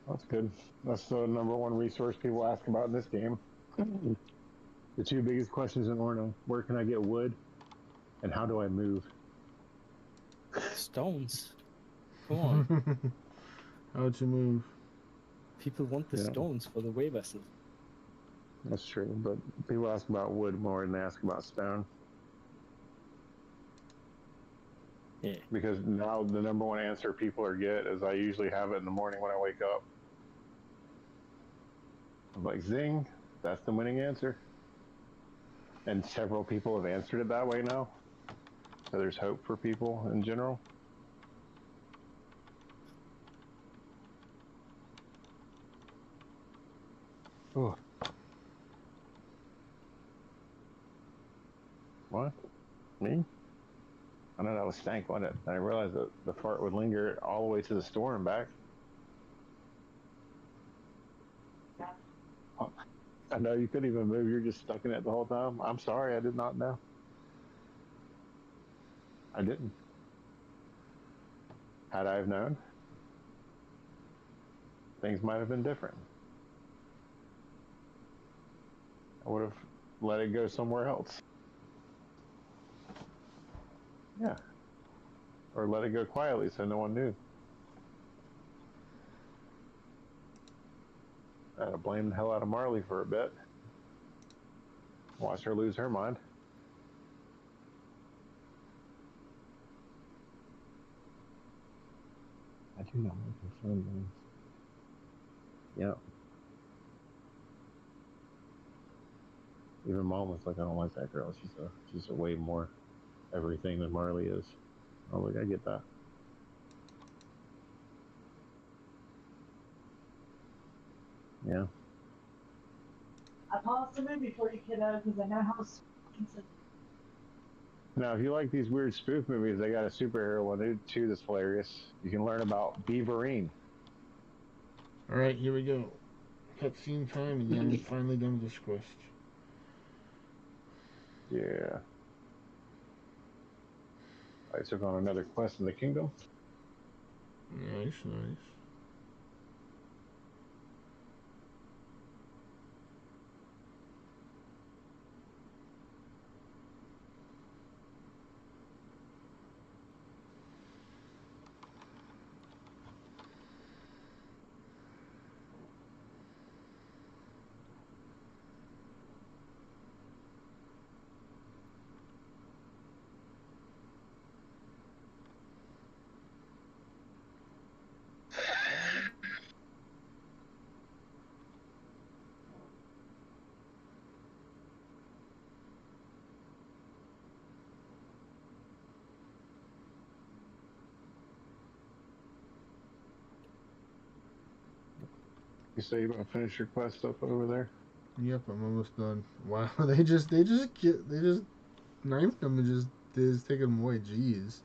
S3: That's good. That's the #1 resource people ask about in this game. The 2 biggest questions in ORNA: where can I get wood, and how do I move?
S2: Stones. Come on.
S1: How'd you move?
S2: People want the stones for the way vessel.
S3: That's true, but people ask about wood more than they ask about stone.
S2: Yeah.
S3: Because now the #1 answer people get is I usually have it in the morning when I wake up. I'm like, zing, that's the winning answer. And several people have answered it that way now. So there's hope for people in general. Oh. What? Me? I know that was stank, wasn't it? I realized that the fart would linger all the way to the store and back. I know you couldn't even move. You're just stuck in it the whole time. I'm sorry. I did not know. I didn't. Had I have known, things might have been different. I would have let it go somewhere else. Yeah. Or let it go quietly so no one knew. I had to blame the hell out of Marley for a bit. Watch her lose her mind. I do not like her phone names. Yeah. Even Mom was like, I don't like that girl. She's a way more everything than Marley is. I was like, I get that. Yeah.
S5: I paused the movie for you, kiddo, because I know how it's.
S3: Now, if you like these weird spoof movies, they got a superhero one too that's hilarious. You can learn about Beaverine.
S1: Alright, here we go. Cutscene time, and then I'm finally done with this quest.
S3: Yeah. I took on another quest in the kingdom.
S1: Nice, nice.
S3: You say you want to finish your quest up over there?
S1: Yep, I'm almost done. Wow, they just knifed them and they just take them away. Jeez,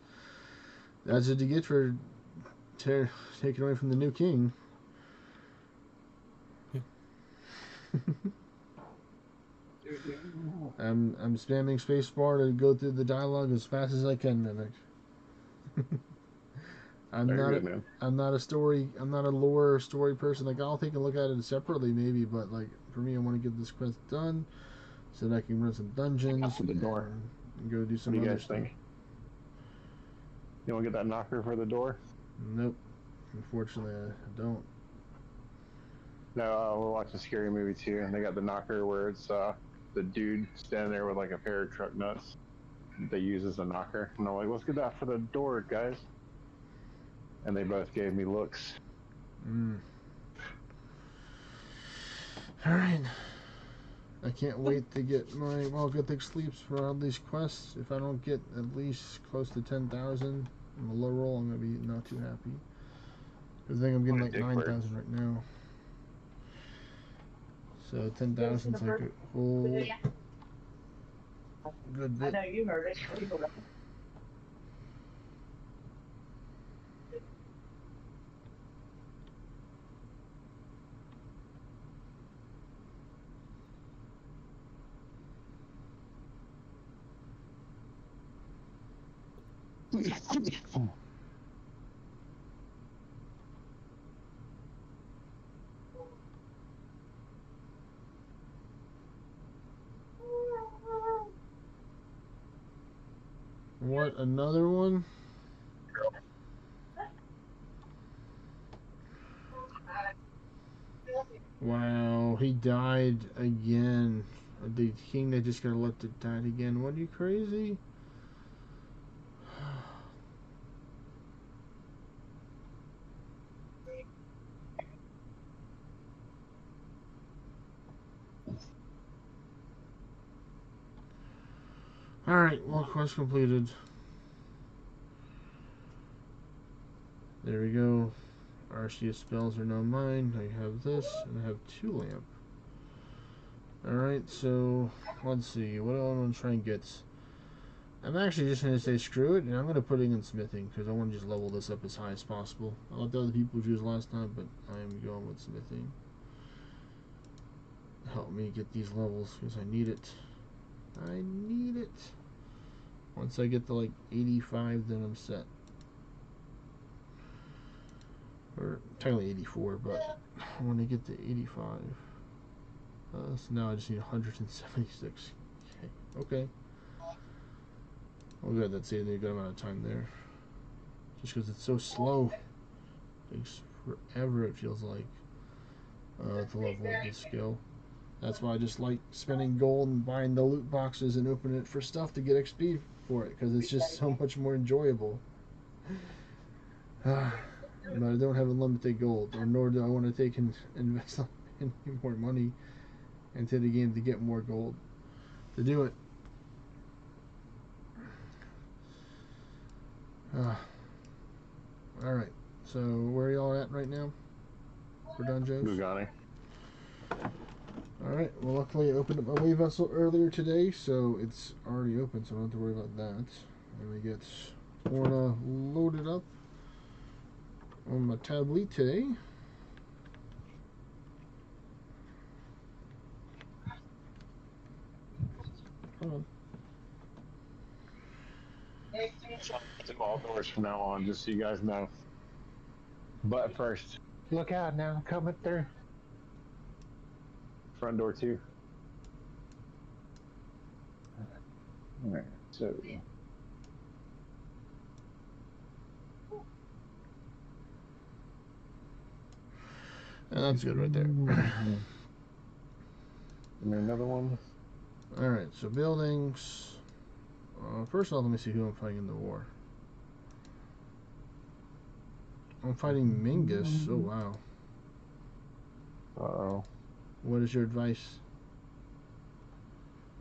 S1: that's what you get for taking away from the new king. I'm spamming spacebar to go through the dialogue as fast as I can, Mimic. I'm not a lore or story person. Like, I'll take a look at it separately maybe, but like for me, I want to get this quest done so that I can run some dungeons
S3: the door.
S1: and go do some
S3: What do you
S1: other
S3: guys
S1: stuff.
S3: think? You want to get that knocker for the door?
S1: Nope. Unfortunately, I don't.
S3: No, we're watching a scary movie too, and they got the knocker where it's the dude standing there with like a pair of truck nuts that they use as a knocker. And I'm like, let's get that for the door, guys. And they both gave me looks.
S1: Alright. I can't wait to get my good thick sleeps for all these quests. If I don't get at least close to 10,000 on the low roll, I'm going to be not too happy. Because I think I'm getting like 9,000 right now. So 10,000 is like a whole good bit.
S5: I know you heard it.
S1: What, another one? Wow, he died again. The king that just got elected died again. What, are you crazy? Alright, well, quest completed. There we go. RCS spells are now mine. I have this, and I have 2 lamp. Alright, so let's see. What do I want to try and get? I'm actually just going to say screw it, and I'm going to put it in smithing, because I want to just level this up as high as possible. I let the other people choose last time, but I'm going with smithing. Help me get these levels, because I need it. I need it. Once I get to like 85, then I'm set. Or technically 84, but I want to get to 85. So now I just need 176. Okay. Well, good. That's a good amount of time there. Just because it's so slow. It takes forever, it feels like, to level up this skill. That's why I just like spending gold and buying the loot boxes and opening it for stuff to get XP for it, because it's just so much more enjoyable. But I don't have unlimited gold, or nor do I want to take and invest any more money into the game to get more gold to do it. Alright, so where are y'all at right now for Dunjos?
S3: Bugani.
S1: Alright, well, luckily I opened up my wave vessel earlier today, so it's already open, so I don't have to worry about that. And we get ORNA loaded up on my tablet today. Come on.
S3: All doors from now on, just so you guys know. But first, look out now, coming through. Front door too. Alright, so
S1: That's good right there.
S3: And another one.
S1: Alright, so buildings. First off, let me see who I'm fighting in the war. I'm fighting Mingus. Oh, wow.
S3: Uh-oh.
S1: What is your advice?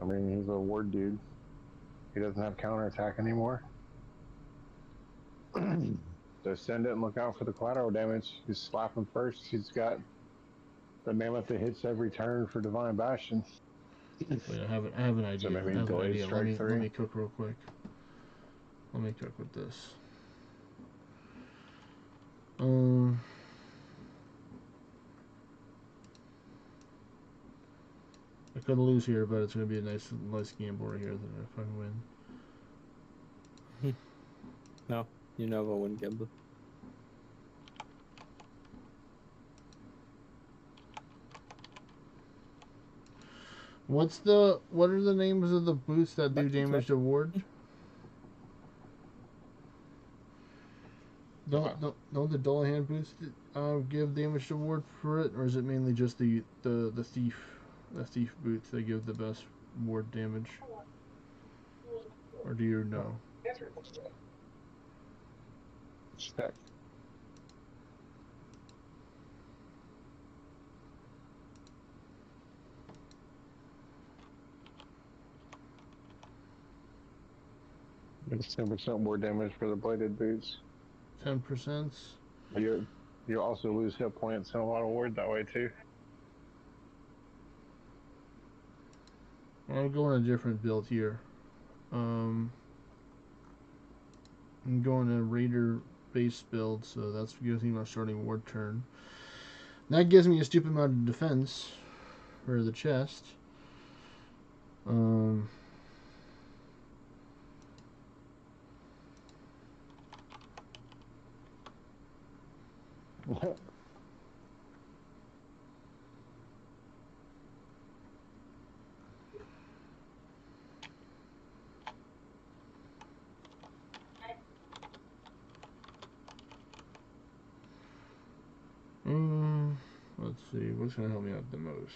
S3: I mean, he's a ward dude. He doesn't have counterattack anymore. So send it and look out for the collateral damage. Just slap him first. He's got the mammoth that hits every turn for Divine Bastion.
S1: Wait, I have an idea.
S3: So maybe
S1: I have an
S3: delayed
S1: idea.
S3: strike
S1: Let
S3: 3.
S1: me cook real quick. Let me cook with this. I could lose here, but it's gonna be a nice gamble right here that if I win.
S2: No, you never win gamble.
S1: What are the names of the boots that do damage to ward? Don't the Dullahan boots give damage to ward for it, or is it mainly just the thief boots that give the best ward damage? Or do you know?
S3: Check. It's 10% more damage for the bladed boots.
S1: 10%.
S3: You also lose hit points and a lot of ward that way too.
S1: I'm going a different build here. I'm going a Raider base build, so that's gives me my starting ward turn. That gives me a stupid amount of defense for the chest. Let's see, what's gonna help me out the most?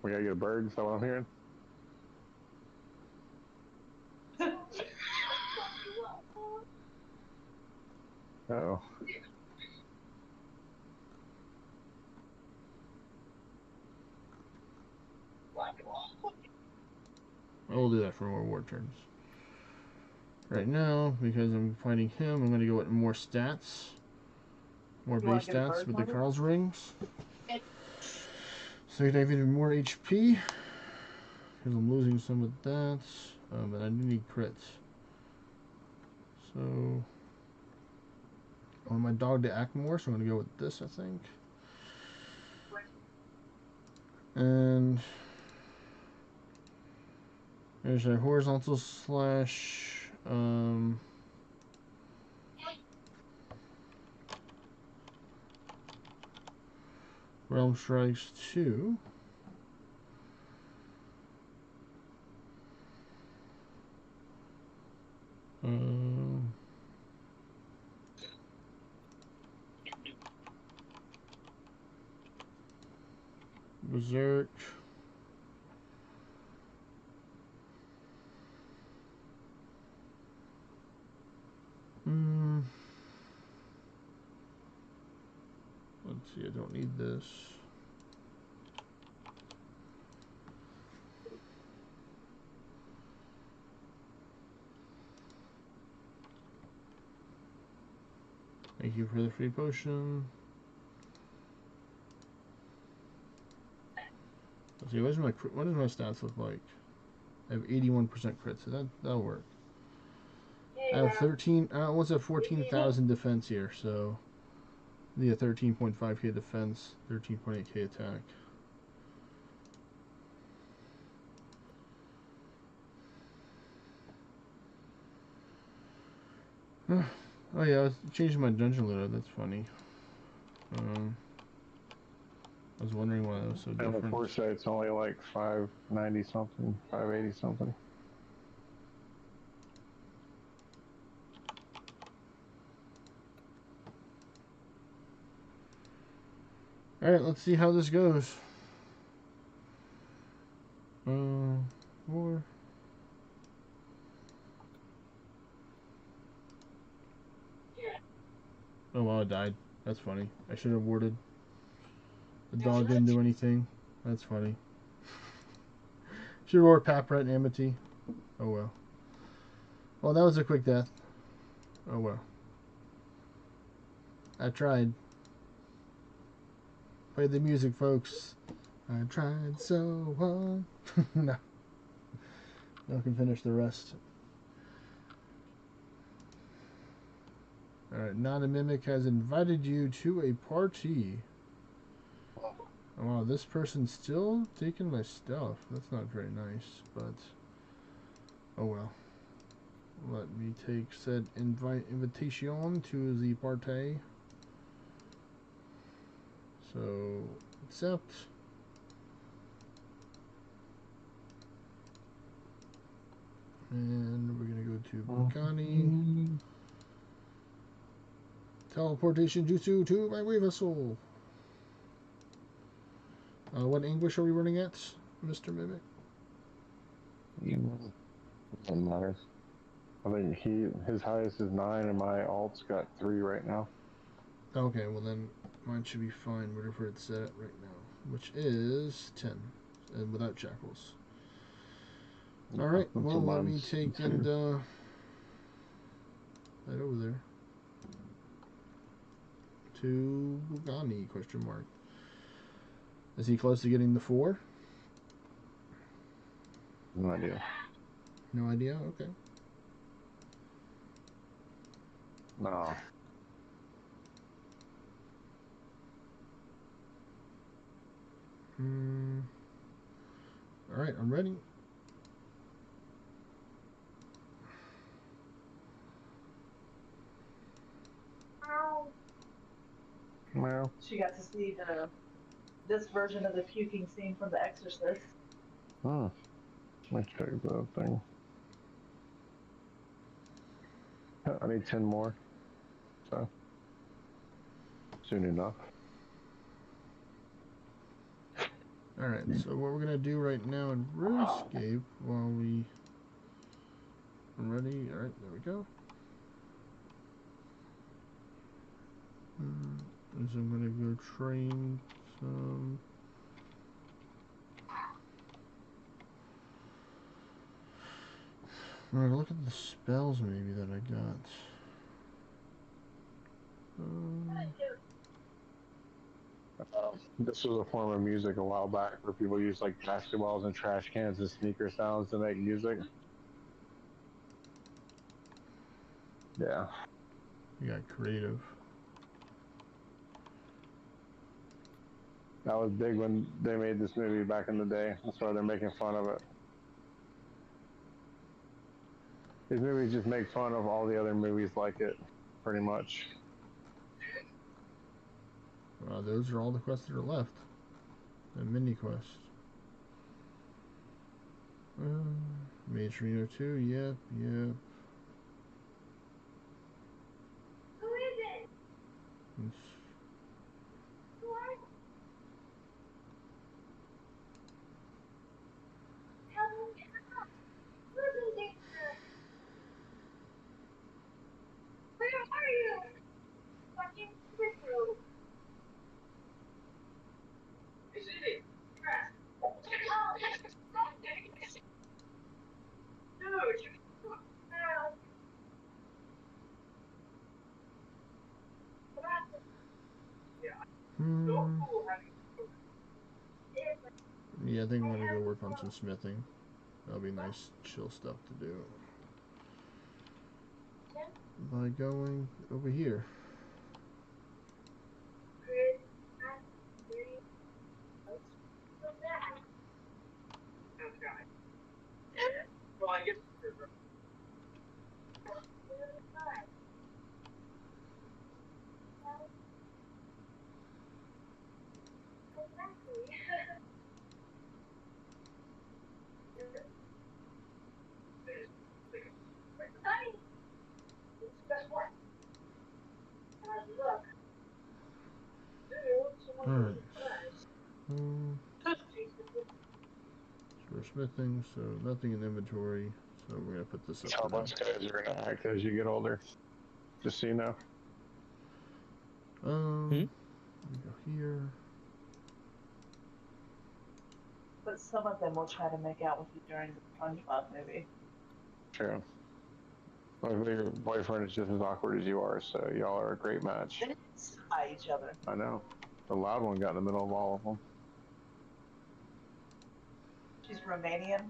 S3: We gotta get a bird, is that what I'm hearing? Uh-oh.
S1: I will do that for more ward turns. Right now, because I'm fighting him, I'm gonna go with more stats. More base stats with the Carl's rings. So I have even more HP. Because I'm losing some of that. But I do need crits. So I want my dog to act more, so I'm gonna go with this, I think. And there's a horizontal slash Realm Strikes 2. Berserk. Let's see, I don't need this. Thank you for the free potion. Let's see, what does my stats look like? I have 81% crit, so that'll work. I have 14,000 defense here, so I need a 13.5k defense, 13.8k attack. Oh yeah, I was changing my dungeon loadout, that's funny. I was wondering why that was so different.
S3: And the foresight's only like 590 something, 580 something.
S1: Alright, let's see how this goes. 4. Oh wow, I died. That's funny. I should have warded. The dog didn't do anything. That's funny. Should have warded Papret and Amity. Oh well. Well, that was a quick death. Oh well. I tried. Play the music, folks. I tried so hard. No. I can finish the rest. Alright, Not a Mimic has invited you to a party. Oh, wow, this person's still taking my stuff. That's not very nice, but oh well. Let me take said invitation to the party. So, accept. And we're going to go to Bukani. Teleportation jutsu to my wave vessel. What English are we running at, Mr. Mimic?
S3: Doesn't matter. I think his highest is 9 and my alt's got 3 right now.
S1: Okay, well then mine should be fine, whatever it's set at right now, which is 10, and without shackles. Alright, well let me take and head over there. To Bugani, question mark. Is he close to getting the 4?
S3: No idea.
S1: No idea? Okay.
S3: No.
S1: Alright, I'm ready.
S3: Well,
S5: She got to see this version of the puking scene from The Exorcist.
S3: Let's check the thing. I need 10 more. So, soon enough.
S1: Alright, so what we're going to do right now in RuneScape while we are ready. Alright, there we go. So I'm going to go train some. I'm going to look at the spells maybe that I got.
S3: This was a form of music a while back where people used like basketballs and trash cans and sneaker sounds to make music. Yeah.
S1: You got creative.
S3: That was big when they made this movie back in the day. That's why they're making fun of it. These movies just make fun of all the other movies like it, pretty much.
S1: Those are all the quests that are left. The mini quest. Mage Reno 2, yep.
S5: Who is it? Who are you? Tell me how. Who's in danger? Where are you? Fucking through. Is it? Press. Oh, no, you now.
S1: Yeah, I think I'm gonna go work on some smithing. That'll be nice, chill stuff to do. By going over here.
S5: Well, I guess
S1: Alright. So we're smithing, so nothing in inventory. So we're gonna put this up.
S3: How much guys are gonna act as you get older? Just so you know.
S1: We go here.
S5: But some of them will try to make out with you during the SpongeBob movie.
S3: True. Luckily, your boyfriend is just as awkward as you are, so y'all are a great match.
S5: They spy each other.
S3: I know. The loud one got in the middle of all of them.
S5: She's Romanian.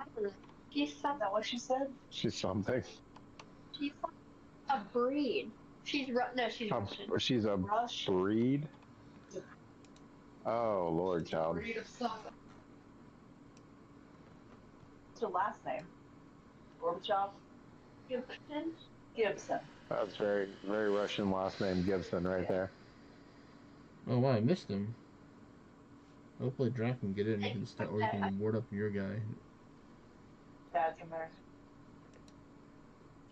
S6: I don't know. She's
S5: Is that what she said?
S3: She's something.
S6: she's like a breed. She's no, she's Russian.
S3: She's a
S5: Rush.
S3: breed. Oh Lord, child.
S5: Breed of some. What's her last name? Gorbachev?
S6: Gibson.
S5: Gibson.
S3: That's very, very Russian last name, Gibson, right there.
S1: Oh wow, I missed him. Hopefully Drac can get it and you can start, or you can ward up your guy.
S5: Dad's American.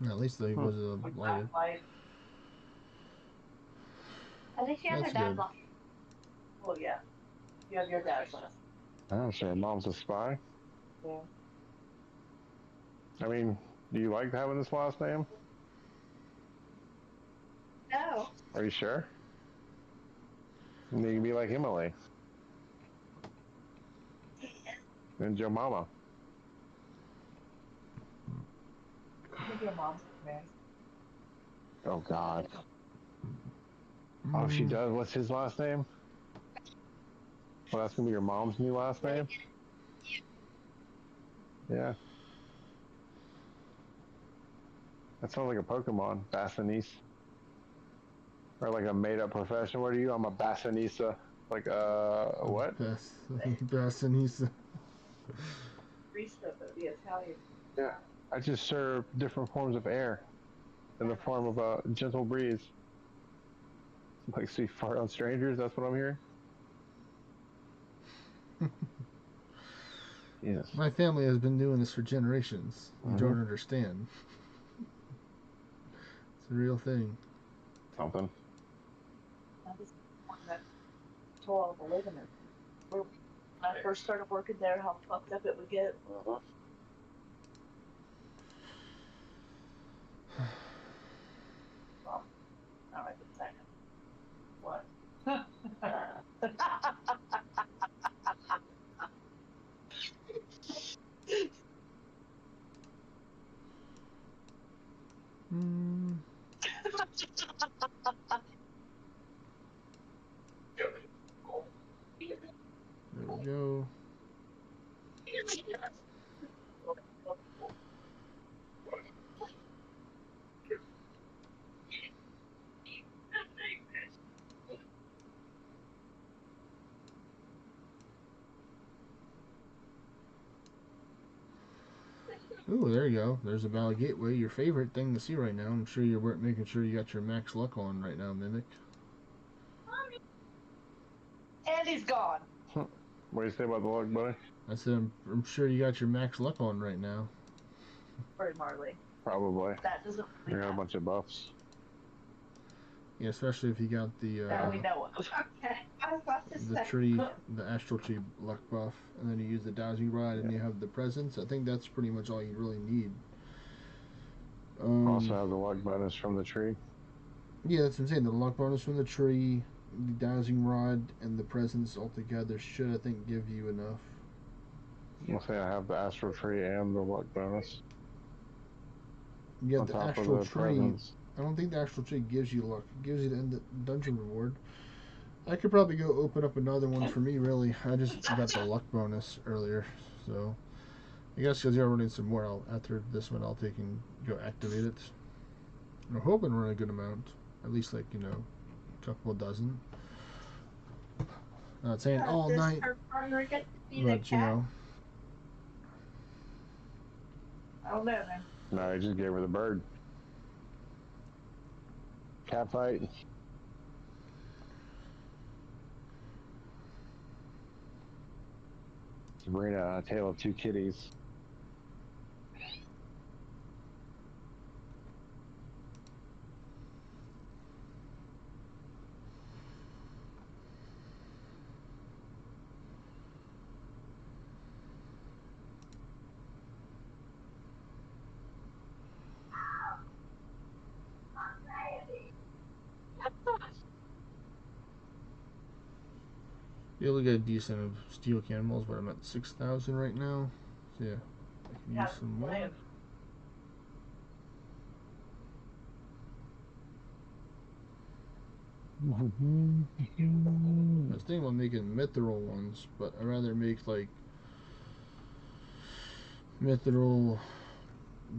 S1: At least he was a lighter.
S5: Light.
S6: I think she has her
S1: That's
S6: dad
S1: good.
S6: left.
S5: Well, yeah. You have your dad's last.
S3: Oh, so her mom's a spy?
S5: Yeah.
S3: I mean, do you like having this last name?
S6: No.
S3: Are you sure? You can be like Emily. And your mama.
S5: I think your mom's married.
S3: Oh God. Oh, she does. What's his last name? Well, that's gonna be your mom's new last name. Yeah. That sounds like a Pokemon, Bassanese. Or like a made-up profession. What are you? I'm a Bassanisa. Like what?
S1: Bassanisa.
S5: Rista, but the Italian.
S3: Yeah. I just serve different forms of air in the form of a gentle breeze. Like, so you fart on strangers? That's what I'm hearing? Yes.
S1: My family has been doing this for generations. You don't understand. It's a real thing.
S3: Something.
S5: That was one that tore all the ligaments. When I first started working there, how fucked up it would get.
S3: Uh-huh.
S5: Well, not right this second. What?
S1: Mm. There we go. Ooh, there you go. There's a Valley Gateway, your favorite thing to see right now. I'm sure you're making sure you got your max luck on right now, Mimic.
S5: And he's gone.
S3: What do you say about the luck, buddy?
S1: I said I'm sure you got your max luck on right now.
S5: Sorry, Marley.
S3: Probably.
S5: That doesn't
S3: You
S5: really
S3: got a
S5: matter.
S3: bunch of buffs.
S1: Yeah, especially if you got the
S5: That we know of.
S6: Okay. I was about to
S1: the
S6: say.
S1: tree, the astral tree luck buff, and then you use the dowsing rod, and you have the presence. I think that's pretty much all you really need.
S3: Also have the luck bonus from the tree.
S1: Yeah, that's what I'm saying. The luck bonus from the tree, the dowsing rod, and the presence altogether should, I think, give you enough.
S3: I'll say I have the astral tree and the luck bonus.
S1: You
S3: On
S1: have the
S3: top of
S1: astral
S3: the
S1: tree.
S3: presence.
S1: I don't think the astral tree gives you luck. It gives you the dungeon reward. I could probably go open up another one for me, really. I just got the luck bonus earlier, so I guess because you're running some more, after this one, I'll take and go activate it. I'm hoping we're in a good amount, at least like, you know, a couple dozen. Not saying all
S6: Does
S1: night,
S6: her partner get to be the
S1: but you
S6: cat?
S1: know.
S5: I don't know, man.
S3: No, I just gave her the bird. Cat fight. Sabrina, A Tale of Two Kitties.
S1: You only get a decent of steel cannonballs, but I'm at 6,000 right now. So yeah, I can use some more.
S5: Plan.
S1: I was thinking about making mithril ones, but I'd rather make like mithril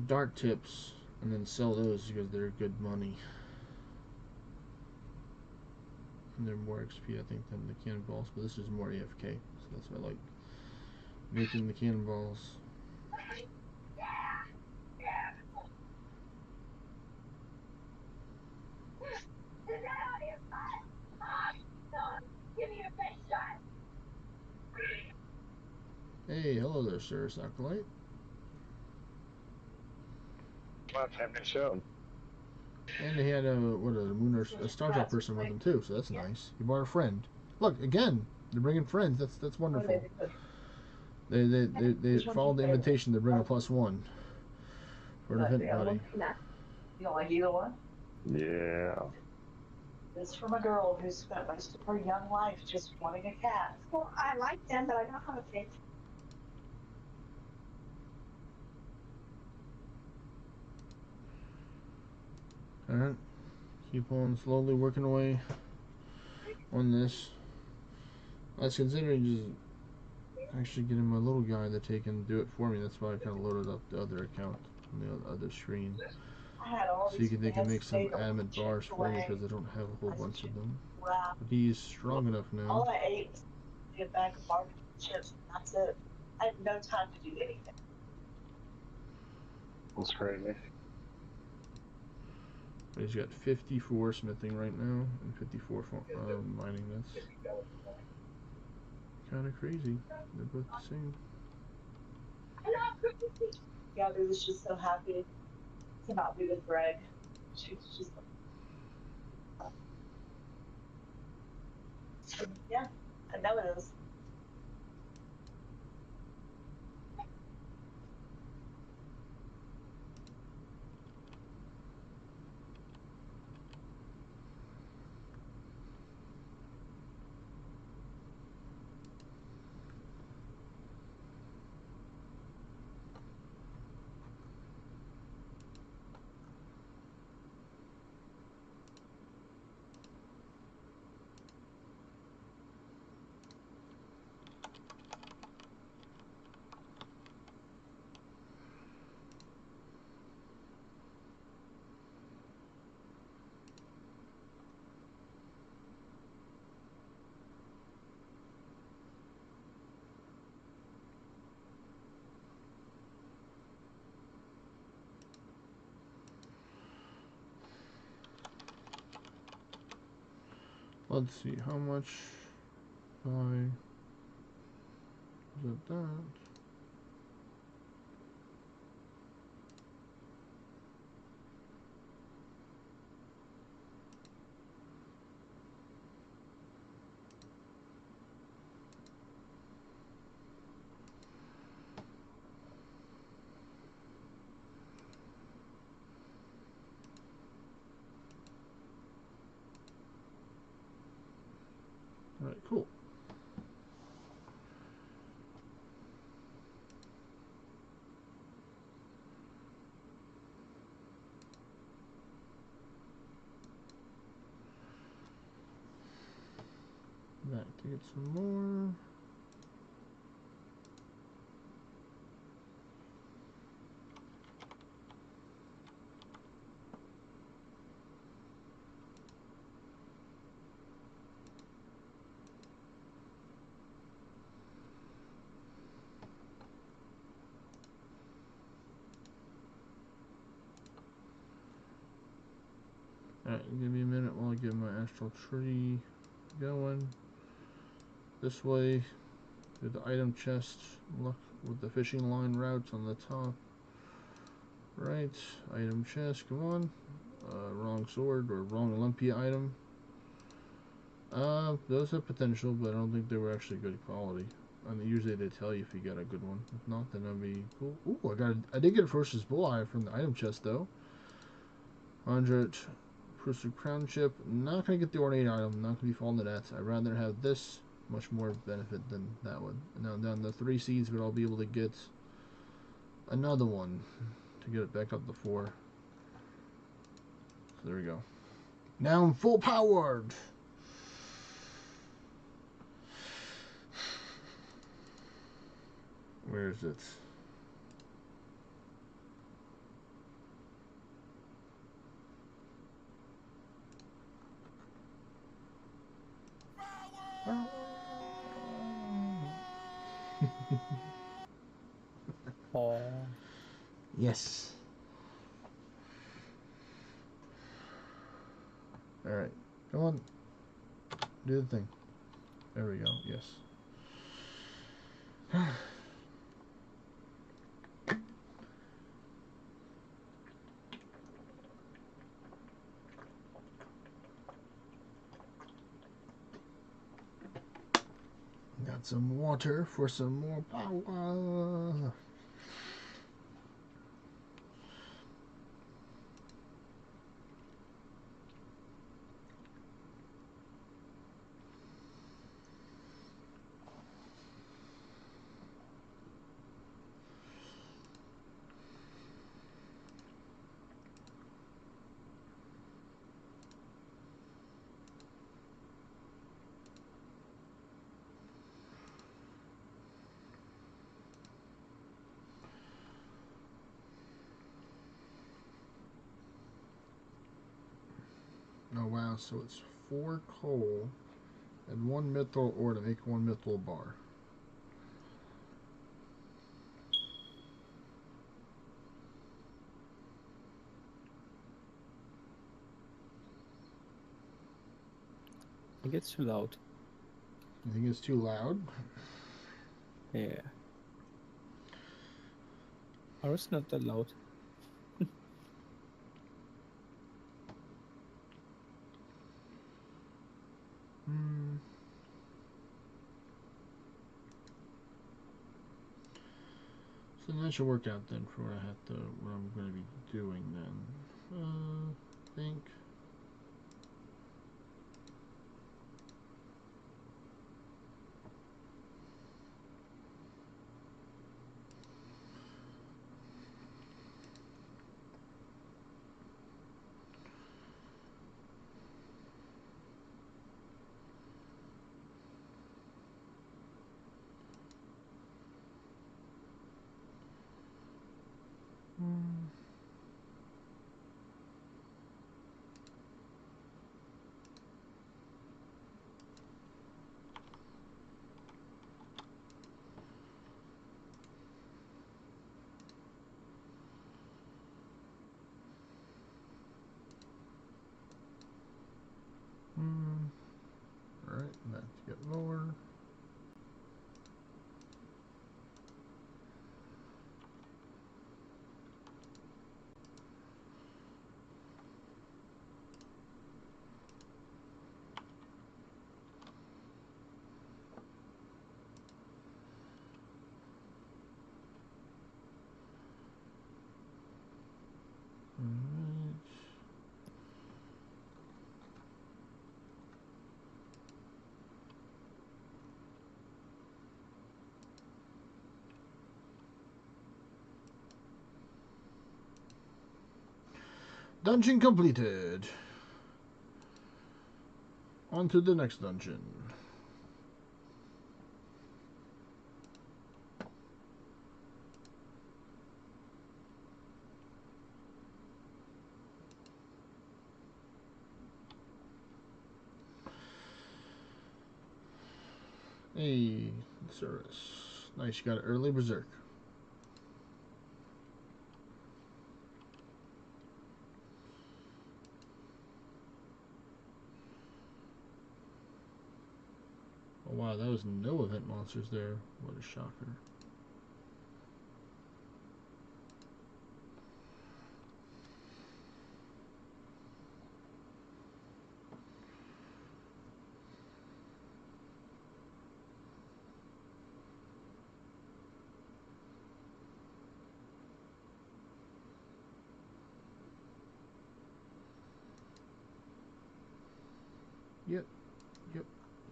S1: dart tips and then sell those because they're good money. And they're more XP, I think, than the cannonballs, but this is more AFK, so that's why I like making the cannonballs. Hey, hello there, sir, Acolyte.
S3: Well, time to show.
S1: And they had a a Star Trek person with them too, so that's nice. You brought a friend. Look, again, they're bringing friends. That's wonderful. They followed the invitation to bring a +1 for an event buddy.
S5: You don't like either one?
S3: Yeah.
S5: This from a girl who spent most of her young life just wanting a cat.
S6: Well, I like them, but I don't have a fit.
S1: Alright, keep on slowly working away on this. I was considering just actually getting my little guy that can do it for me. That's why I kind of loaded up the other account on the other screen. So they can make some adamant bars for me because I don't have a whole bunch of them.
S5: Wow.
S1: But he's strong enough now.
S5: All I ate was a bag of barbecue chips, and that's it. I had no time to do anything.
S3: That's crazy.
S1: But he's got 54 smithing right now and 54 mining. That's kind of crazy. They're both the same.
S5: Gabby was just so happy to not be with Greg. She was just yeah, I know it is.
S1: Let's see, how much by is that? Alright, cool. Back to get some more. Alright, give me a minute while I get my astral tree going. This way, to the item chest, look with the fishing line routes on the top. Right, item chest, come on. Wrong sword or wrong Olympia item. Those have potential, but I don't think they were actually good quality. I mean, usually they tell you if you got a good one. If not, then that'd be cool. Ooh, I did get a Ferocious Bulleye from the item chest though. 100 Pursuit Crown Chip. Not gonna get the ornate item. Not gonna be falling to that. I'd rather have this. Much more benefit than that one. Now down the 3 seeds, but I'll be able to get another one to get it back up to 4. So there we go. Now I'm full powered. Where is it?
S2: Oh.
S1: Yes. Alright. Come on. Do the thing. There we go. Yes. Got some water for some more power. Oh wow, so it's 4 coal and 1 mithril ore to make 1 mithril bar.
S2: I think it's too loud.
S1: You think it's too loud?
S2: Yeah. Or it's not that loud.
S1: Hmm. So that should work out then for what I'm going to be doing then. I think. Alright, let's get lower. Alright. Dungeon completed. On to the next dungeon. Hey, OSRS. Nice, you got an early berserk. Oh wow, that was no event monsters there. What a shocker. Yep.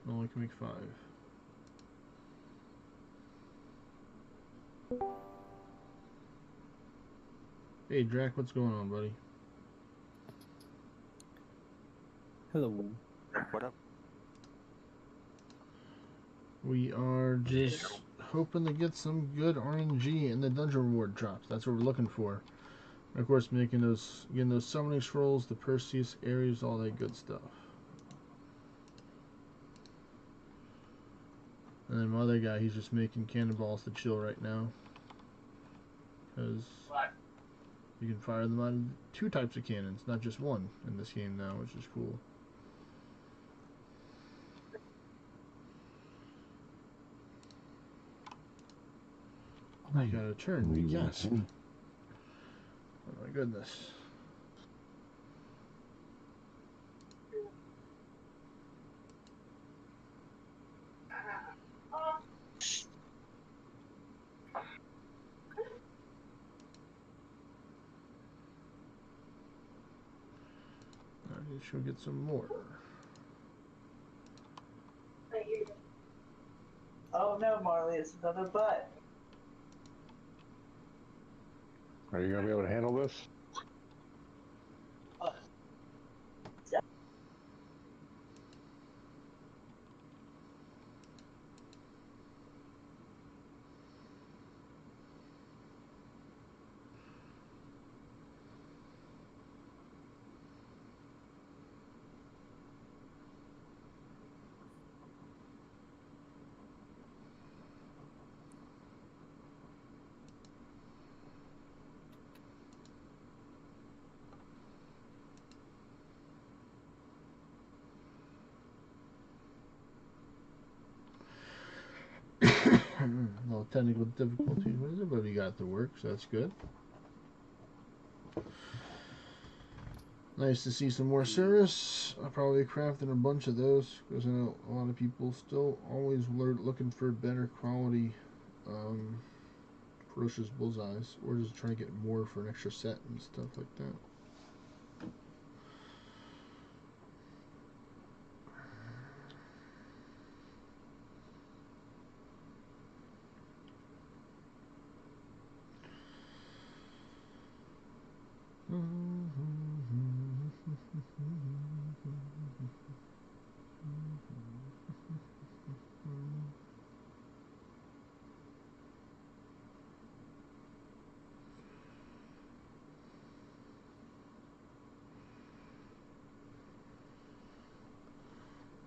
S1: Only can make 5. Hey Drac, what's going on, buddy?
S2: Hello.
S7: What up?
S1: We are just hoping to get some good RNG in the dungeon reward drops. That's what we're looking for. And of course, getting those summoning scrolls, the Perseus areas, all that good stuff. And then my other guy, he's just making cannonballs to chill right now. Because you can fire them out of 2 types of cannons, not just one in this game now, which is cool. I got a turn, yes. Oh my goodness. I should get some more.
S5: Oh no, Marley, it's another butt.
S3: Are you gonna be able to handle this?
S1: Little technical difficulties with it, but we got to work, so that's good. Nice to see some more service. I'll probably crafting a bunch of those because I know a lot of people still always looking for better quality ferocious bullseyes, or just trying to get more for an extra set and stuff like that.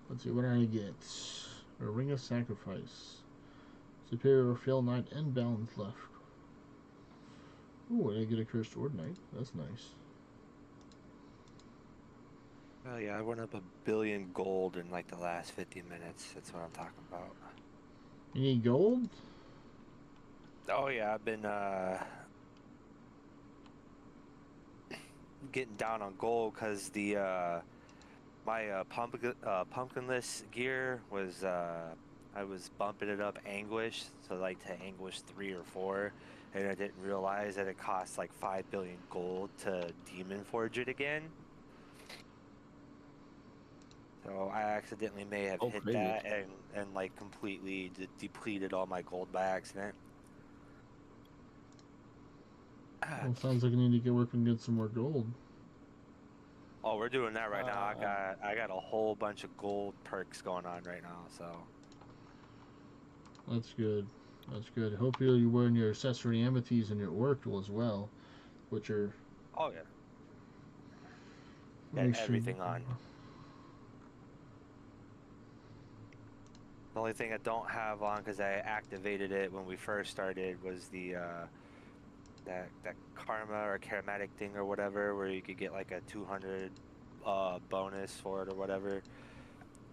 S1: Let's see what I get. A ring of sacrifice. Superior fail knight and balance left. Ooh, I get a cursed sword knight. That's nice.
S7: Oh yeah, I went up 1 billion gold in like the last 50 minutes. That's what I'm talking about.
S1: You need gold?
S7: Oh yeah, I've been getting down on gold because the my pumpkinless gear was I was bumping it up anguish, so like to anguish 3 or 4, and I didn't realize that it costs like 5 billion gold to demon forge it again. So I accidentally may have hit
S2: crazy.
S7: that and like completely depleted all my gold by accident.
S1: Well, sounds like I need to get working and get some more gold.
S7: Oh, we're doing that right now. I got a whole bunch of gold perks going on right now, so
S1: That's good. That's good. Hopefully you're wearing your accessory amities in your oracle as well, which are.
S7: oh yeah,
S1: Make
S7: got
S1: sure.
S7: everything on. The only thing I don't have on because I activated it when we first started was the that karma or charismatic thing or whatever, where you could get like a 200 bonus for it or whatever.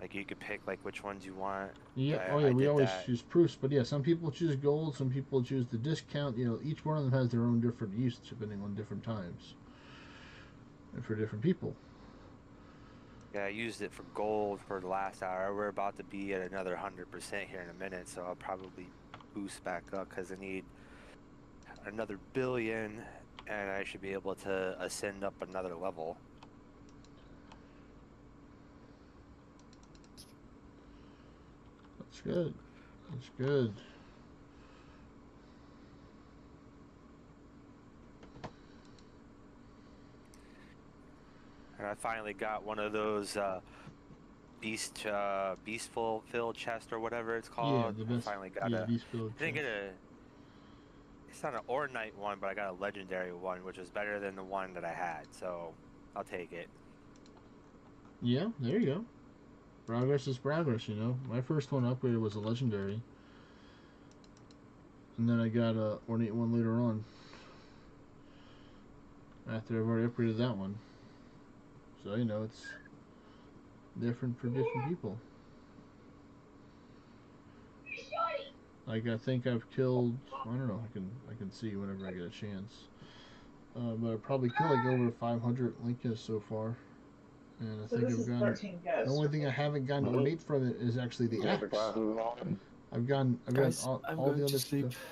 S7: Like you could pick like which ones you want.
S1: Yeah.
S7: I,
S1: Oh yeah.
S7: I
S1: We
S7: did
S1: always
S7: that.
S1: choose proofs, but yeah, some people choose gold, some people choose the discount. You know, each one of them has their own different use depending on different times and for different people.
S7: Yeah, I used it for gold for the last hour. We're about to be at another 100% here in a minute, so I'll probably boost back up because I need another billion, and I should be able to ascend up another level.
S1: That's good. That's good.
S7: And I finally got one of those beastful fill chest or whatever it's
S1: Yeah,
S7: called.
S1: the best.
S7: I finally got
S1: Yeah,
S7: a.
S1: these build
S7: I didn't get
S1: chests.
S7: a. It's not an Ornite one, but I got a legendary one, which is better than the one that I had. So I'll take it.
S1: Yeah, there you go. Progress is progress, you know. My first one upgraded was a legendary, and then I got a ornate one later on. After I've already upgraded that one, so you know it's different for different people. Like I think I've killed. I don't know. I can see whenever I get a chance. But I've probably killed like over 500 Linkas so far, and I
S5: So
S1: think
S5: this
S1: I've
S5: is
S1: gotten.
S5: 13
S1: The
S5: ghosts.
S1: only thing I haven't gotten ornate from it is actually the
S3: You got the
S1: axe.
S3: glasses on.
S1: I've gotten
S2: Guys,
S1: all
S2: I'm
S1: the
S2: going
S1: other
S2: to sleep.
S1: stuff.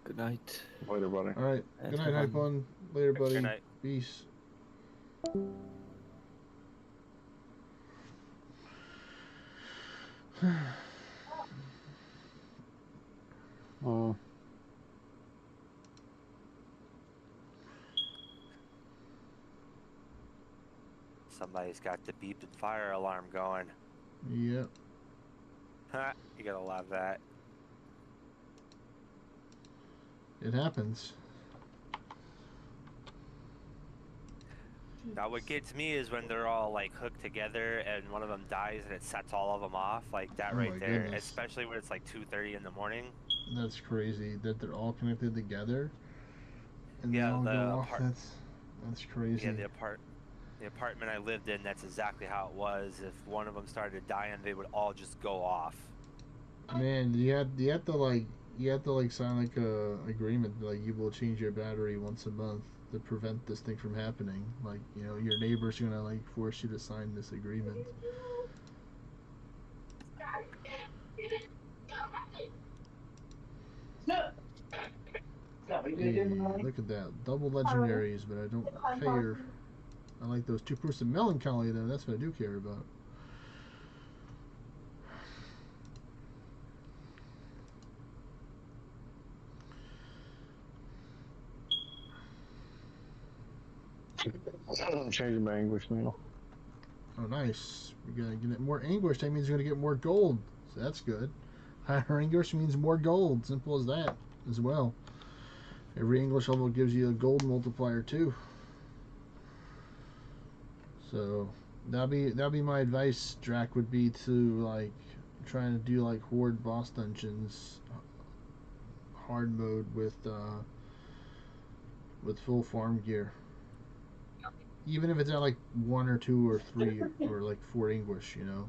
S2: Good night.
S3: Later, buddy.
S1: All right.
S2: And
S1: Good night,
S2: have
S1: Hype
S2: fun.
S1: On. Later, buddy.
S7: Good night.
S1: Peace.
S3: Oh,
S7: Somebody's got the beep and fire alarm going.
S1: Yep.
S7: Ha! You gotta love that.
S1: It happens.
S7: Now what gets me is when they're all like hooked together and one of them dies and it sets all of them off, like that
S1: Oh
S7: right
S1: my
S7: there.
S1: goodness.
S7: Especially when it's like 2:30 in the morning.
S1: That's crazy that they're all connected together and
S7: Yeah,
S1: they all
S7: the
S1: go off.
S7: apart-
S1: That's crazy.
S7: Yeah, the apartment I lived in, that's exactly how it was. If one of them started dying, they would all just go off.
S1: Man, you have to like sign like a agreement like you will change your battery once a month to prevent this thing from happening. Like, you know, your neighbor's gonna like force you to sign this agreement. Hey, look at that. Double legendaries, but I don't care. I like those 2 proofs of melancholy though, that's what I do care about.
S3: I'm changing my English now.
S1: Oh, nice. We're gonna get more anguish. That means you're gonna get more gold. So that's good. Higher anguish means more gold. Simple as that, as well. Every English level gives you a gold multiplier too. So that'd be my advice, Drac, would be to like trying to do like horde boss dungeons, hard mode with full farm gear. Even if it's at like 1 or 2 or 3 or like 4 anguish, you know.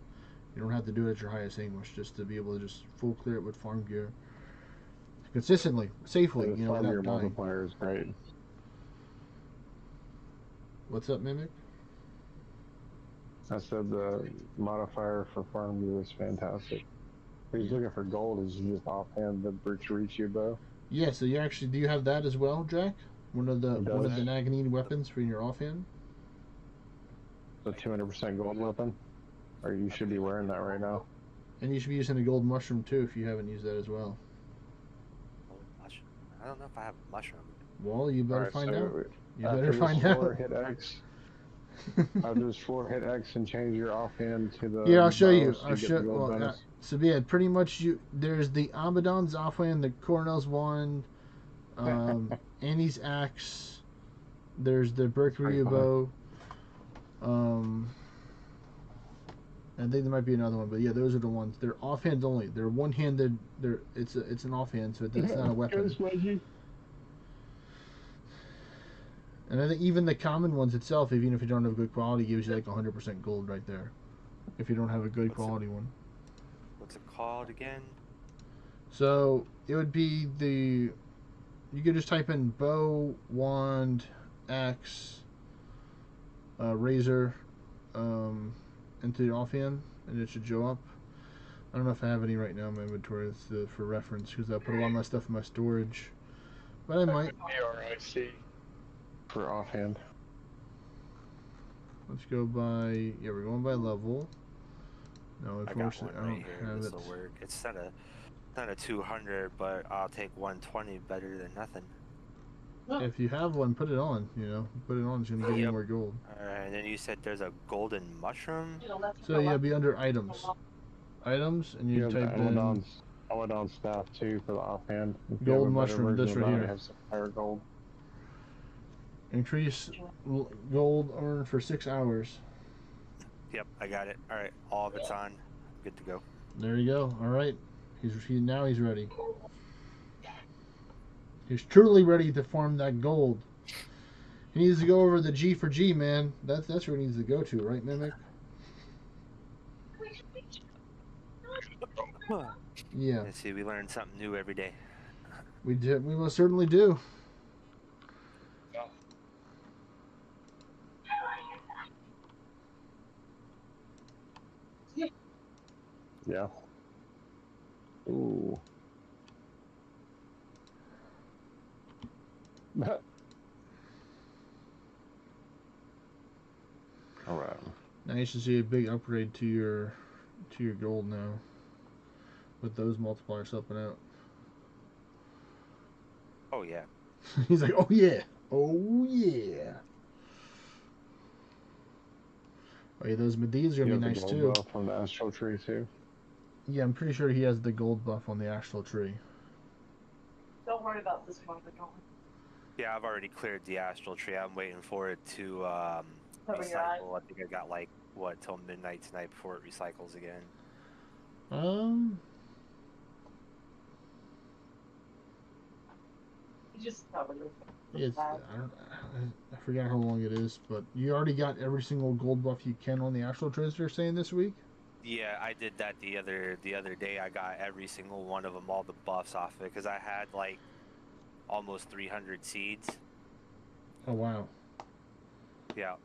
S1: You don't have to do it at your highest anguish just to be able to just full clear it with farm gear. Consistently, safely,
S3: The
S1: you know,
S3: farm
S1: without
S3: gear
S1: dying.
S3: multiplier is great.
S1: What's up, Mimic?
S3: I said the modifier for farm gear is fantastic. If he's looking for gold, is just offhand the Bercherichi bow.
S1: Yeah, so you actually do you have that as well, Drac? One of the
S3: He
S1: one of
S3: does.
S1: the Naganine weapons for your offhand?
S3: The 200% gold weapon. Or you should be wearing that right now.
S1: And you should be using a gold mushroom too if you haven't used that as well.
S7: I don't know if I have a mushroom.
S1: Well, you better
S3: Alright,
S1: find
S3: so
S1: out. You
S3: after
S1: better
S3: this
S1: find
S3: floor,
S1: out.
S3: hit X. After this floor, hit X and change your offhand to the.
S1: Here, I'll show you.
S3: bow so
S1: I'll
S3: get
S1: show.
S3: the gold
S1: Well,
S3: bonus.
S1: so yeah, pretty much there's the Abaddon's offhand, the Cornell's wand, Annie's axe. There's the Berkeriu bow. I think there might be another one, but yeah, those are the ones. They're offhands only. They're one-handed. It's an offhand, so it's not a weapon. And I think even the common ones itself, even if you don't have good quality, gives you like 100% gold right there. If you don't have a good quality one.
S7: What's it called again?
S1: So it would be the. You could just type in bow, wand, axe, razor, into the offhand, and it should show up. I don't know if I have any right now in my inventory. It's for reference because I put a lot of my stuff in my storage. But I might.
S3: BRIC. For offhand.
S1: Let's go by. Yeah, we're going by level. No,
S7: I got one
S1: unfortunately, I
S7: right
S1: don't
S7: here.
S1: have
S7: This
S1: it.
S7: will work. It's not a 200, but I'll take 120 better than nothing.
S1: If you have one, put it on. You know, put it on. It's gonna give you
S7: Yep.
S1: more gold.
S7: Alright, and then you said there's a golden mushroom.
S1: So yeah, be under items, items, and you
S3: You have the
S1: type in
S3: Amadon staff too for the offhand. If you have
S1: gold
S3: a better
S1: mushroom.
S3: version
S1: This
S3: of
S1: right
S3: that,
S1: here.
S3: it has some higher gold.
S1: Increase gold earned for 6 hours.
S7: Yep, I got it. Alright, all of it's on. Good to go.
S1: There you go. All right, now he's ready. He's truly ready to farm that gold. He needs to go over the G for G, man. That's where he needs to go to, right, Mimic? Yeah,
S7: Let's see, we learn something new every day.
S1: we did. We most certainly do.
S3: Yeah. Ooh. All right.
S1: Now you should see a big upgrade to your gold now, with those multipliers helping out.
S7: Oh yeah.
S1: He's like, oh yeah, oh yeah. Oh yeah, those Medias are
S3: You
S1: gonna
S3: have
S1: be
S3: the
S1: nice
S3: gold
S1: too.
S3: buff from the astral tree too.
S1: Yeah, I'm pretty sure he has the gold buff on the actual tree.
S5: Don't worry about this one. Don't
S7: Yeah, I've already cleared the astral tree. I'm waiting for it to
S5: cover your eyes.
S7: recycle. I think I got like till midnight tonight before it recycles again.
S5: You just cover your
S1: It's I forgot how long it is, but you already got every single gold buff you can on the actual trees they're saying this week.
S7: Yeah, I did that the other day. I got every single one of them, all the buffs off of it, because I had like almost 300 seeds.
S1: Oh wow.
S7: Yeah.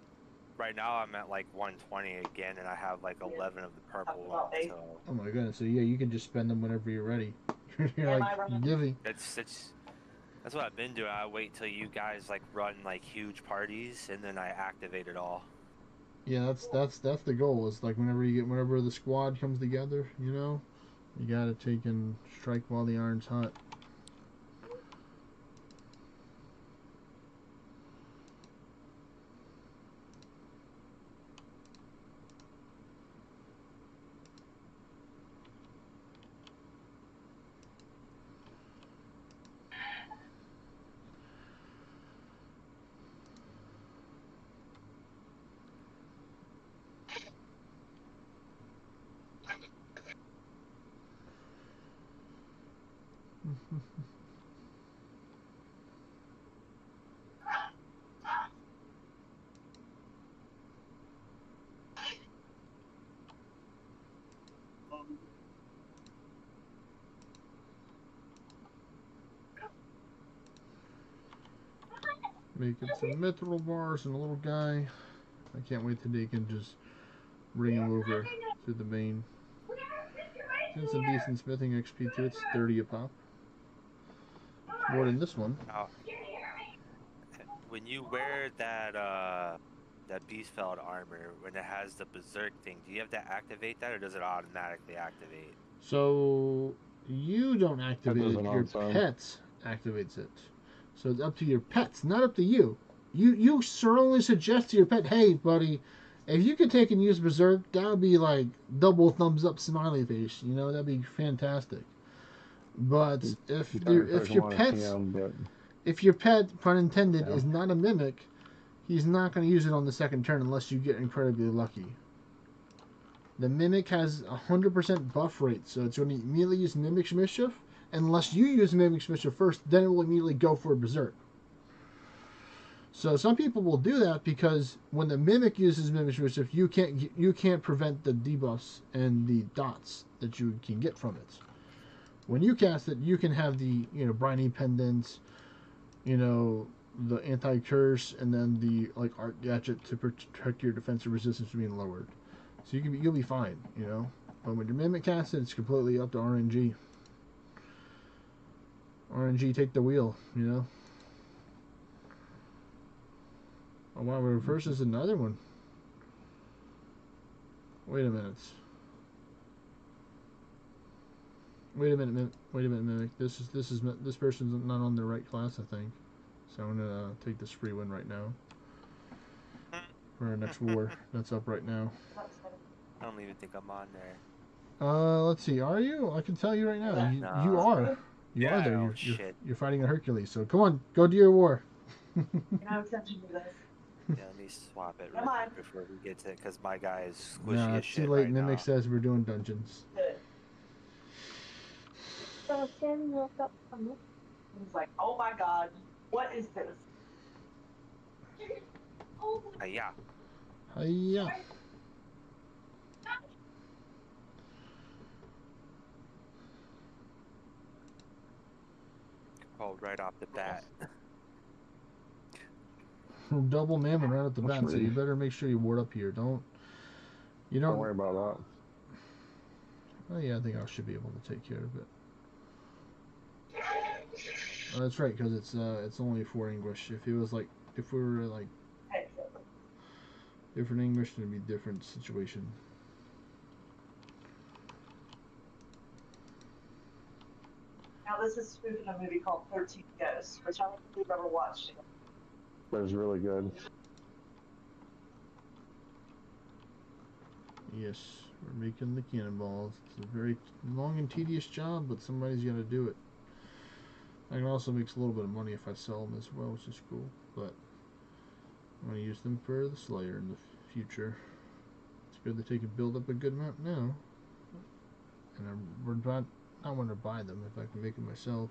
S7: Right now I'm at like 120 again, and I have like 11 of the purple ones. So
S1: Oh my goodness. So yeah, you can just spend them whenever you're ready. You're like divvy.
S7: that's what I've been doing. I wait till you guys like run like huge parties, and then I activate it all.
S1: Yeah, that's the goal. Is like whenever the squad comes together, you know, you gotta take and strike while the iron's hot. Making some mithril bars and a little guy. I can't wait till they can just bring him over to the main. Getting some decent smithing XP too. It's 30 a pop. More than this one.
S7: Now, when you wear that Beastfeld armor, when it has the berserk thing, do you have to activate that, or does it automatically activate?
S1: So you don't activate it.
S3: doesn't
S1: Your
S3: on its own.
S1: pets activates it. So it's up to your pets, not up to you. You certainly suggest to your pet, hey buddy, if you could take and use berserk, that would be like double thumbs up smiley face. You know, that'd be fantastic. But if your pet, pun intended, is not a mimic, he's not going to use it on the second turn unless you get incredibly lucky. The mimic has 100% buff rate, so it's going to immediately use Mimic's Mischief. Unless you use Mimic's Mischief first, then it will immediately go for Berserk. So some people will do that because when the mimic uses Mimic's Mischief, you can't prevent the debuffs and the dots that you can get from it. When you cast it, you can have the briny pendants, the anti-curse, and then the art gadget to protect your defensive resistance from being lowered. So you'll be fine, But when your mimic casts it, it's completely up to RNG. RNG, take the wheel, Oh wow, reverse is another one. Wait a minute. Wait a minute, Mimic. This person's not on the right class, I think. So I'm gonna take this free win right now for our next war. That's up right now.
S7: I don't even think I'm on there.
S1: Let's see. Are you? I can tell you right now. You
S7: No.
S1: are. You are
S7: Yeah,
S1: there.
S7: oh,
S1: You're
S7: shit.
S1: you're fighting a Hercules. So come on, go do your war.
S5: No attention to this.
S7: Yeah, let me swap it real quick before we get to it, because my guy is squishy
S1: Nah,
S7: as
S1: it's too
S7: shit
S1: late.
S7: right
S1: Mimic
S7: now.
S1: says we're doing dungeons.
S5: Good.
S6: So Tim woke up from it.
S5: He's like, oh my god, what is this?
S7: Yeah.
S1: Hiya.
S7: Oh, right off the bat.
S1: Double mammon right at the
S3: That's
S1: bat. So
S3: really-
S1: you better make sure you ward up here. Don't. You
S3: Don't
S1: don't.
S3: worry about that.
S1: Oh yeah, I think I should be able to take care of it. Oh, that's right, because it's only 4 English. If it was like, if we were like different English, it'd be a different situation.
S5: Now this is spoofing a movie called 13 Ghosts, which I don't think we've ever watched.
S3: But it's really good.
S1: Yes, we're making the cannonballs. It's a very long and tedious job, but somebody's got to do it. I can also make a little bit of money if I sell them as well, which is cool. But I'm going to use them for the Slayer in the future. It's good that they can build up a good amount now. And I want to buy them if I can make them myself.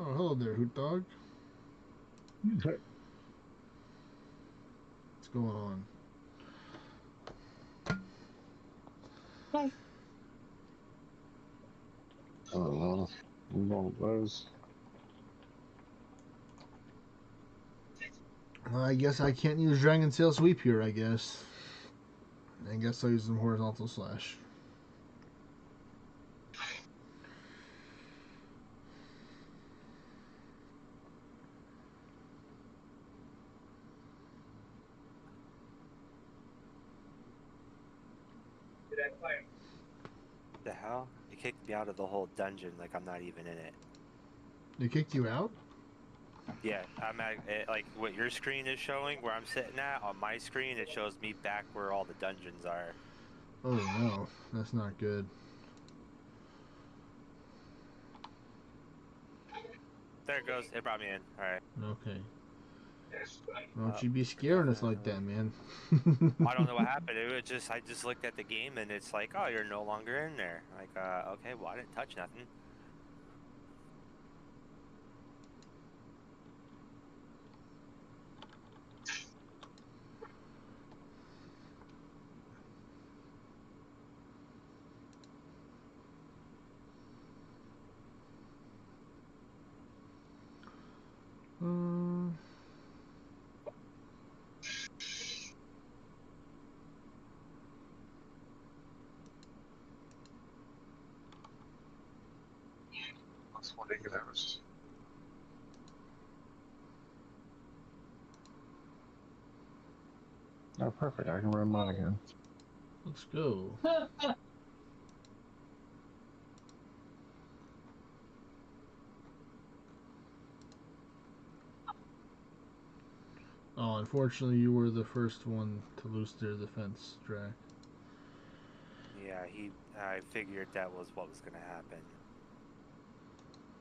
S1: Oh, hello there, Hoot Dog. What's going on?
S6: Hi.
S3: Oh, those.
S1: Well, I guess I can't use Dragon Sail Sweep here, I guess. I guess I'll use some horizontal slash.
S7: The hell? You kicked me out of the whole dungeon like I'm not even in it.
S1: They kicked you out?
S7: Yeah, I'm at like what your screen is showing where I'm sitting at. On my screen, it shows me back where all the dungeons are.
S1: Oh no, that's not good.
S7: There it goes. It brought me in. All right.
S1: Okay. Don't you be scaring us like that, man.
S7: I don't know what happened. It was just I just looked at the game and it's like, oh, you're no longer in there. Like, okay, well, I didn't touch nothing.
S3: That's what it is. Oh, perfect. I can run mine again.
S1: Let's go. Oh, unfortunately, you were the first one to lose their defense, Drac.
S7: Yeah, I figured that was what was gonna happen.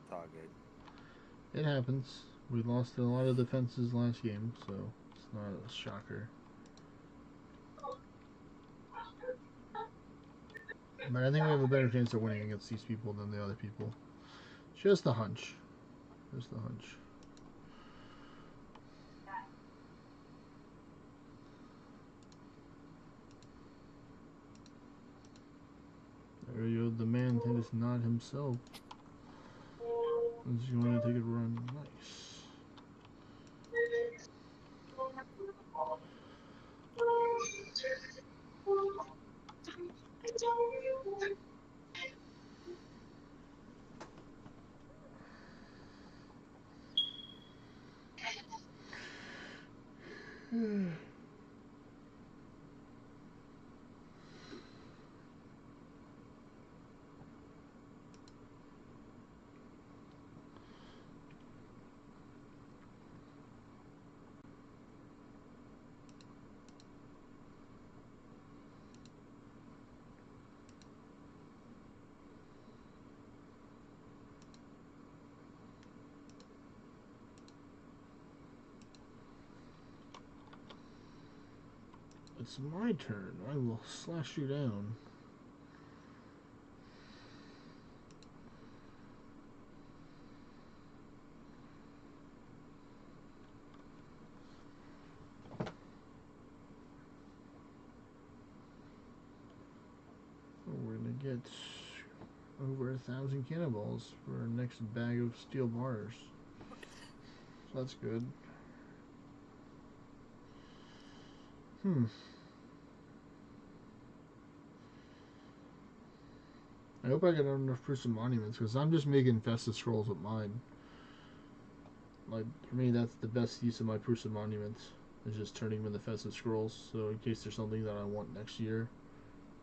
S7: It's all good.
S1: It happens. We lost a lot of defenses last game, so it's not a shocker. But I think we have a better chance of winning against these people than the other people. Just a hunch. Just a hunch. There you go, the man that is not himself. Is going to take a run. Nice. It's my turn. I will slash you down. We're gonna get over 1,000 cannonballs for our next bag of steel bars. So that's good. I hope I get enough proof of monuments, because I'm just making festive scrolls with mine. Like, for me, that's the best use of my proofs of monuments, is just turning them into festive scrolls. So in case there's something that I want next year,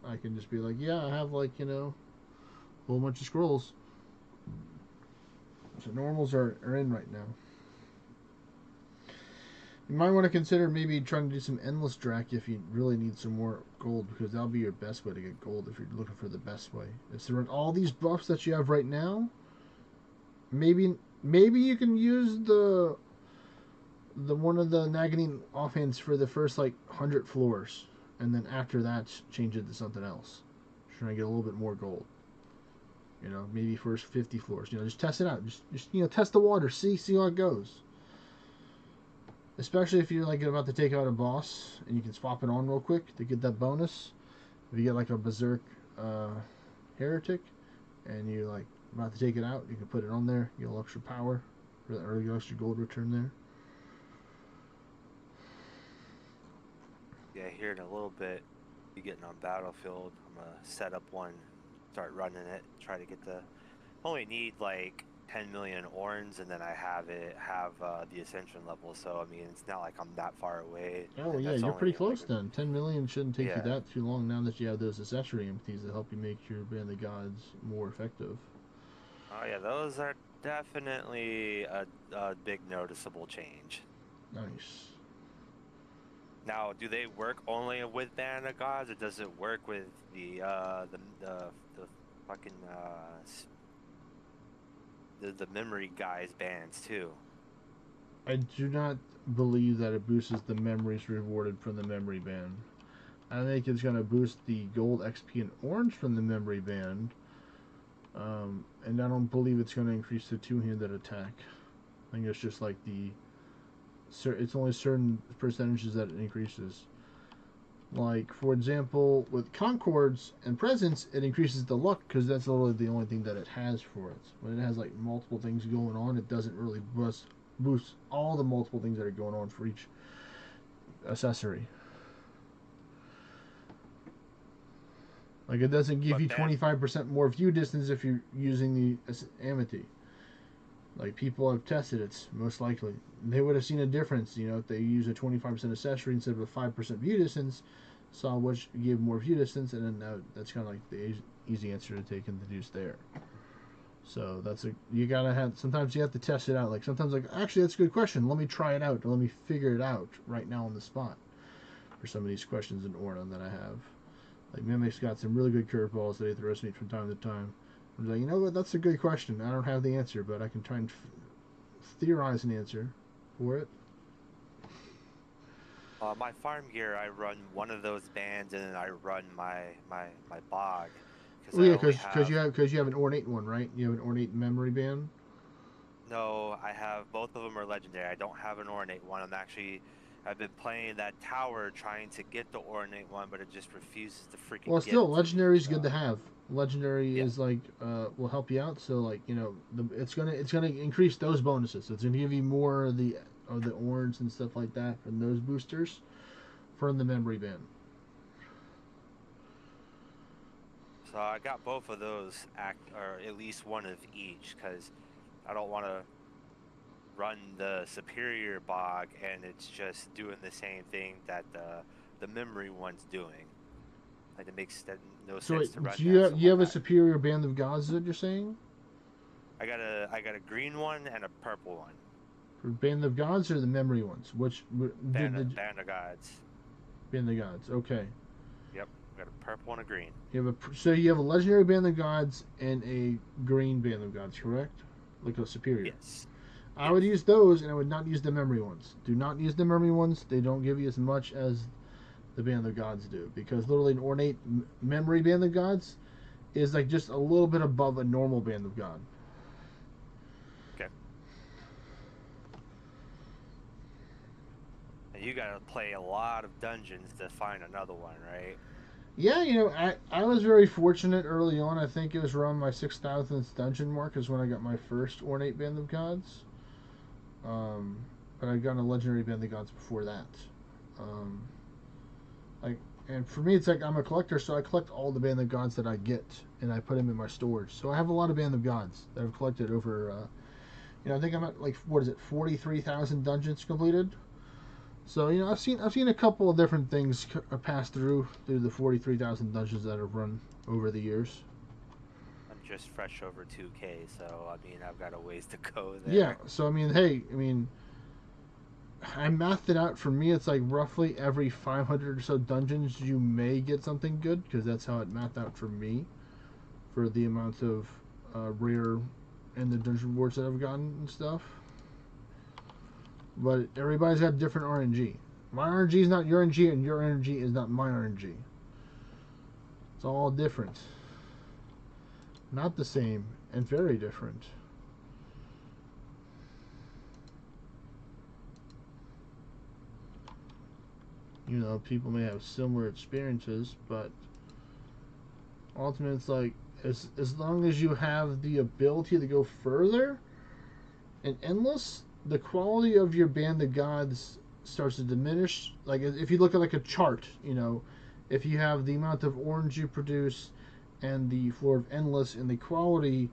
S1: I can just be like, yeah, I have, like, a whole bunch of scrolls. So normals are in right now. You might want to consider maybe trying to do some endless drac if you really need some more gold, because that'll be your best way to get gold if you're looking for the best way. If there are all these buffs that you have right now, maybe you can use the one of the Naganin offhands for the first 100 floors, and then after that change it to something else. Try to get a little bit more gold. Maybe first 50 floors. Just test it out. Just test the water. See how it goes. Especially if you're about to take out a boss and you can swap it on real quick to get that bonus. If you get a berserk heretic and you about to take it out, you can put it on there, get a little extra power, or get extra gold return there.
S7: Yeah, here in a little bit, be getting on Battlefield. I'm gonna set up one, start running it, try to get the. Only need 10 million orns, and then I have the ascension level. So I mean, it's not like I'm that far away.
S1: Oh yeah, you're pretty close then. 10 million shouldn't take you that too long now that you have those accessory empties that help you make your Band of Gods more effective.
S7: Oh yeah, those are definitely a big noticeable change.
S1: Nice.
S7: Now, do they work only with Band of Gods, or does it work with the fucking the memory guys bands too?
S1: I do not believe that it boosts the memories rewarded from the memory band. I think it's going to boost the gold XP and orange from the memory band. And I don't believe it's going to increase the two-handed attack. I think it's just it's only certain percentages that it increases. For example, with Concords and Presence, it increases the luck because that's literally the only thing that it has for it. When it has multiple things going on, it doesn't really boost all the multiple things that are going on for each accessory. It doesn't give you 25% more view distance if you're using the Amity. People have tested it, most likely. They would have seen a difference, if they use a 25% accessory instead of a 5% view distance, saw which gave more view distance, and then that's kind of the easy answer to take and deduce there. So you gotta have, sometimes you have to test it out. Sometimes actually that's a good question. Let me try it out. Let me figure it out right now on the spot for some of these questions in ORNA that I have. Mimic's got some really good curveballs that he throws me from time to time. I'm you know what, that's a good question. I don't have the answer, but I can try and theorize an answer for it.
S7: My farm gear, I run one of those bands, and then I run my bog.
S1: Because you have an ornate one, right? You have an ornate memory band.
S7: No, I have both of them are legendary. I don't have an ornate one. I've been playing that tower trying to get the ornate one, but it just refuses to freaking.
S1: Well, still, legendary is good to have. Legendary is will help you out. So it's gonna increase those bonuses. So it's gonna give you more of the orange and stuff like that from those boosters from the memory band.
S7: So I got both of those, or at least one of each, because I don't want to run the superior bog and it's just doing the same thing that the memory one's doing. It makes no sense to run.
S1: So you have a superior Band of Gods that you're saying?
S7: I got a green one and a purple one.
S1: For Band of Gods or the memory ones?
S7: Band of Gods.
S1: Band of Gods. Okay.
S7: Yep, got a purple and a green.
S1: So you have a legendary Band of Gods and a green Band of Gods, correct? A superior.
S7: Yes.
S1: I would use those, and I would not use the memory ones. Do not use the memory ones. They don't give you as much as the Band of Gods do, because literally an ornate memory Band of Gods is like just a little bit above a normal Band of God.
S7: Okay. And you gotta play a lot of dungeons to find another one, right?
S1: Yeah, you know, I was very fortunate early on. I think it was around my 6,000th dungeon mark is when I got my first ornate Band of Gods. But I got a legendary Band of Gods before that. Like, and for me, it's like I'm a collector, so I collect all the Band of Gods that I get, and I put them in my storage. So I have a lot of Band of Gods that I've collected over. You know, I think I'm at like 43,000 dungeons completed. So you know, I've seen a couple of different things pass through the 43,000 dungeons that I've run over the years.
S7: I'm just fresh over 2K, so I mean I've got a ways to go there.
S1: Yeah. So I mean, hey, I mean, I mathed it out. For me, it's like roughly every 500 or so dungeons you may get something good, because that's how it mathed out for me, for the amount of rare and the dungeon rewards that I've gotten and stuff. But everybody's got different RNG. My RNG is not your RNG, and your RNG is not my RNG. It's all different. Not the same, and very different. You know, people may have similar experiences, but ultimately it's like, as long as you have the ability to go further and endless, the quality of your Band of Gods starts to diminish. Like, if you look at like a chart, you know, if you have the amount of orange you produce and the floor of endless and the quality,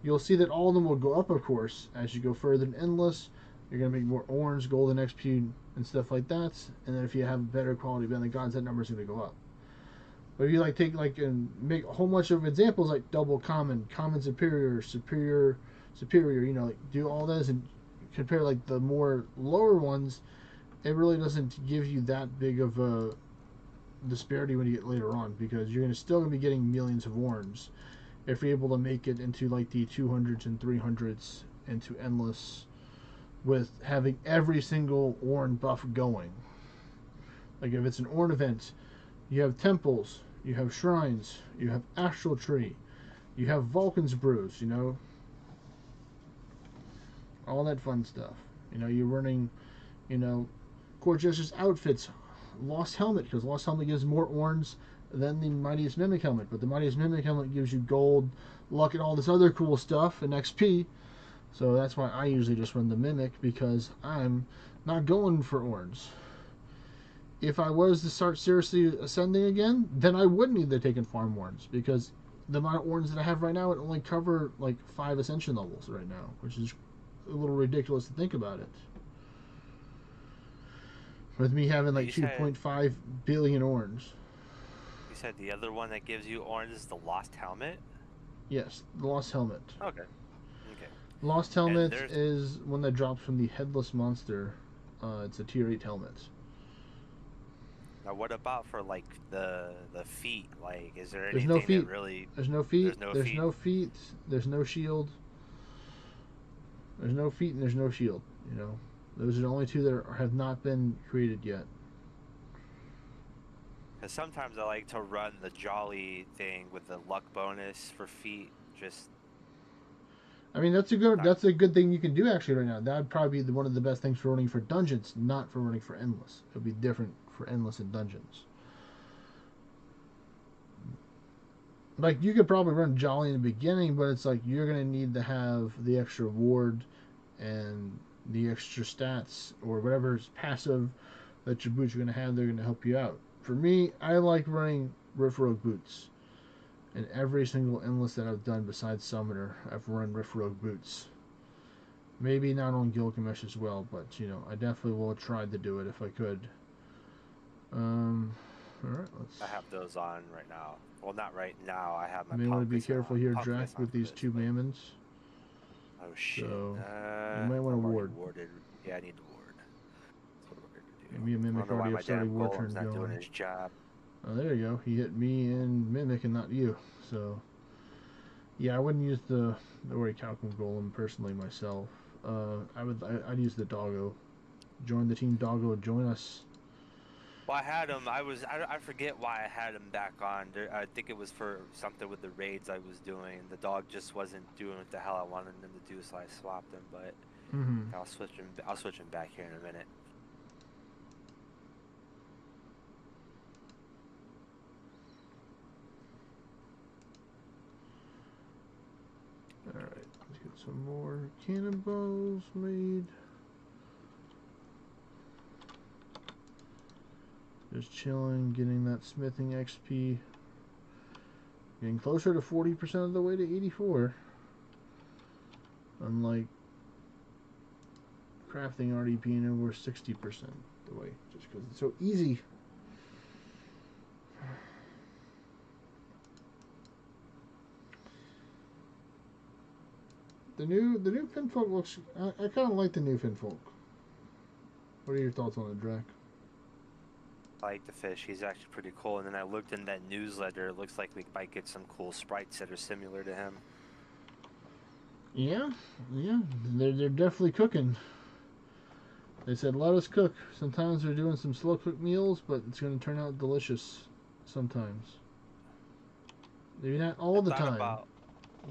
S1: you'll see that all of them will go up, of course, as you go further in endless. You're going to make more orange, golden XP, and stuff like that. And then if you have better quality Band of Gods, that number's going to go up. But if you like take like and make a whole bunch of examples like double common, common superior, superior, superior, you know, like do all this and compare like the more lower ones, it really doesn't give you that big of a disparity when you get later on, because you're still going to be getting millions of orange if you're able to make it into like the 200s and 300s into endless with having every single Orn buff going. Like if it's an Orn event, you have temples, you have shrines, you have astral tree, you have Vulcan's brews, you know, all that fun stuff. You know, you're running, you know, Court Justice outfits, Lost Helmet, because Lost Helmet gives more orange than the Mightiest Mimic Helmet, but the Mightiest Mimic Helmet gives you gold, luck, and all this other cool stuff, and XP. So that's why I usually just run the Mimic, because I'm not going for orange. If I was to start seriously ascending again, then I would need to take in farm orange, because the amount of orange that I have right now would only cover like 5 ascension levels right now, which is a little ridiculous to think about it. With me having like 2.5 billion orange.
S7: You said the other one that gives you orange is the Lost Helmet?
S1: Yes, the Lost Helmet.
S7: Okay. Okay.
S1: Lost Helmet is one that drops from the Headless Monster. It's a tier 8 helmet.
S7: Now, what about for like the feet? Like, is there
S1: There's
S7: anything
S1: no feet.
S7: that really?
S1: There's no feet.
S7: There's no
S1: There's
S7: feet.
S1: no feet. There's no shield. There's no feet and there's no shield. You know, those are the only two that have not been created yet.
S7: Because sometimes I like to run the jolly thing with the luck bonus for feet. Just.
S1: I mean, that's a good thing you can do actually right now. That would probably be one of the best things for running for dungeons, not for running for endless. It would be different for endless and dungeons. Like, you could probably run Jolly in the beginning, but it's like you're going to need to have the extra ward and the extra stats or whatever's passive that your boots are going to have. They're going to help you out. For me, I like running Rift Rogue boots. And every single endless that I've done besides Summoner, I've run Rift Rogue boots. Maybe not on Gilgamesh as well, but, you know, I definitely will try to do it if I could. Alright, let's...
S7: I have those on right now. Well, not right now. I have my.
S1: You may want to be careful here, Drac, with these two mammons.
S7: Oh shit!
S1: So, you might want to ward.
S7: Warded. Yeah, I need to ward. That's what we're gonna do.
S1: Give me a Mimic already have started war turn
S7: not
S1: going.
S7: doing his job.
S1: Oh, there you go. He hit me and Mimic and not you. So, yeah, I wouldn't use the Orichalcum Golem personally myself. I'd use the Doggo. Join the team, Doggo. Join us.
S7: Well, I had him. I forget why I had him back on. I think it was for something with the raids I was doing. The dog just wasn't doing what the hell I wanted him to do, so I swapped him. But
S1: Mm-hmm.
S7: I'll switch him back here in a minute.
S1: Alright, let's get some more cannonballs made. Just chilling, getting that smithing XP. Getting closer to 40% of the way to 84. Unlike crafting already being over 60% the way, just because it's so easy. The new Finfolk looks. I kind of like the new Finfolk. What are your thoughts on it, Drac?
S7: I like the fish. He's actually pretty cool. And then I looked in that newsletter. It looks like we might get some cool sprites that are similar to him.
S1: Yeah, they're definitely cooking. They said let us cook. Sometimes they're doing some slow cooked meals, but it's going to turn out delicious. Sometimes, maybe not all the time.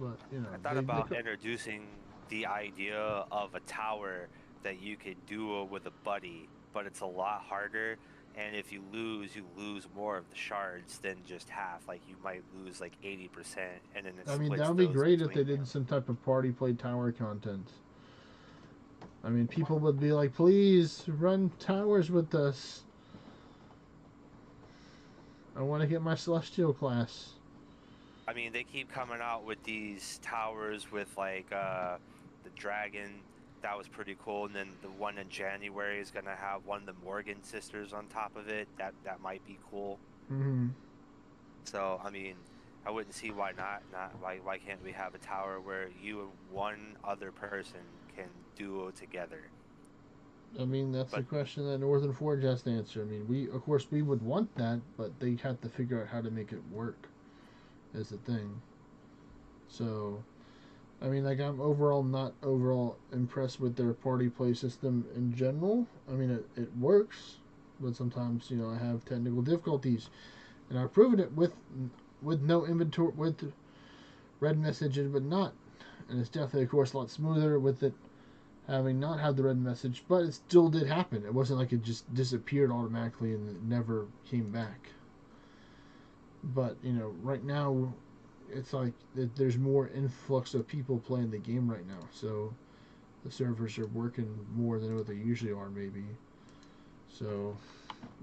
S1: But you know,
S7: I thought about introducing the idea of a tower that you could duo with a buddy, but it's a lot harder. And if you lose more of the shards than just half. Like you might lose like 80%, and then
S1: I mean, that would be great if they did some type of party play tower content. I mean, people would be like, please run towers with us. I want to get my Celestial class.
S7: I mean, they keep coming out with these towers with like the dragon. That was pretty cool. And then the one in January is gonna have one of the Morgan sisters on top of it. That might be cool.
S1: Mm-hmm.
S7: So I mean, I wouldn't see why not. Why can't we have a tower where you and one other person can duo together?
S1: I mean, that's the question that Northern Forge has to answer. I mean, of course we would want that, but they have to figure out how to make it work. Is the thing. So, I mean, like I'm not overall impressed with their party play system in general. I mean, it works, but sometimes I have technical difficulties, and I've proven it with no inventory with red messages, but not, and it's definitely of course a lot smoother with it having not had the red message, but it still did happen. It wasn't like it just disappeared automatically and it never came back. But right now it's like there's more influx of people playing the game right now, so the servers are working more than what they usually are, maybe. So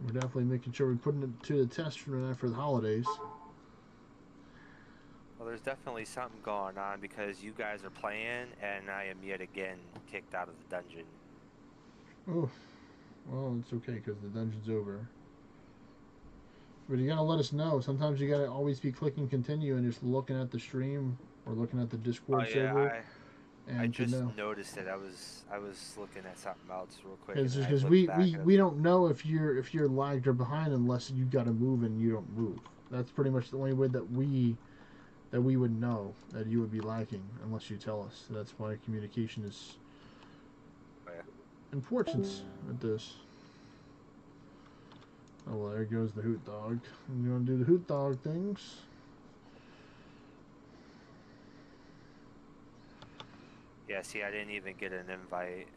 S1: we're definitely making sure we're putting it to the test for the holidays.
S7: Well, there's definitely something going on because you guys are playing and I am yet again kicked out of the dungeon.
S1: Oh, well, it's okay because the dungeon's over. But you gotta let us know. Sometimes you gotta always be clicking continue and just looking at the stream or looking at the Discord server.
S7: I just noticed it. I was looking at something else real quick.
S1: It's just because we don't know if you're lagged or behind unless you gotta move and you don't move. That's pretty much the only way that we would know that you would be lagging unless you tell us. That's why communication is important with this. Oh, well, there goes the hoot dog. You want to do the hoot dog things?
S7: Yeah, see, I didn't even get an invite.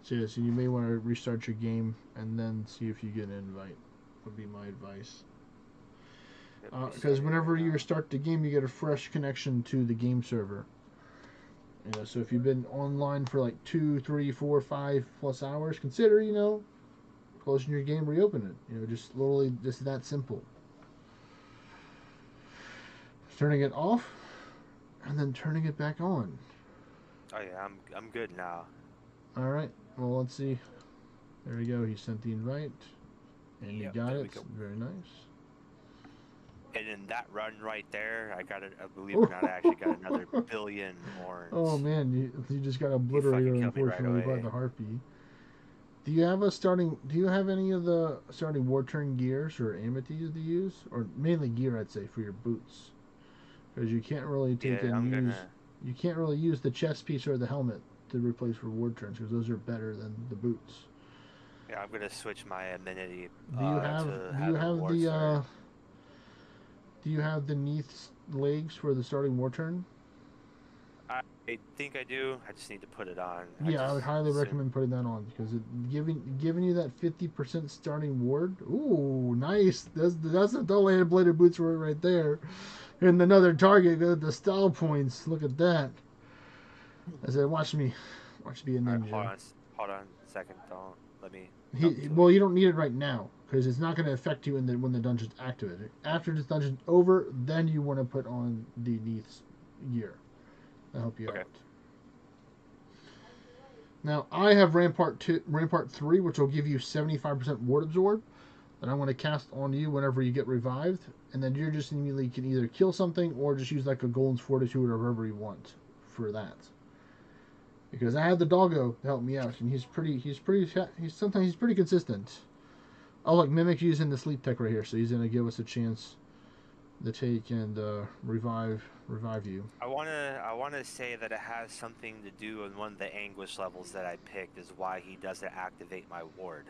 S1: So, yeah, so you may want to restart your game and then see if you get an invite. Would be my advice. Because whenever you restart the game, you get a fresh connection to the game server. So if you've been online for like 2, 3, 4, 5+ hours, consider closing your game, reopen it. Just literally just that simple. Turning it off and then turning it back on.
S7: Oh yeah, I'm good now.
S1: All right. Well, let's see. There we go. He sent the invite, and you got it. Very nice.
S7: And in that run right there, I got it. I believe it or not, I actually got another billion orange.
S1: Oh man, you just got obliterated unfortunately by the harpy. Do you have any of the starting war turn gears or amities to use, or mainly gear? I'd say for your boots, because you can't really you can't really use the chest piece or the helmet to replace reward turns because those are better than the boots.
S7: Yeah, I'm gonna switch my amenity
S1: Do you have
S7: to
S1: do you
S7: have a
S1: have
S7: war
S1: the
S7: start.
S1: do you have the Neath's legs for the starting war turn?
S7: I think I do. I just need to put it on.
S1: Yeah, I would highly
S7: Assume.
S1: recommend putting that on because giving you that 50% starting ward. Ooh, nice. That's the double-handed bladed boots right there. And another target, the style points. Look at that. I said, watch me be a
S7: All right,
S1: ninja.
S7: hold on a second. Don't let me jump
S1: He,
S7: to
S1: well,
S7: it.
S1: you don't need it right now because it's not going to affect you when the dungeon's activated. After this dungeon's over, then you want to put on the Neath's gear. That'll help you
S7: Okay.
S1: out. Now I have Rampart 3, which will give you 75% ward absorb, that I'm going to cast on you whenever you get revived, and then you're just immediately can either kill something or just use like a Golden's Fortitude or whatever you want for that. Because I had the doggo to help me out, and he's sometimes he's pretty consistent. Oh, look, Mimic's using the sleep tech right here, so he's gonna give us a chance to take and revive you.
S7: I wanna say that it has something to do with one of the anguish levels that I picked is why he doesn't activate my ward.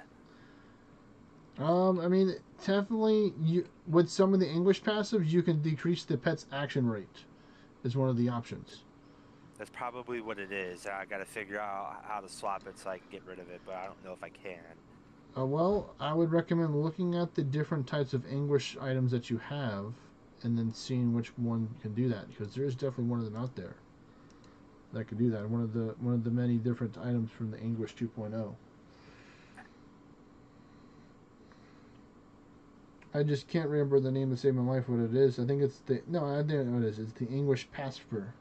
S1: I mean, definitely, you with some of the English passives, you can decrease the pet's action rate. Is one of the options.
S7: That's probably what it is. I gotta figure out how to swap it so I can get rid of it, but I don't know if I can.
S1: Well, I would recommend looking at the different types of English items that you have, and then seeing which one can do that, because there is definitely one of them out there that can do that. One of the many different items from the English 2.0. I just can't remember the name to save my life. What it is? I think it's the no. I think what it is. It's the English Passport.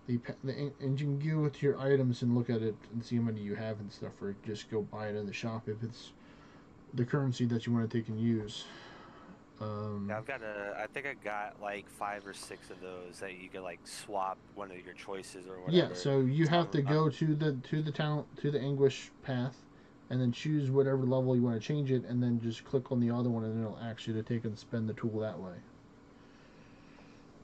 S1: And you can go to your items and look at it and see how many you have and stuff, or just go buy it in the shop if it's the currency that you want to take and use.
S7: Yeah, I think I got like 5 or 6 of those that you can like swap one of your choices or whatever.
S1: Yeah, so you have to go to the English path, and then choose whatever level you want to change it, and then just click on the other one, and it'll ask you to take and spend the tool that way.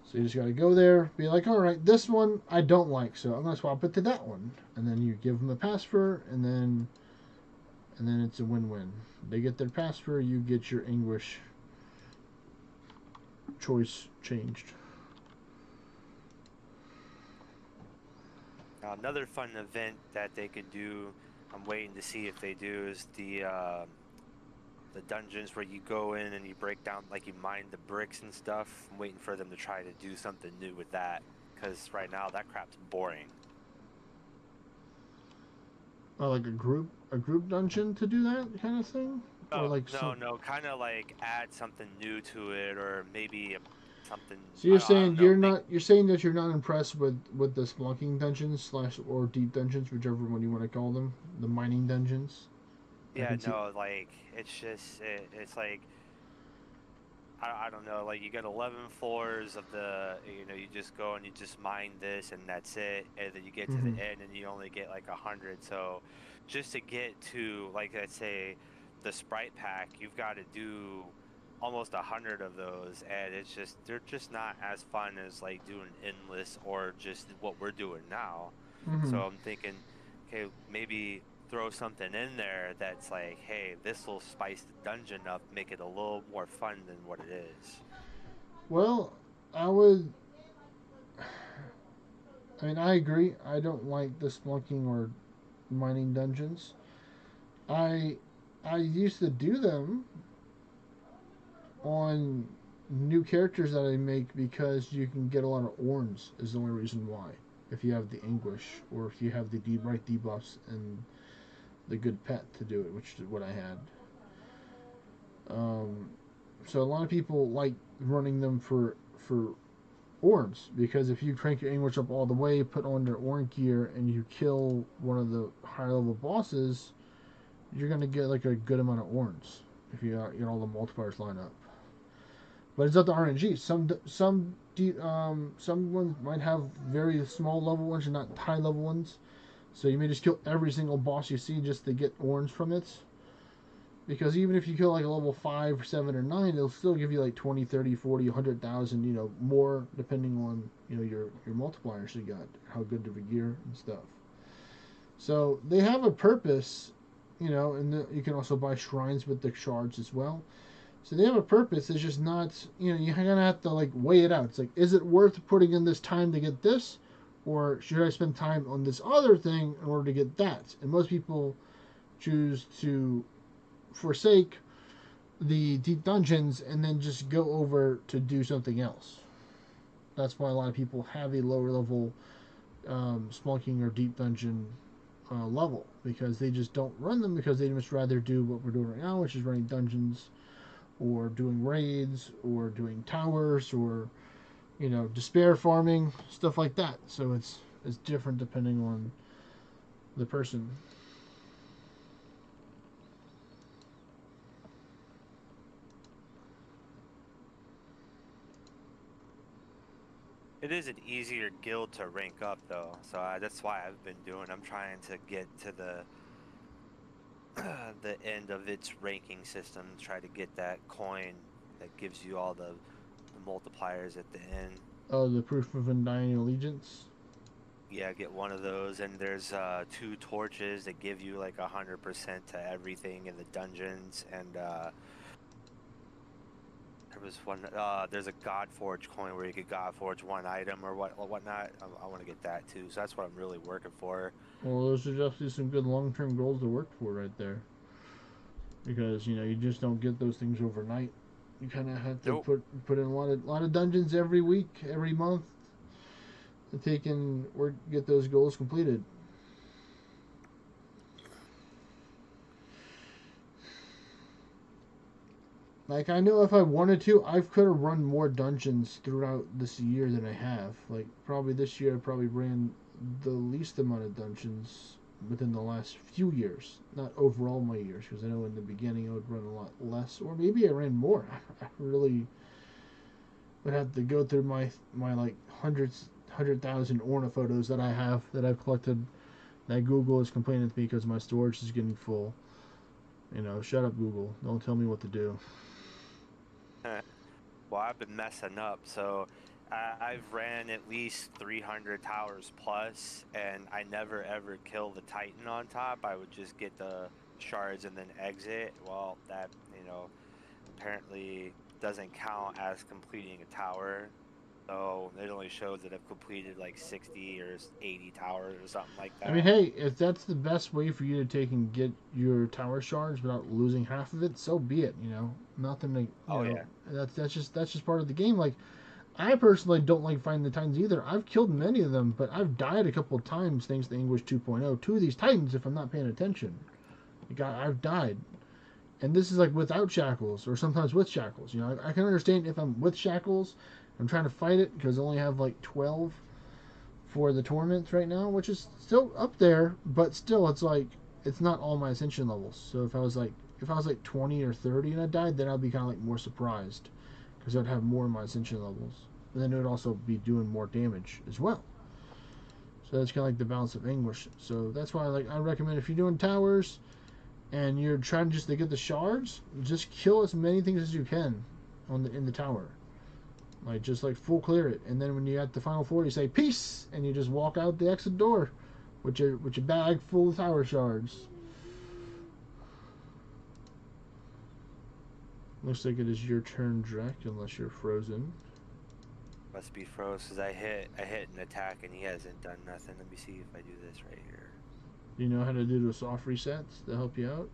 S1: So you just got to go there, be like, all right, this one I don't like, so I'm gonna swap it to that one, and then you give them a password, and then it's a win-win. They get their password, you get your English choice changed.
S7: Now, another fun event that they could do, I'm waiting to see if they do, is the dungeons where you go in and you break down, like you mine the bricks and stuff. I'm waiting for them to try to do something new with that, because right now that crap's boring.
S1: Oh, like a group dungeon to do that kind of thing, or like
S7: no, kind of like add something new to it, or maybe something.
S1: So you're
S7: I
S1: saying
S7: don't know.
S1: you're saying that you're not impressed with the spelunking dungeons / or deep dungeons, whichever one you want to call them, the mining dungeons.
S7: Yeah, no, like it's just it's like I don't know, like you get 11 floors of you just go and you just mine this and that's it, and then you get to the end and you only get like 100. So just to get to, like, let's say the Sprite pack, you've got to do almost 100 of those, and they're just not as fun as like doing endless or just what we're doing now. So I'm thinking, okay, maybe throw something in there that's like, hey, this will spice the dungeon up, make it a little more fun than what it is.
S1: Well, I mean, I agree. I don't like the spelunking or mining dungeons. I used to do them on new characters that I make because you can get a lot of orns. Is the only reason why. If you have the English or if you have the right debuffs and the good pet to do it, which is what I had. So a lot of people like running them for orns, because if you crank your English up all the way, put on their orn gear, and you kill one of the higher level bosses, you're gonna get like a good amount of orns if you get all the multipliers line up. But it's up to RNG. Some ones might have very small level ones and not high level ones. So you may just kill every single boss you see just to get orns from it. Because even if you kill like a level 5, 7, or 9, it'll still give you like 20, 30, 40, 100,000, more depending on, your multipliers you got, how good of a gear and stuff. So they have a purpose, you know, and you can also buy shrines with the shards as well. So they have a purpose. It's just not, you know, you're gonna have to like weigh it out. It's like, is it worth putting in this time to get this, or should I spend time on this other thing in order to get that? And most people choose to forsake the deep dungeons and then just go over to do something else. That's why a lot of people have a lower level smoking or deep dungeon level, because they just don't run them, because they just rather do what we're doing right now, which is running dungeons or doing raids or doing towers or, you know, despair farming, stuff like that. So it's different depending on the person.
S7: It is an easier guild to rank up though, so that's why I've been doing. I'm trying to get to the the end of its ranking system, try to get that coin that gives you all the multipliers at the end.
S1: Oh, the proof of undying allegiance.
S7: Yeah, get one of those, and there's 2 torches that give you like 100% to everything in the dungeons, and there was one. There's a Godforge coin where you could Godforge one item or whatnot. I want to get that too, so that's what I'm really working for.
S1: Well, those are definitely some good long-term goals to work for right there. Because, you know, you just don't get those things overnight. You kind of have to
S7: Nope.
S1: put in a lot of dungeons every week, every month, to get those goals completed. Like, I know if I wanted to, I could have run more dungeons throughout this year than I have. Like, probably this year I probably ran the least amount of dungeons within the last few years. Not overall my years, because I know in the beginning I would run a lot less. Or maybe I ran more. I really would have to go through my like 100,000 Orna photos that I have, that I've collected, that Google is complaining to me because my storage is getting full. You know, shut up, Google. Don't tell me what to do.
S7: Well, I've been messing up, so I've ran at least 300 towers plus, and I never ever kill the Titan on top. I would just get the shards and then exit. Well, that, you know, apparently doesn't count as completing a tower. So it only shows that I've completed like 60 or 80 towers or something like that.
S1: I mean, hey, if that's the best way for you to take and get your tower shards without losing half of it, so be it. You know, nothing to.
S7: Yeah.
S1: That's just part of the game. Like, I personally don't like fighting the Titans either. I've killed many of them, but I've died a couple of times thanks to English 2.0 to these Titans if I'm not paying attention. Like, I've died. And this is like without shackles, or sometimes with shackles. You know, I can understand if I'm with shackles, I'm trying to fight it because I only have like 12 for the tournaments right now, which is still up there, but still, it's like, it's not all my ascension levels. So if I was like 20 or 30 and I died, then I'd be kind of like more surprised, because I'd have more of my ascension levels, and then it would also be doing more damage as well. So that's kind of like the balance of anguish. So that's why, like, I recommend, if you're doing towers and you're trying just to get the shards, just kill as many things as you can in the tower. Like, just like full clear it, and then when you're at the final 4, you say peace, and you just walk out the exit door with your bag full of tower shards. Looks like it is your turn, Drek, unless you're frozen.
S7: Must be froze because I hit an attack and he hasn't done nothing. Let me see if I do this right here.
S1: Do you know how to do the soft resets to help you out?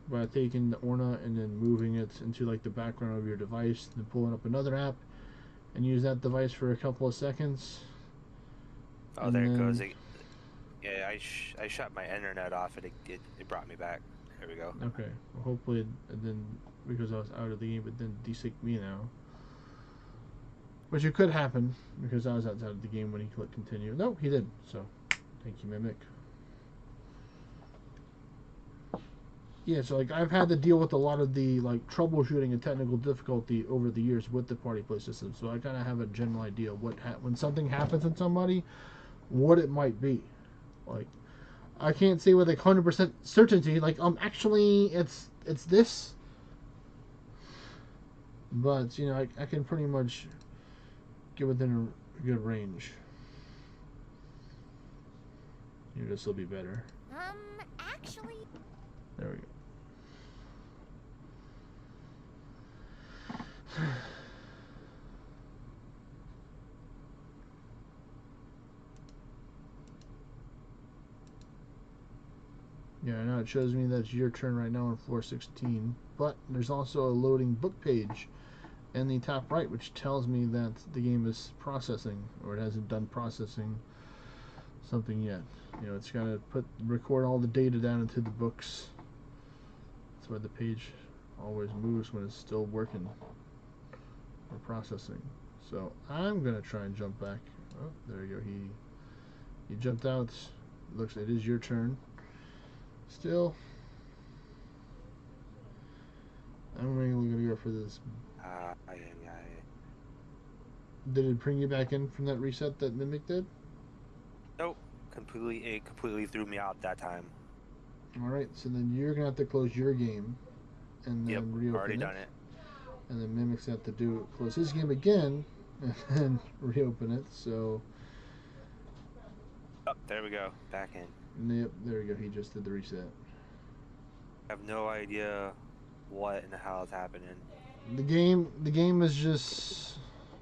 S1: By taking the Orna and then moving it into like the background of your device, then pulling up another app and use that device for a couple of seconds.
S7: Oh, there it goes. Yeah, I shut my internet off and it brought me back. There we go.
S1: Okay. Well, hopefully it then, because I was out of the game, it didn't desynced me now. Which it could happen, because I was outside of the game when he clicked continue. No, he didn't. So, thank you, Mimic. Yeah, so like, I've had to deal with a lot of the like troubleshooting and technical difficulty over the years with the party play system, so I kind of have a general idea of when something happens in somebody, what it might be. Like, I can't say with like 100% certainty, like, actually it's this, but you know, I can pretty much get within a good range. This will be better.
S8: Actually.
S1: There we go. Yeah, now it shows me that it's your turn right now on floor 16, but there's also a loading book page in the top right, which tells me that the game is processing, or it hasn't done processing something yet. You know, it's got to record all the data down into the books. That's why the page always moves when it's still working or processing. So I'm gonna try and jump back. Oh, there you go. He jumped out. Looks, it is your turn. Still, I'm really gonna go for this. Did it bring you back in from that reset that Mimic did?
S7: Nope. It completely threw me out that time.
S1: Alright, so then you're gonna have to close your game and then reopen
S7: already
S1: it.
S7: done it.
S1: And then Mimic's have to close his game again and then reopen it, so
S7: Oh, there we go. Back in.
S1: yep, there we go, he just did the reset.
S7: I have no idea what in the hell is happening.
S1: The game is just,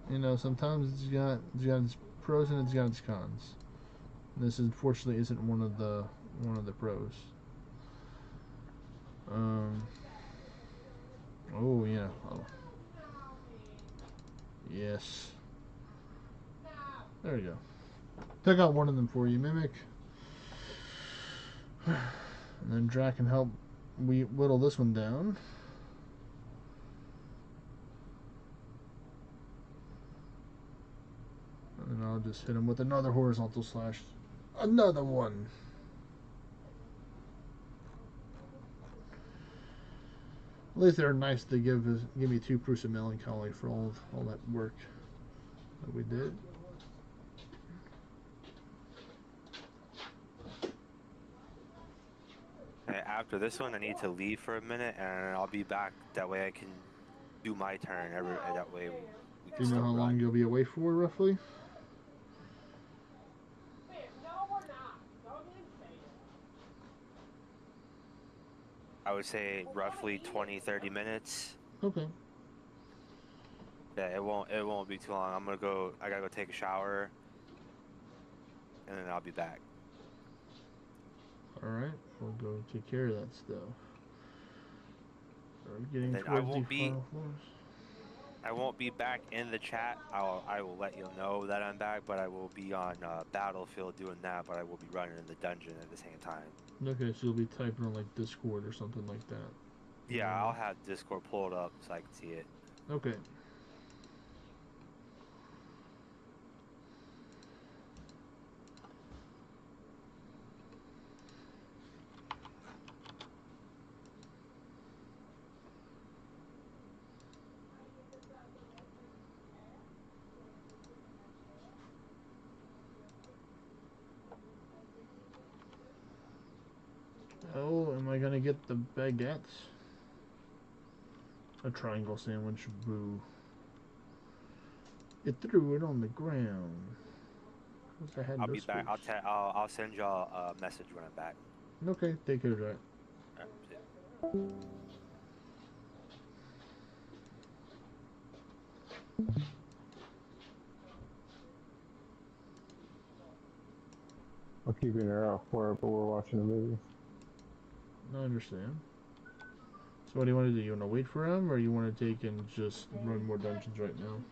S1: you know, sometimes it's got its pros and it's got its cons. This unfortunately isn't one of the pros. Oh yeah. Oh. Yes. There you go. Took out one of them for you, Mimic. And then Drac can help whittle this one down. And then I'll just hit him with another horizontal slash. Another one. At least they're nice to give me 2 proofs of melancholy for all that work that we did.
S7: After this one, I need to leave for a minute, and I'll be back. That way I can do my turn. That way we can
S1: Do you know how long you'll be away for, roughly?
S7: I would say roughly 20-30 minutes.
S1: Okay.
S7: Yeah, it won't be too long. I gotta go take a shower, and then I'll be back.
S1: Alright, we'll go take care of that stuff. Are we getting towards the final floors?
S7: I won't be back in the chat. I will let you know that I'm back, but I will be on Battlefield doing that, but I will be running in the dungeon at the same time.
S1: Okay, so you'll be typing on like Discord or something like that.
S7: Yeah, I'll have Discord pulled up so I can see it.
S1: Okay. Oh, am I gonna get the baguettes? A triangle sandwich, boo. It threw it on the ground.
S7: I'll be back. I'll send y'all a message when I'm back.
S1: Okay, take care, Jack.
S3: We're keeping her out for it, but we're watching the movie.
S1: I understand. So what do you want to do? You want to wait for him, or you want to take and just run more dungeons right now?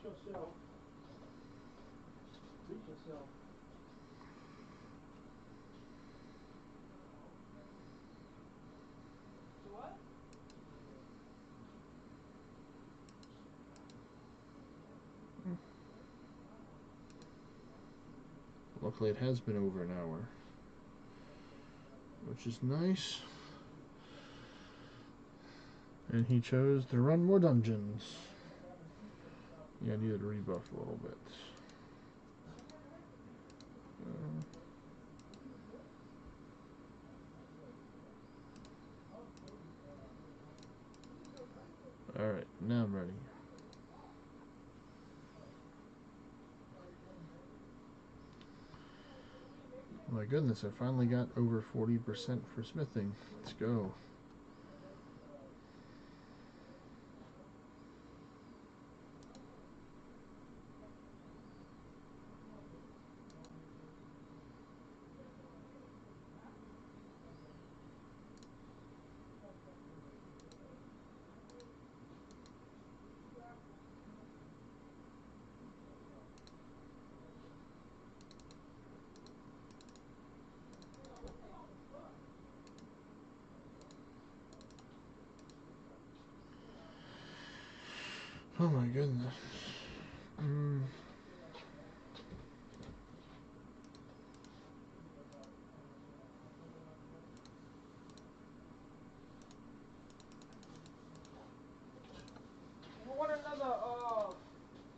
S1: Luckily it has been over an hour, which is nice. And he chose to run more dungeons. Yeah, I needed to rebuff a little bit. Alright, now I'm ready. My goodness, I finally got over 40% for smithing. Let's go. Oh my goodness.
S4: You want another,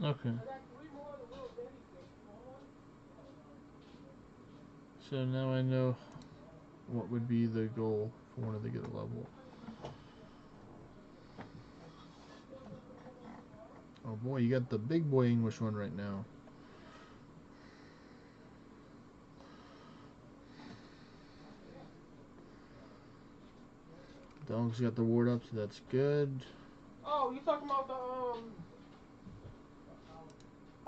S1: Okay.
S4: I got 3 more of the little Denny's cakes. You want one?
S1: So now I know what would be the goal if I wanted to get a level. Oh boy, you got the big boy English one right now. Dog's got the ward up, so that's good.
S4: Oh, you talking about the,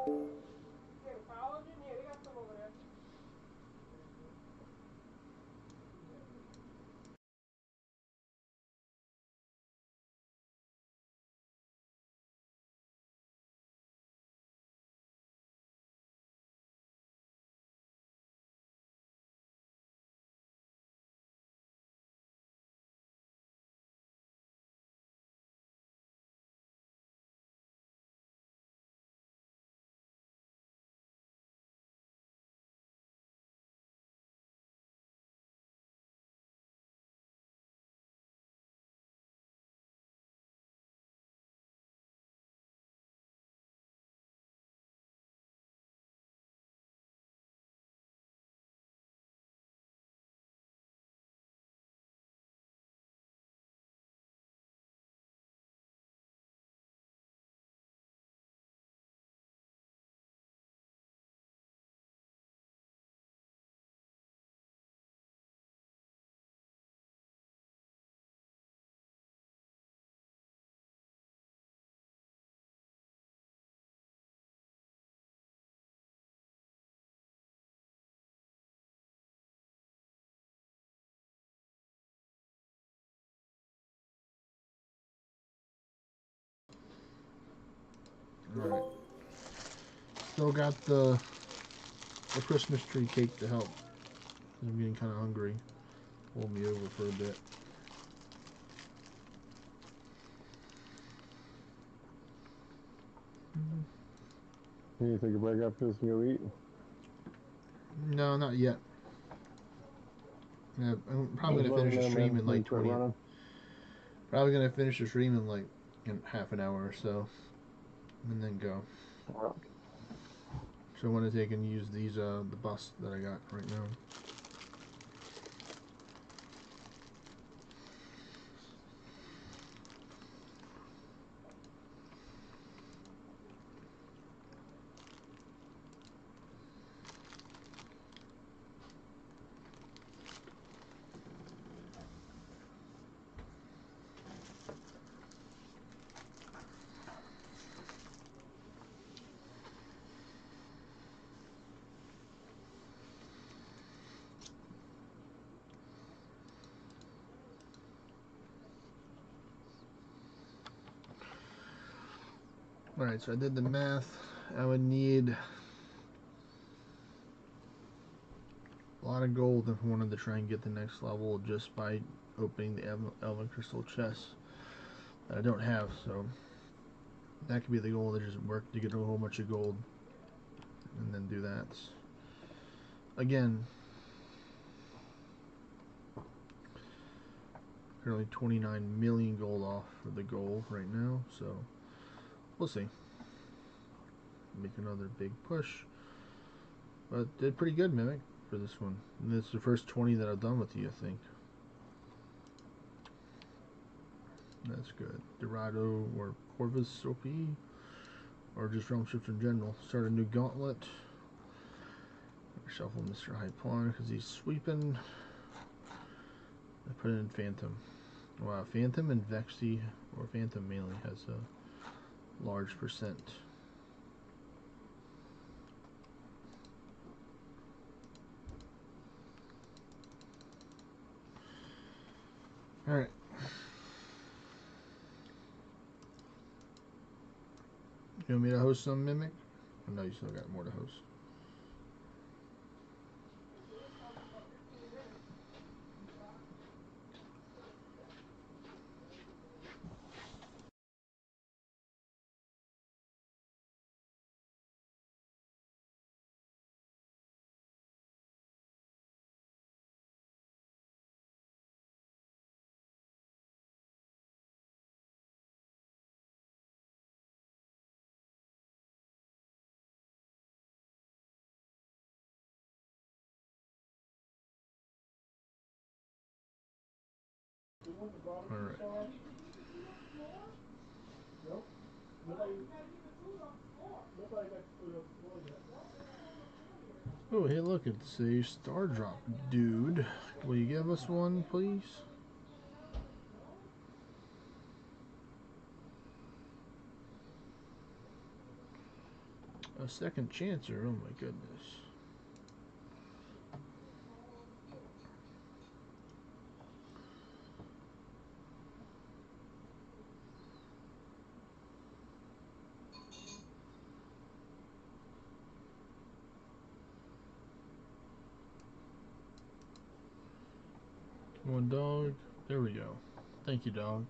S4: yeah, the collagen? Yeah, they got some over there.
S1: Alright. Still got the Christmas tree cake to help. I'm getting kind of hungry. Hold me over for a bit.
S3: Can you take a break after this and go eat?
S1: No, not yet. Yeah, I'm probably
S3: Just
S1: gonna finish the
S3: running there,
S1: stream
S3: man.
S1: in
S3: You
S1: like
S3: quit
S1: 20.
S3: running.
S1: Probably gonna finish the stream in like half an hour or so, and then go.
S3: Well,
S1: So I want to take and use these the bus that I got right now. Alright, so I did the math. I would need a lot of gold if I wanted to try and get the next level just by opening the Elven Crystal chest that I don't have, so that could be the goal, to just work to get a whole bunch of gold and then do that. Again, currently 29 million gold off for the goal right now, so we'll see. Make another big push. But did pretty good, Mimic, for this one. And this is the first 20 that I've done with you, I think. That's good. Dorado or Corvus OP, or just Realm Shift in general. Start a new gauntlet. Shuffle Mr. High Pawn because he's sweeping. I put it in Phantom. Wow, Phantom and Vexy, or Phantom mainly, has a large percent. Alright. You want me to host some Mimic? Oh, no, you still got more to host. Alright. Oh, hey, look, it's a Star Drop dude. Will you give us one, please? A second chancer, oh my goodness. One dog. There we go. Thank you, dog.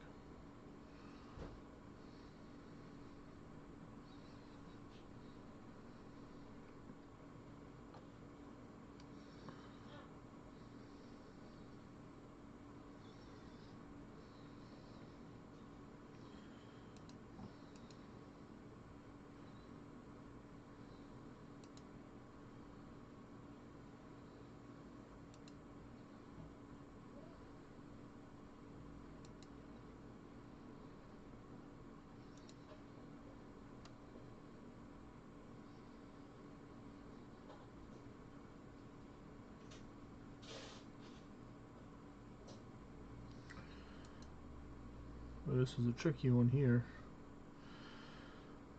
S1: Well, this is a tricky one here.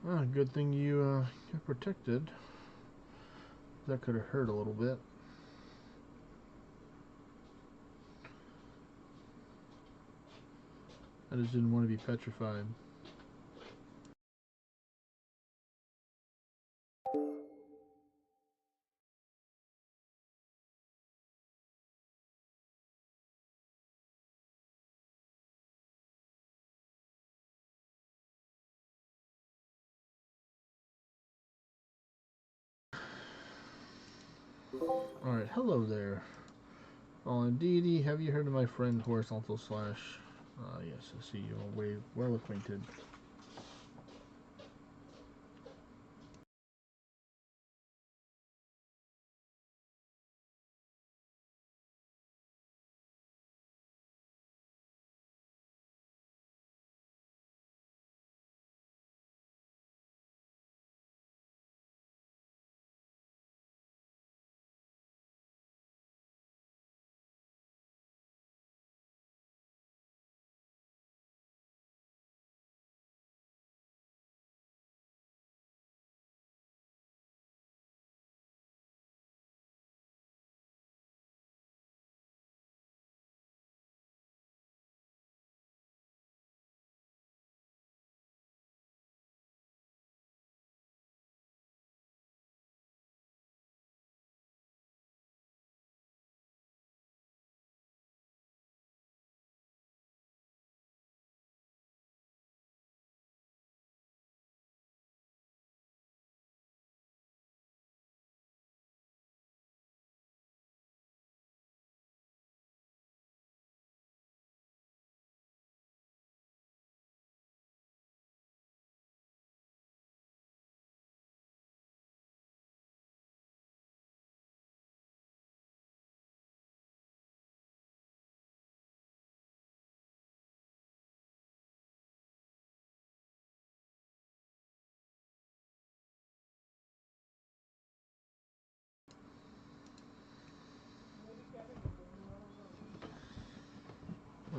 S1: Ah, good thing you got protected. That could have hurt a little bit. I just didn't want to be petrified. Alright, hello there. Fallen Deity, have you heard of my friend Horizontal Slash? Yes, I see you. We're well acquainted.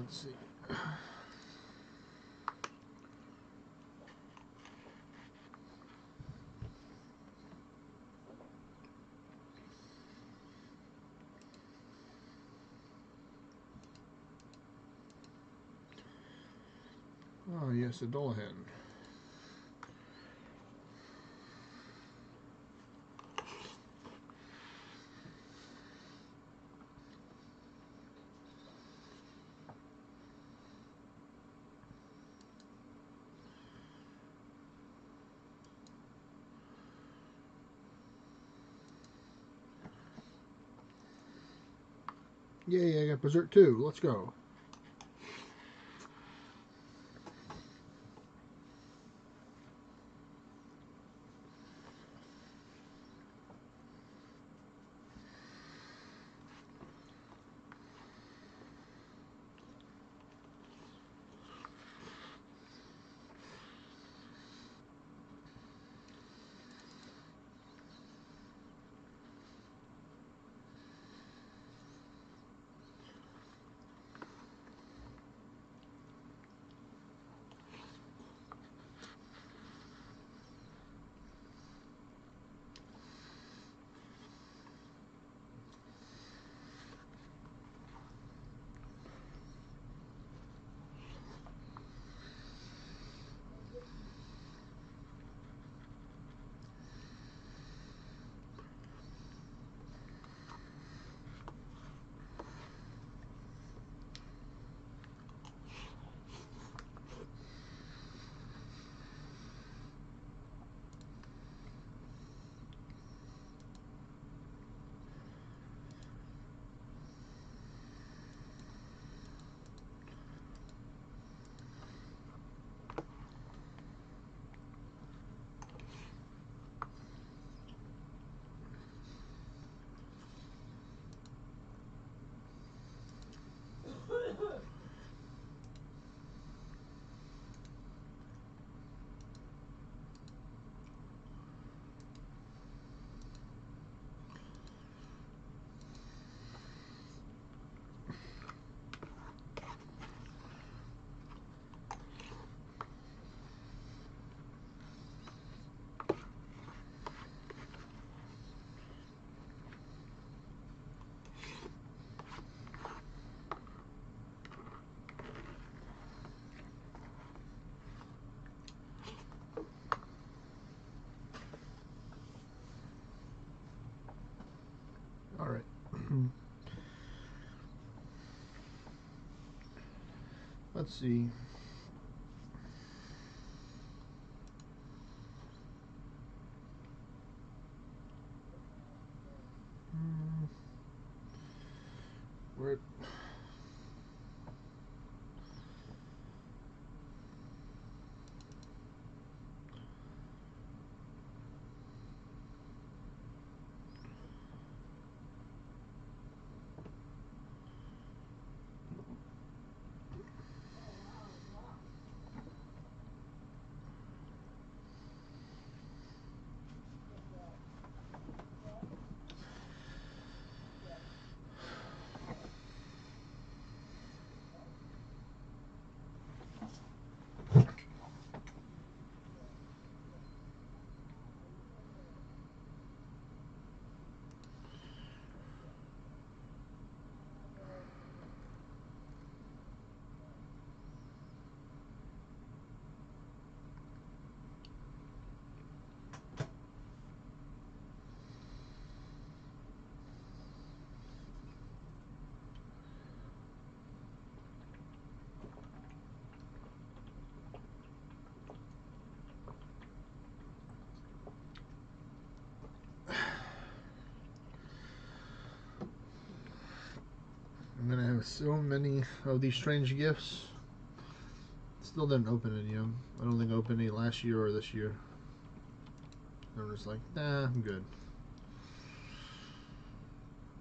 S1: Let's see. Oh, yes, a Dullahan. Yay, I got Berserk 2. Let's go. All right. Let's see. Where? I'm gonna have so many of these strange gifts. Still didn't open any of them. I don't think I opened any last year or this year. I'm just like, nah, I'm good.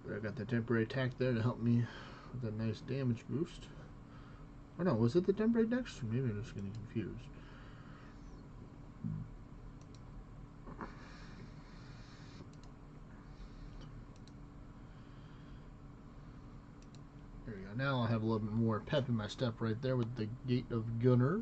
S1: But I got the temporary attack there to help me with a nice damage boost. Or no, was it the temporary dex? Maybe I'm just getting confused. There we go. now I have a little bit more pep in my step right there with the Gate of Gunner.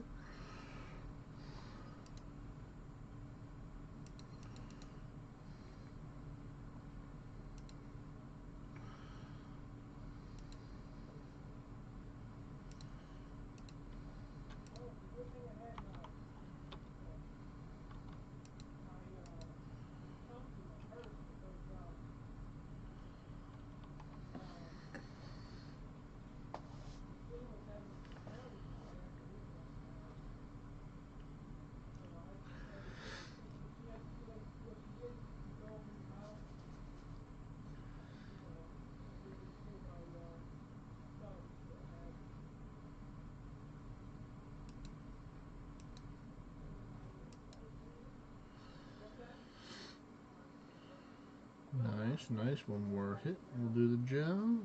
S1: Nice, nice. One more hit. We'll do the job.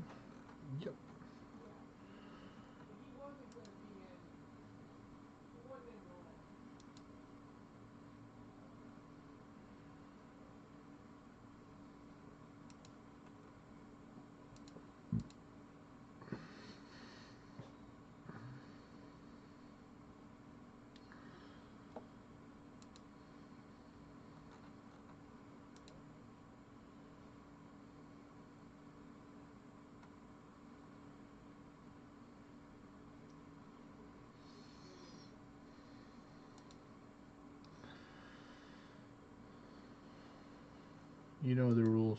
S1: Yep. You know the rules,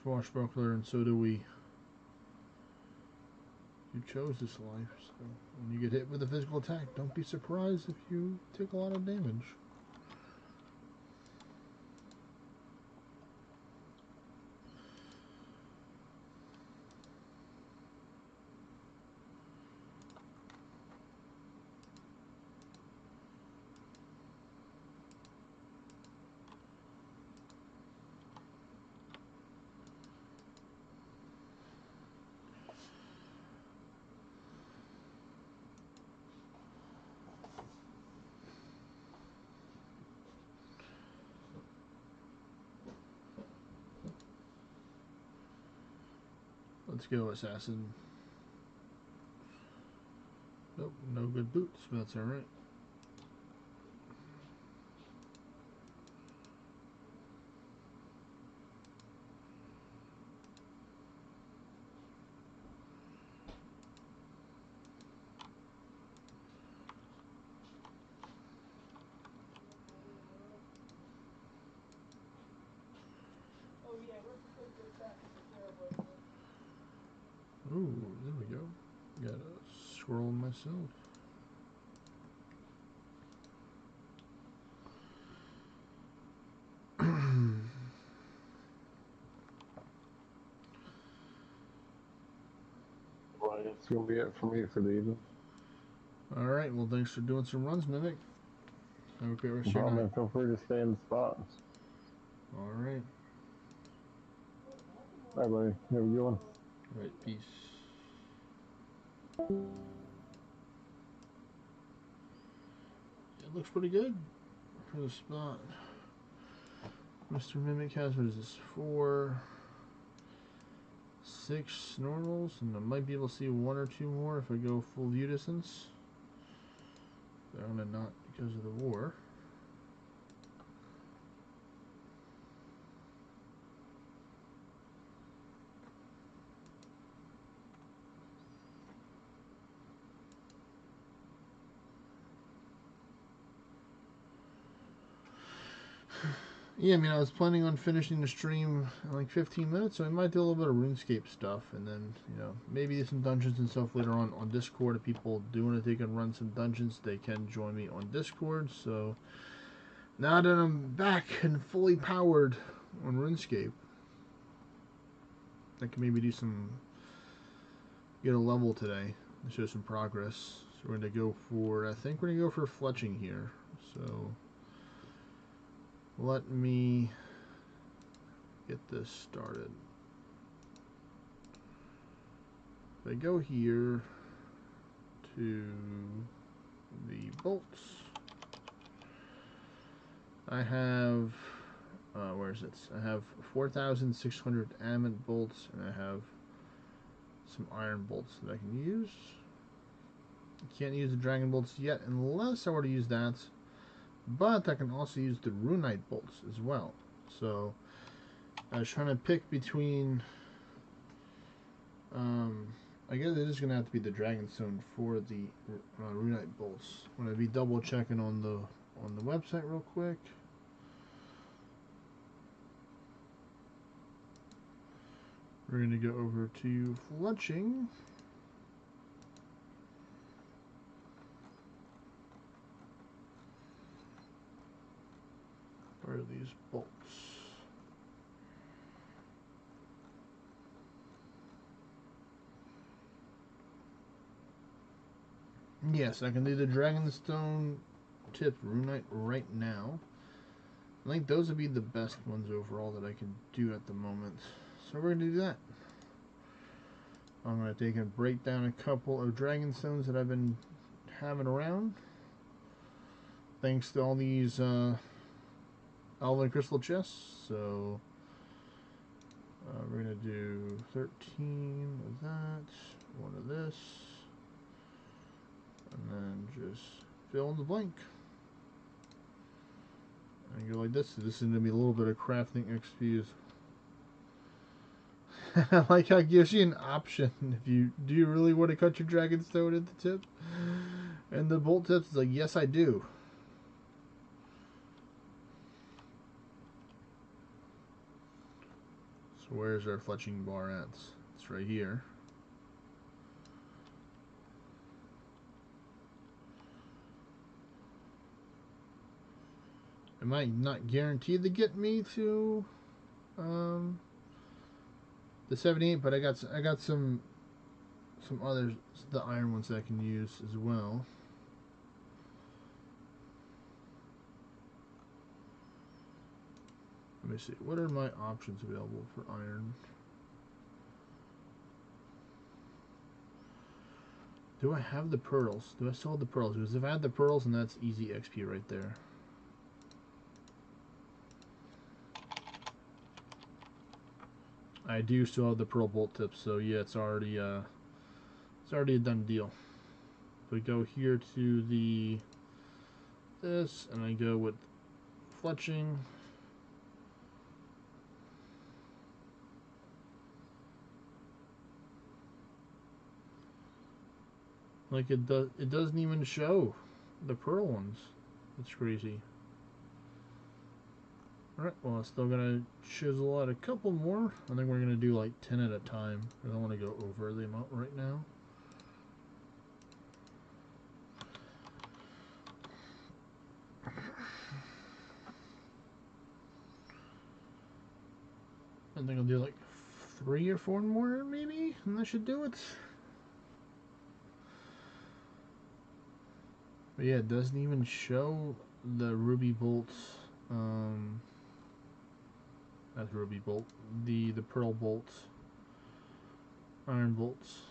S1: swashbuckler, and so do we. You chose this life, so when you get hit with a physical attack, don't be surprised if you take a lot of damage. Let's go, assassin. Nope, no good boots, but that's alright. Ooh, there we go. Got a scroll myself.
S3: Well, that's gonna be it for me for the evening.
S1: Alright, well, thanks for doing some runs, Mimic. Have a great rest
S3: No
S1: of your
S3: problem,
S1: night.
S3: feel free to stay in the spot.
S1: Alright.
S3: Bye, buddy. Have a good one.
S1: Alright, peace. It looks pretty good for the spot. Mr. Mimic has, what is this, 4, 6 normals, and I might be able to see 1 or 2 more if I go full view distance. But I'm gonna not because of the war. Yeah, I mean, I was planning on finishing the stream in like 15 minutes, so I might do a little bit of RuneScape stuff, and then, you know, maybe some dungeons and stuff later on Discord. If people do want to take and run some dungeons, they can join me on Discord. So now that I'm back and fully powered on RuneScape, I can maybe do get a level today and show some progress. So we're going to go for, I think we're going to go for fletching here. So let me get this started. If I go here to the bolts, I have, where is it? I have 4,600 adamant bolts, and I have some iron bolts that I can use. Can't use the dragon bolts yet unless I were to use that. But I can also use the runite bolts as well. So I was trying to pick between. I guess it is gonna have to be the dragonstone for the runite bolts. I'm gonna be double checking on the website real quick. We're gonna go over to fletching. Where are these bolts? Yes, I can do the dragonstone tipped runite right now. I think those would be the best ones overall that I can do at the moment. So we're gonna do that. I'm gonna take and break down a couple of dragonstones that I've been having around. Thanks to all these Elven crystal chests. So we're gonna do 13 of that, one of this, and then just fill in the blank. And go like this. This is gonna be a little bit of crafting XP. I like how it gives you an option. If you do you really want to cut your dragonstone at the tip? And the bolt tips is like, yes I do. So where's our fletching bar at? It's right here. It might not guarantee to get me to the 78, but I got some others, the iron ones that I can use as well. Let me see. What are my options available for iron? Do I have the pearls? Do I still have the pearls? Because if I had the pearls, then that's easy XP right there. I do still have the pearl bolt tips, so yeah, it's already a done deal. So we go here to this, and I go with fletching. Like it doesn't even show the pearl ones. It's crazy. Alright, well, I'm still gonna chisel out a couple more. I think we're gonna do like 10 at a time. I don't want to go over the amount right now. I think I'll do like 3 or 4 more, maybe, and that should do it. But yeah, it doesn't even show the ruby bolts. That's ruby bolt. The pearl bolts, iron bolts.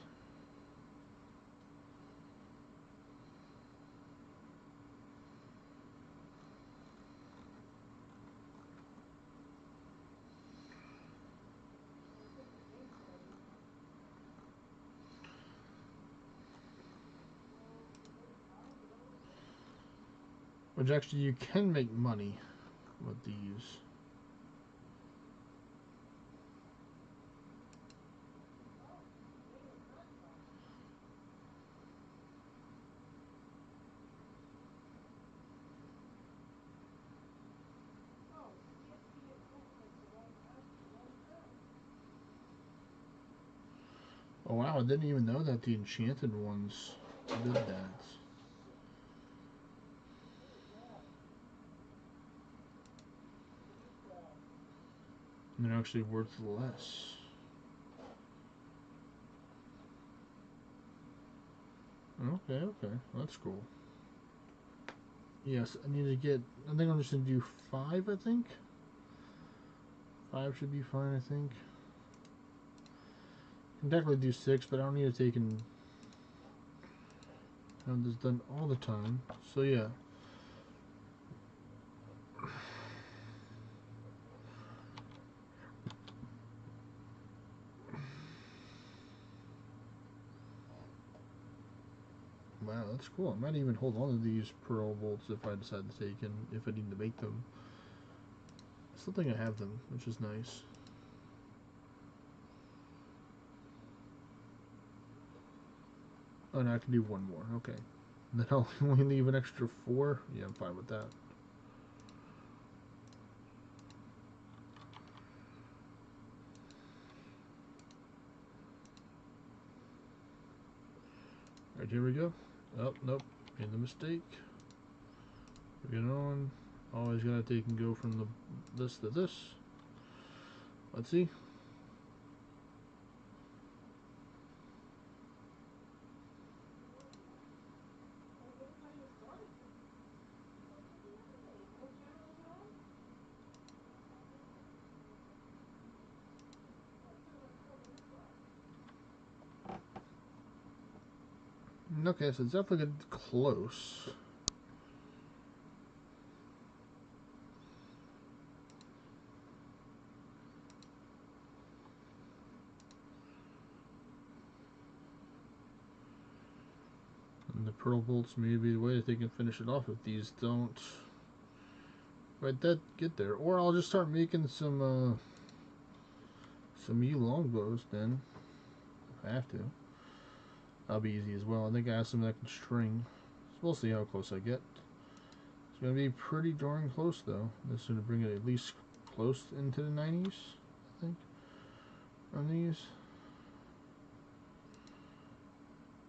S1: Which actually you can make money with these. Oh wow, I didn't even know that the enchanted ones did that. And they're actually worth less. Okay, okay, that's cool. Yes, I need to get, I think I'm just going to do 5, I think. 5 should be fine, I think. I can technically do 6, but I don't need to take and have this done all the time. So yeah. that's cool. I might even hold on to these pearl bolts if I decide to take in, if I need to make them. I still think I have them, which is nice. Oh, no, I can do one more. Okay. And then I'll only leave an extra 4. Yeah, I'm fine with that. Alright, here we go. Oh, nope. Made the mistake. We're getting on. Always gotta take and go from this to this. Let's see. Okay, so it's definitely getting close. And the pearl bolts may be the way that they can finish it off if these don't quite that get there. Or I'll just start making some U longbows then. If I have to. That'll be easy as well. I think I have some that can string. So we'll see how close I get. It's going to be pretty darn close though. This is going to bring it at least close into the 90s, I think, on these.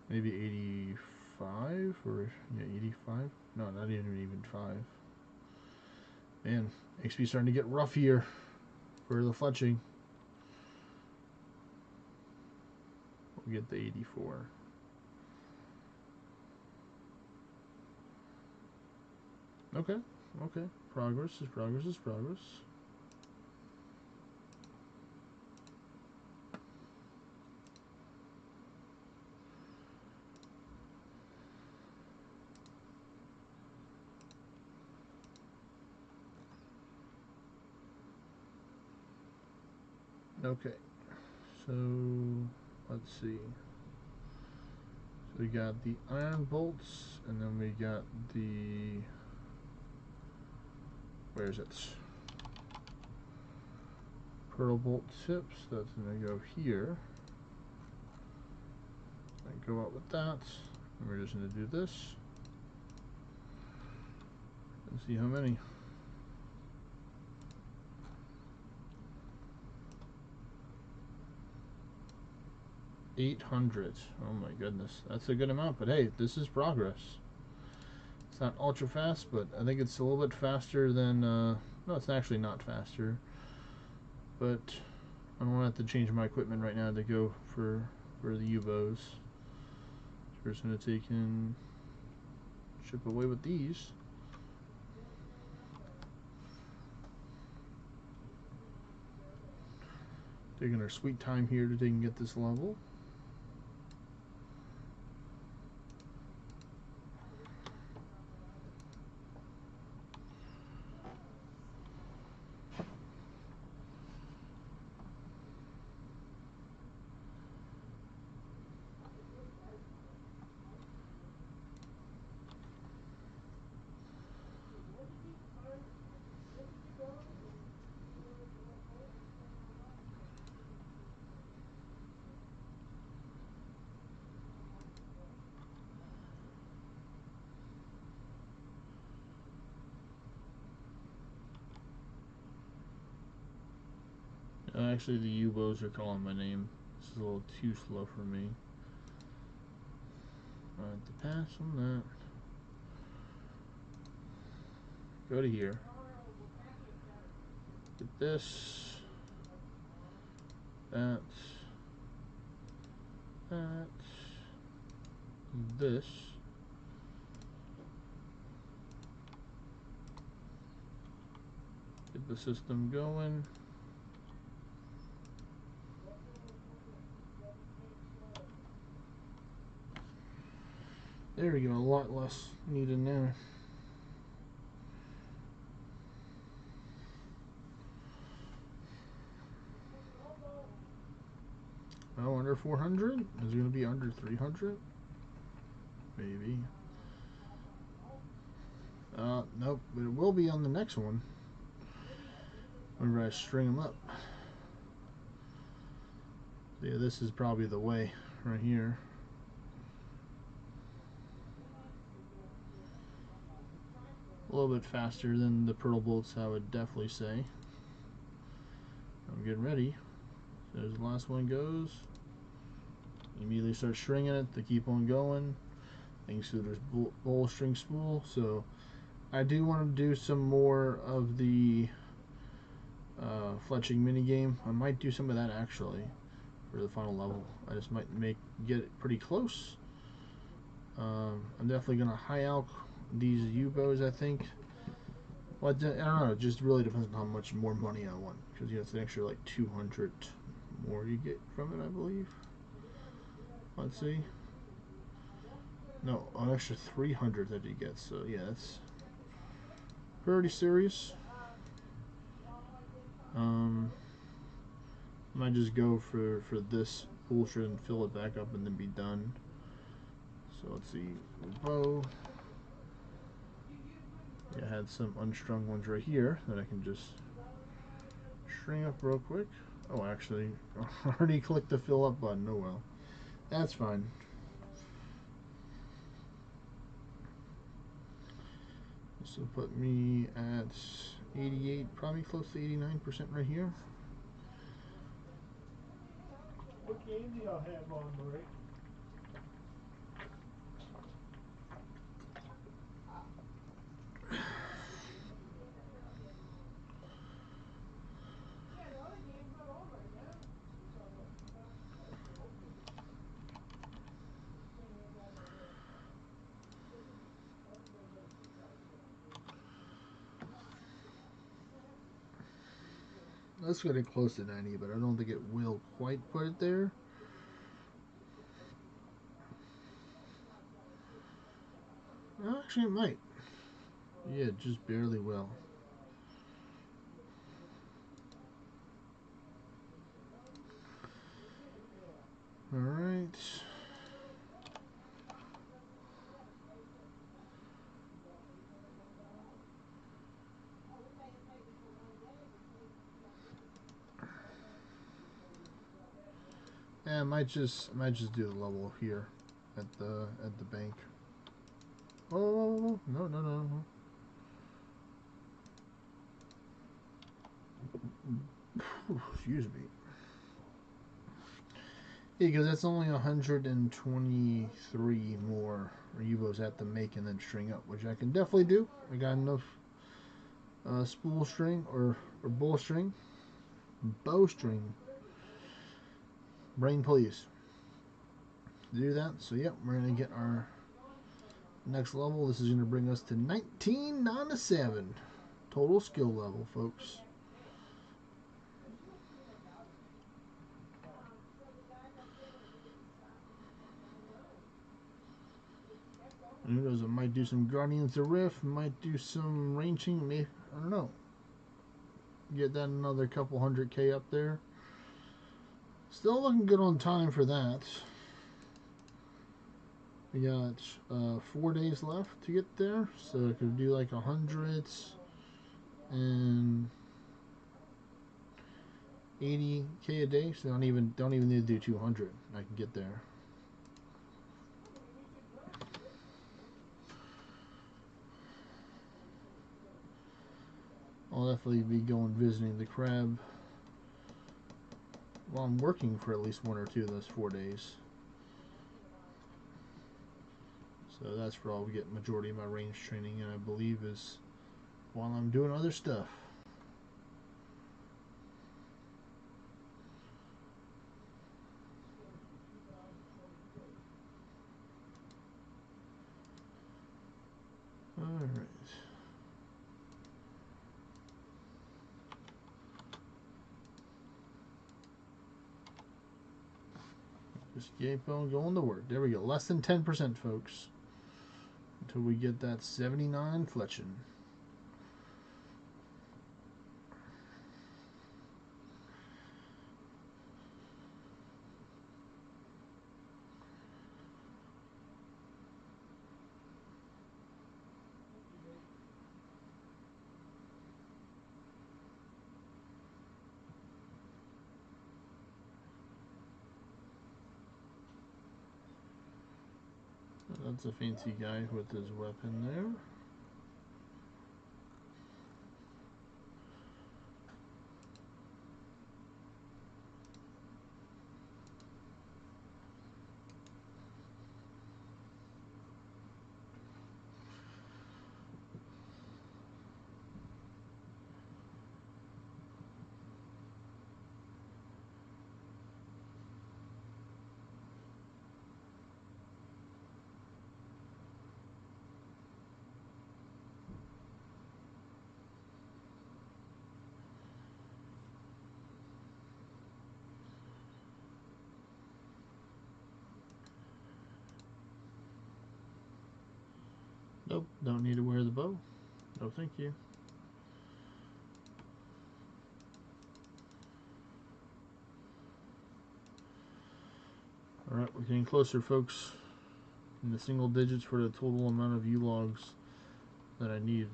S1: Maybe 85 or yeah, 85. No, not even 5. Man, XP starting to get rough here for the fletching. We'll get the 84. Okay, okay. Progress is progress is progress. Okay, so let's see. So we got the iron bolts, and then we got the, where is it? Pearl bolt tips. That's gonna go here. And go up with that. And we're just gonna do this. And see how many. 800. Oh my goodness, that's a good amount. But hey, this is progress. It's not ultra fast, but I think it's a little bit faster than. No, it's actually not faster. But I don't want to have to change my equipment right now to go for the U-bows. So we're just gonna take and chip away with these. Taking our sweet time here to take and get this level. Actually, the U-bows are calling my name. This is a little too slow for me. I have to pass on that. Go to here. Get this. That. That. This. Get the system going. There we go, a lot less needed now. Oh, under 400? Is it going to be under 300? maybe. Nope, but it will be on the next one. Whenever I string them up. Yeah, this is probably the way right here. A little bit faster than the pearl bolts, I would definitely say. I'm getting ready. So as the last one goes, you immediately start stringing it to keep on going. Thanks to this bowl string spool. So I do want to do some more of the fletching mini game. I might do some of that actually for the final level. I just might get it pretty close. I'm definitely gonna high alch these U-bows, I think. Well, I don't know. It just really depends on how much more money I want, because it's an extra like 200 more you get from it, I believe. Let's see. No, an extra 300 that you get. So yeah, that's pretty serious. Might just go for this bullshit and fill it back up and then be done. So let's see, bow. Yeah, I had some unstrung ones right here that I can just string up real quick. Oh, actually, I already clicked the fill up button. Oh well, that's fine. This will put me at 88, probably close to 89% right here.
S8: What game do y'all have on, Rick?
S4: Yeah, the other game's not on right now. It's on the open. Saying they got everybody got a free card set up there.
S1: Let's get it close to 90, but I don't think it will quite put it there. Actually, it might. Yeah, just barely will. Alright. Yeah, I might just do the level here at the bank. Oh no. Excuse me. Yeah, because that's only 123 more U-boats I have to make and then string up, which I can definitely do. I got enough spool string or bowstring, brain please, to do that. So yep, we're gonna get our next level. This is gonna bring us to 1997 total skill level, folks. Who knows? I might do some Guardians of Rift, might do some ranging, maybe, I don't know. Get that another couple 100K up there. Still looking good on time for that. We got 4 days left to get there, so I could do like 100 and 80K a day. So don't even need to do 200. I can get there. I'll definitely be going visiting the crab. Well, I'm working for at least 1 or 2 of those 4 days. So that's where I'll get majority of my range training, and I believe is while I'm doing other stuff. Alright. Just keep on going to work. There we go. Less than 10%, folks. Until we get that 79 fletching. That's a fancy guy with his weapon there. Nope, don't need to wear the bow. No, thank you. Alright, we're getting closer, folks. In the single digits for the total amount of U-logs that I need.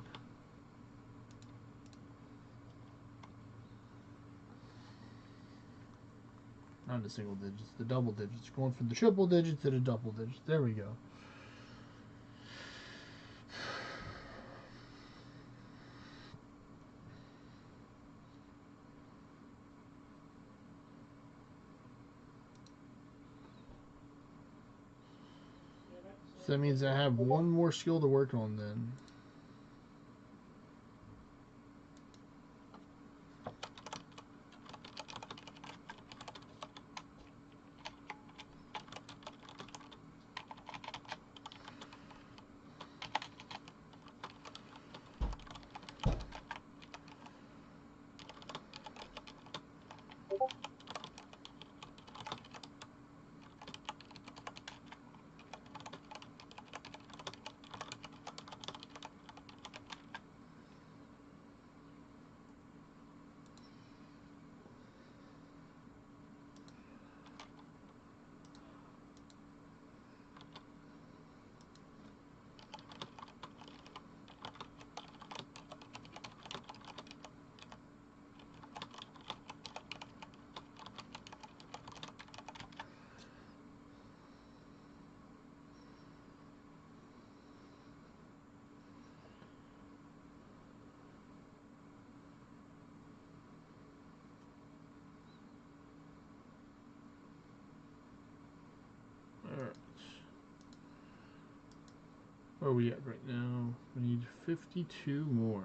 S1: Not the single digits, the double digits. Going from the triple digits to the double digits. There we go. So that means I have one more skill to work on then. Alright. Where are we at right now? We need 52 more.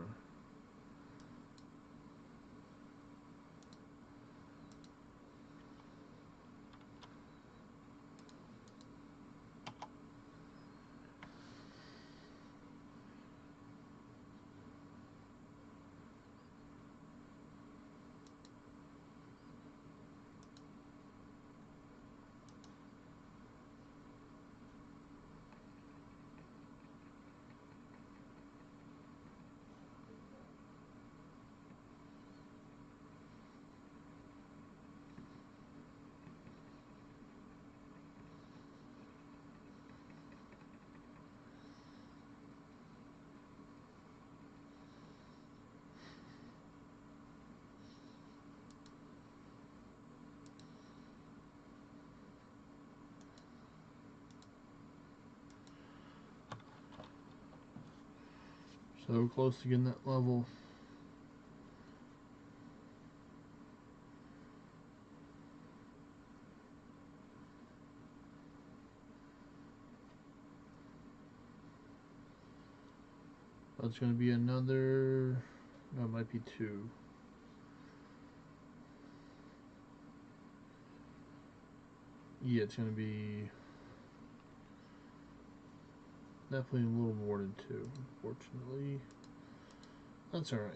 S1: So close to getting that level. That's going to be another. No, it might be 2. Yeah, it's going to be definitely a little more than 2, unfortunately. That's alright.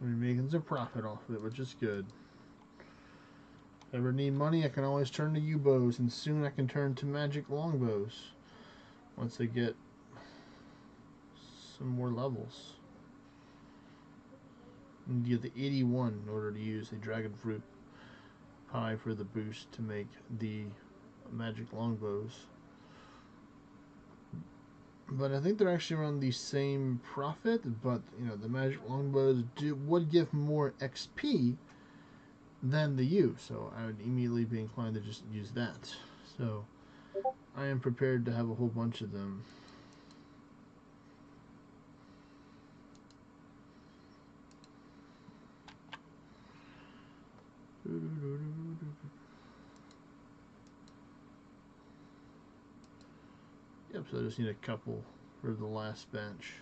S1: We're making some profit off of it, which is good. If I ever need money, I can always turn to U-bows, and soon I can turn to magic longbows. Once I get some more levels. And get the 81 in order to use the dragon fruit pie for the boost to make the magic longbows. But I think they're actually around the same profit, but you know, the magic longbows would give more XP than the U, so I would immediately be inclined to just use that. So I am prepared to have a whole bunch of them. Yep, so I just need a couple for the last batch.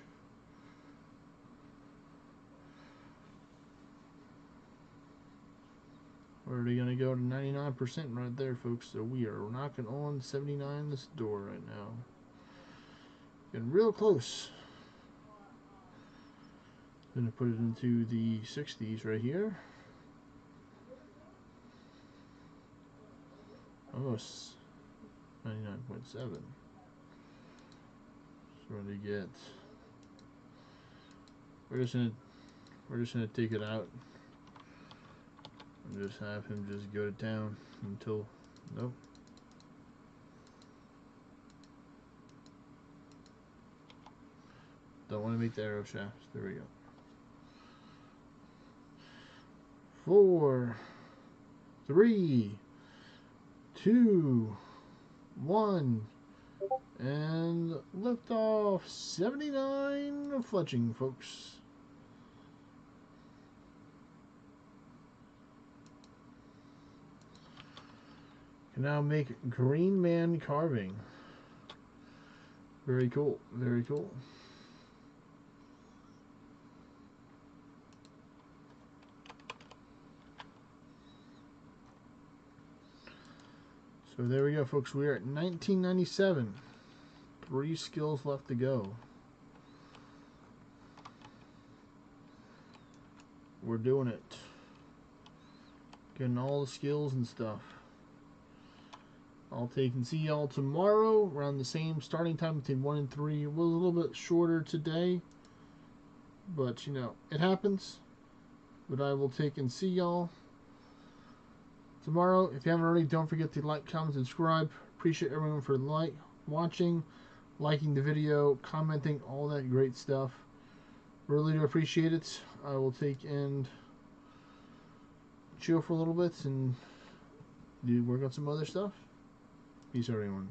S1: We're already going to go to 99% right there, folks. So we are knocking on 79 this door right now. Getting real close. Going to put it into the 60s right here. Almost 99.7. So we're going to get. We're just gonna take it out. And just have him just go to town until, nope. Don't want to make the arrow shafts. There we go. 4, 3, 2, 1, and lift off. 79 fletching, folks. Can now make Green Man carving. Very cool. Very cool. So there we go, folks. We are at 1997. 3 skills left to go. We're doing it. Getting all the skills and stuff. I'll take and see y'all tomorrow around the same starting time between 1 and 3. It was a little bit shorter today, but you know, it happens. But I will take and see y'all tomorrow. If you haven't already, don't forget to like, comment, and subscribe. Appreciate everyone for watching, liking the video, commenting, all that great stuff. Really do appreciate it. I will take and chill for a little bit and work on some other stuff. Peace, everyone.